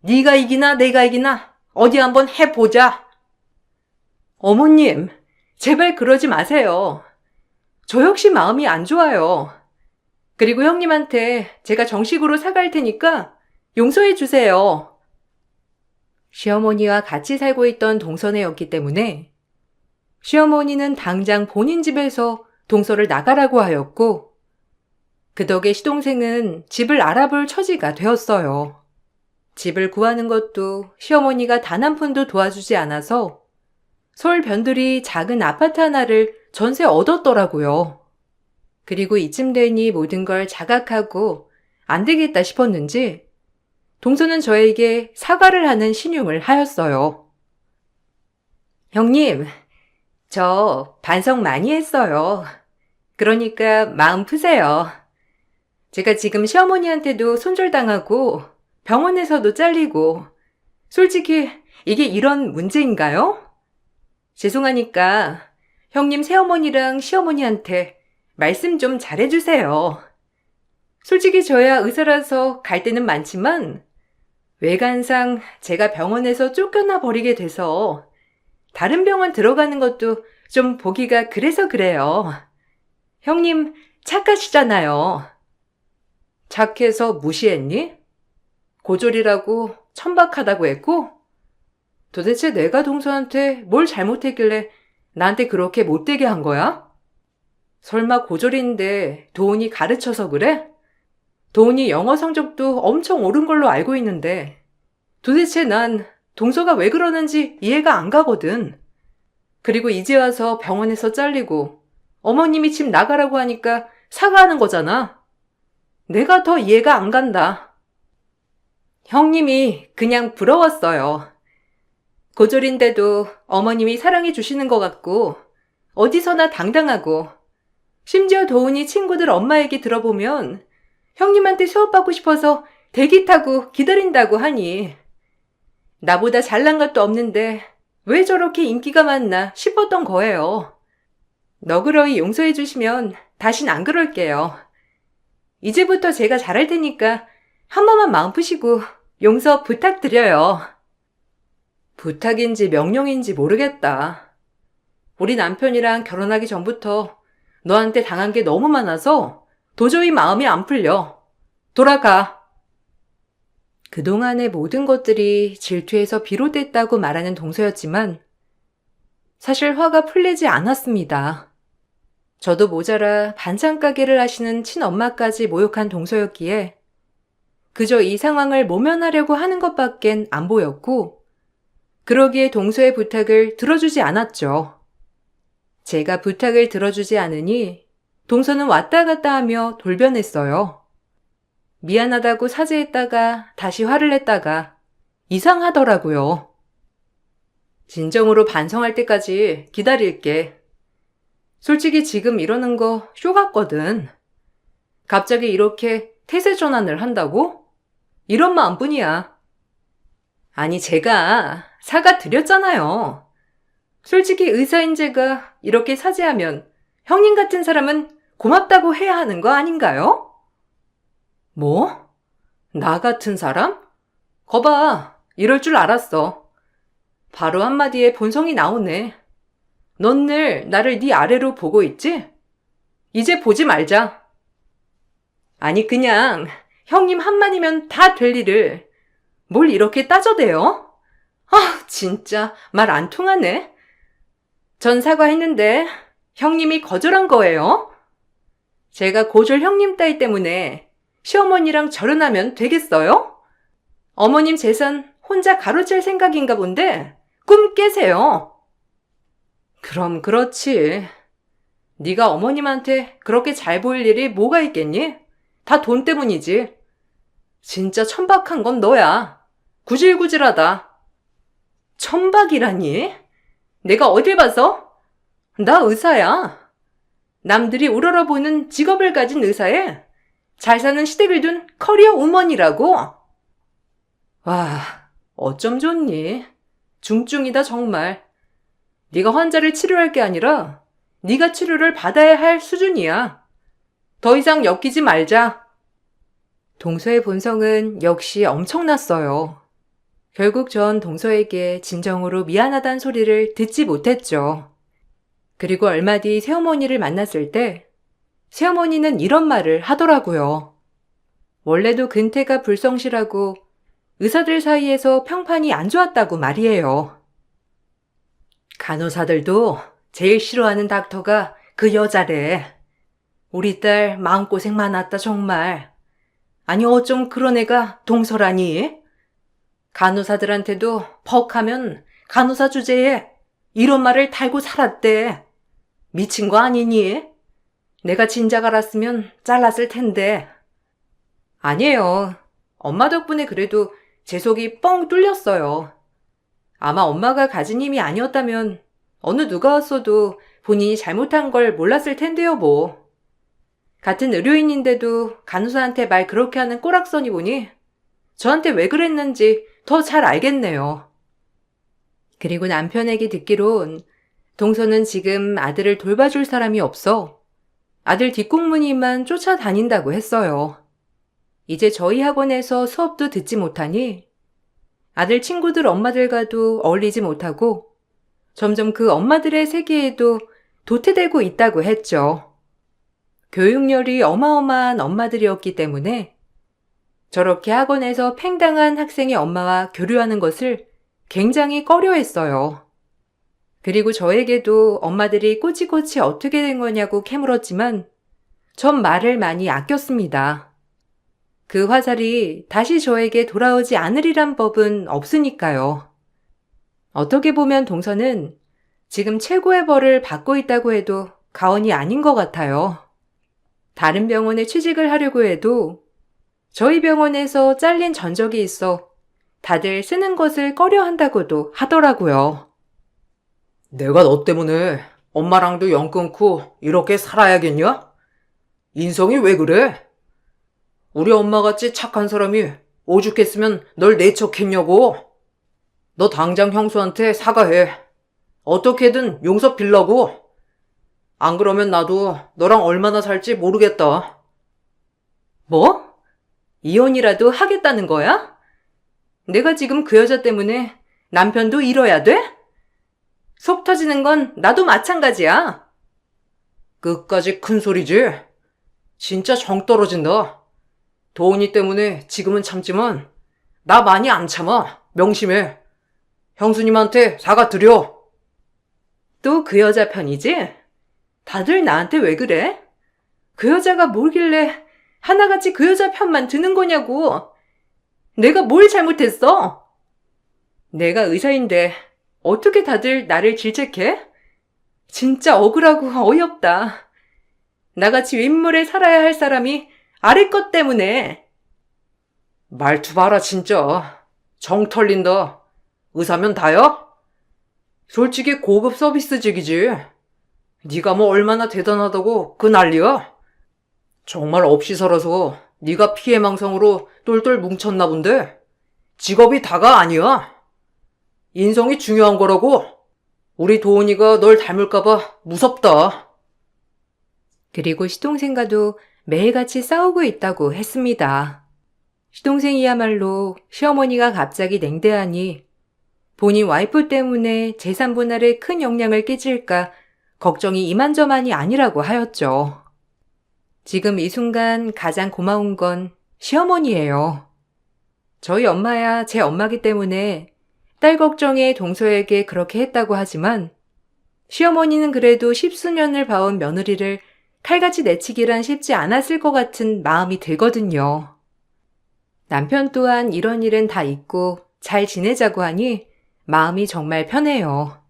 B: 네가 이기나 내가 이기나 어디 한번 해보자.
A: 어머님, 제발 그러지 마세요. 저 역시 마음이 안 좋아요. 그리고 형님한테 제가 정식으로 사과할 테니까 용서해 주세요. 시어머니와 같이 살고 있던 동서네였기 때문에 시어머니는 당장 본인 집에서 동서를 나가라고 하였고 그 덕에 시동생은 집을 알아볼 처지가 되었어요. 집을 구하는 것도 시어머니가 단 한 푼도 도와주지 않아서 서울 변두리 작은 아파트 하나를 전세 얻었더라고요. 그리고 이쯤 되니 모든 걸 자각하고 안 되겠다 싶었는지 동서는 저에게 사과를 하는 신용을 하였어요. 형님, 저 반성 많이 했어요. 그러니까 마음 푸세요. 제가 지금 시어머니한테도 손절당하고 병원에서도 잘리고 솔직히 이게 이런 문제인가요? 죄송하니까 형님 새어머니랑 시어머니한테 말씀 좀 잘해주세요. 솔직히 저야 의사라서 갈 때는 많지만 외관상 제가 병원에서 쫓겨나 버리게 돼서 다른 병원 들어가는 것도 좀 보기가 그래서 그래요. 형님 착하시잖아요. 착해서 무시했니? 고졸이라고 천박하다고 했고? 도대체 내가 동서한테 뭘 잘못했길래 나한테 그렇게 못되게 한 거야? 설마 고졸인데 도훈이 가르쳐서 그래? 도훈이 영어 성적도 엄청 오른 걸로 알고 있는데 도대체 난 동서가 왜 그러는지 이해가 안 가거든. 그리고 이제 와서 병원에서 잘리고 어머님이 집 나가라고 하니까 사과하는 거잖아. 내가 더 이해가 안 간다. 형님이 그냥 부러웠어요. 고졸인데도 어머님이 사랑해 주시는 것 같고 어디서나 당당하고 심지어 도훈이 친구들 엄마 얘기 들어보면 형님한테 수업받고 싶어서 대기 타고 기다린다고 하니 나보다 잘난 것도 없는데 왜 저렇게 인기가 많나 싶었던 거예요. 너그러이 용서해 주시면 다신 안 그럴게요. 이제부터 제가 잘할 테니까 한 번만 마음 푸시고 용서 부탁드려요. 부탁인지 명령인지 모르겠다. 우리 남편이랑 결혼하기 전부터 너한테 당한 게 너무 많아서 도저히 마음이 안 풀려. 돌아가. 그동안의 모든 것들이 질투에서 비롯됐다고 말하는 동서였지만 사실 화가 풀리지 않았습니다. 저도 모자라 반찬 가게를 하시는 친엄마까지 모욕한 동서였기에 그저 이 상황을 모면하려고 하는 것밖엔 안 보였고 그러기에 동서의 부탁을 들어주지 않았죠. 제가 부탁을 들어주지 않으니 동서는 왔다 갔다 하며 돌변했어요. 미안하다고 사죄했다가 다시 화를 냈다가 이상하더라고요. 진정으로 반성할 때까지 기다릴게. 솔직히 지금 이러는 거 쇼 같거든. 갑자기 이렇게 태세 전환을 한다고? 이런 마음뿐이야. 아니, 제가 사과 드렸잖아요. 솔직히 의사인 제가 이렇게 사죄하면 형님 같은 사람은 고맙다고 해야 하는 거 아닌가요? 뭐? 나 같은 사람? 거봐, 이럴 줄 알았어. 바로 한마디에 본성이 나오네. 넌 늘 나를 네 아래로 보고 있지? 이제 보지 말자. 아니, 그냥 형님 한마디면 다 될 일을 뭘 이렇게 따져대요? 아, 진짜 말 안 통하네. 전 사과했는데 형님이 거절한 거예요. 제가 고졸 형님 따위 때문에 시어머니랑 결혼하면 되겠어요? 어머님 재산 혼자 가로챌 생각인가 본데 꿈 깨세요. 그럼 그렇지. 네가 어머님한테 그렇게 잘 보일 일이 뭐가 있겠니? 다 돈 때문이지. 진짜 천박한 건 너야. 구질구질하다. 천박이라니? 내가 어딜 봐서? 나 의사야. 남들이 우러러보는 직업을 가진 의사에 잘 사는 시댁을 둔 커리어 우먼이라고. 와, 어쩜 좋니? 중증이다 정말. 네가 환자를 치료할 게 아니라 네가 치료를 받아야 할 수준이야. 더 이상 엮이지 말자. 동서의 본성은 역시 엄청났어요. 결국 전 동서에게 진정으로 미안하단 소리를 듣지 못했죠. 그리고 얼마 뒤 새어머니를 만났을 때 새어머니는 이런 말을 하더라고요. 원래도 근태가 불성실하고 의사들 사이에서 평판이 안 좋았다고 말이에요. 간호사들도 제일 싫어하는 닥터가 그 여자래. 우리 딸 마음고생 많았다 정말. 아니 어쩜 그런 애가 동서라니? 간호사들한테도 퍽하면 간호사 주제에 이런 말을 달고 살았대. 미친 거 아니니? 내가 진작 알았으면 잘랐을 텐데. 아니에요. 엄마 덕분에 그래도 제 속이 뻥 뚫렸어요. 아마 엄마가 가진 힘이 아니었다면 어느 누가 왔어도 본인이 잘못한 걸 몰랐을 텐데요, 뭐. 같은 의료인인데도 간호사한테 말 그렇게 하는 꼬락서니 보니 저한테 왜 그랬는지 더 잘 알겠네요. 그리고 남편에게 듣기론 동서는 지금 아들을 돌봐줄 사람이 없어 아들 뒷공무니만 쫓아다닌다고 했어요. 이제 저희 학원에서 수업도 듣지 못하니 아들 친구들 엄마들과도 어울리지 못하고 점점 그 엄마들의 세계에도 도태되고 있다고 했죠. 교육열이 어마어마한 엄마들이었기 때문에 저렇게 학원에서 팽당한 학생의 엄마와 교류하는 것을 굉장히 꺼려했어요. 그리고 저에게도 엄마들이 꼬치꼬치 어떻게 된 거냐고 캐물었지만 전 말을 많이 아꼈습니다. 그 화살이 다시 저에게 돌아오지 않으리란 법은 없으니까요. 어떻게 보면 동서는 지금 최고의 벌을 받고 있다고 해도 과언이 아닌 것 같아요. 다른 병원에 취직을 하려고 해도 저희 병원에서 잘린 전적이 있어 다들 쓰는 것을 꺼려한다고도 하더라고요.
B: 내가 너 때문에 엄마랑도 연 끊고 이렇게 살아야겠냐? 인성이 왜 그래? 우리 엄마같이 착한 사람이 오죽했으면 널 내척했냐고. 너 당장 형수한테 사과해. 어떻게든 용서 빌라고. 안 그러면 나도 너랑 얼마나 살지 모르겠다.
A: 뭐? 이혼이라도 하겠다는 거야? 내가 지금 그 여자 때문에 남편도 잃어야 돼? 속 터지는 건 나도 마찬가지야.
B: 끝까지 큰 소리지? 진짜 정 떨어진다. 도훈이 때문에 지금은 참지만 나 많이 안 참아. 명심해. 형수님한테 사과드려.
A: 또 그 여자 편이지? 다들 나한테 왜 그래? 그 여자가 뭐길래 하나같이 그 여자 편만 드는 거냐고. 내가 뭘 잘못했어? 내가 의사인데 어떻게 다들 나를 질책해? 진짜 억울하고 어이없다. 나같이 윗물에 살아야 할 사람이 아래 것 때문에.
B: 말투 봐라 진짜. 정 털린다. 의사면 다야? 솔직히 고급 서비스직이지. 네가 뭐 얼마나 대단하다고 그 난리야? 정말 없이 살아서 네가 피해망상으로 똘똘 뭉쳤나 본데 직업이 다가 아니야. 인성이 중요한 거라고. 우리 도훈이가 널 닮을까봐 무섭다.
A: 그리고 시동생과도 매일같이 싸우고 있다고 했습니다. 시동생이야말로 시어머니가 갑자기 냉대하니 본인 와이프 때문에 재산 분할에 큰 영향을 끼칠까 걱정이 이만저만이 아니라고 하였죠. 지금 이 순간 가장 고마운 건 시어머니예요. 저희 엄마야 제 엄마기 때문에 딸 걱정에 동서에게 그렇게 했다고 하지만 시어머니는 그래도 십수년을 봐온 며느리를 칼같이 내치기란 쉽지 않았을 것 같은 마음이 들거든요. 남편 또한 이런 일은 다 잊고 잘 지내자고 하니 마음이 정말 편해요.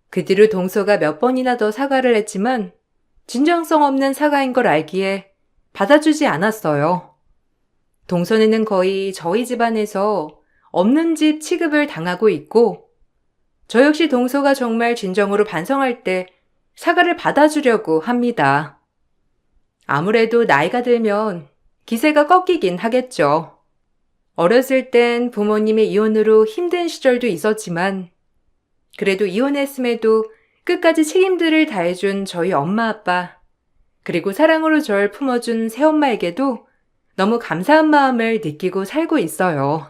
A: 그 뒤로 동서가 몇 번이나 더 사과를 했지만 진정성 없는 사과인 걸 알기에 받아주지 않았어요. 동서는 거의 저희 집안에서 없는 집 취급을 당하고 있고 저 역시 동서가 정말 진정으로 반성할 때 사과를 받아주려고 합니다. 아무래도 나이가 들면 기세가 꺾이긴 하겠죠. 어렸을 땐 부모님의 이혼으로 힘든 시절도 있었지만 그래도 이혼했음에도 끝까지 책임들을 다해준 저희 엄마 아빠 그리고 사랑으로 절 품어준 새엄마에게도 너무 감사한 마음을 느끼고 살고 있어요.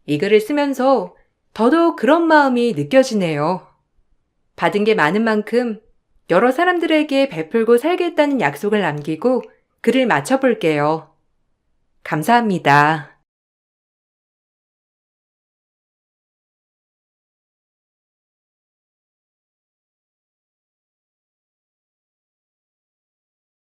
A: 이 글을 쓰면서 더더욱 그런 마음이 느껴지네요. 받은 게 많은 만큼 여러 사람들에게 베풀고 살겠다는 약속을 남기고 글을 마쳐볼게요. 감사합니다.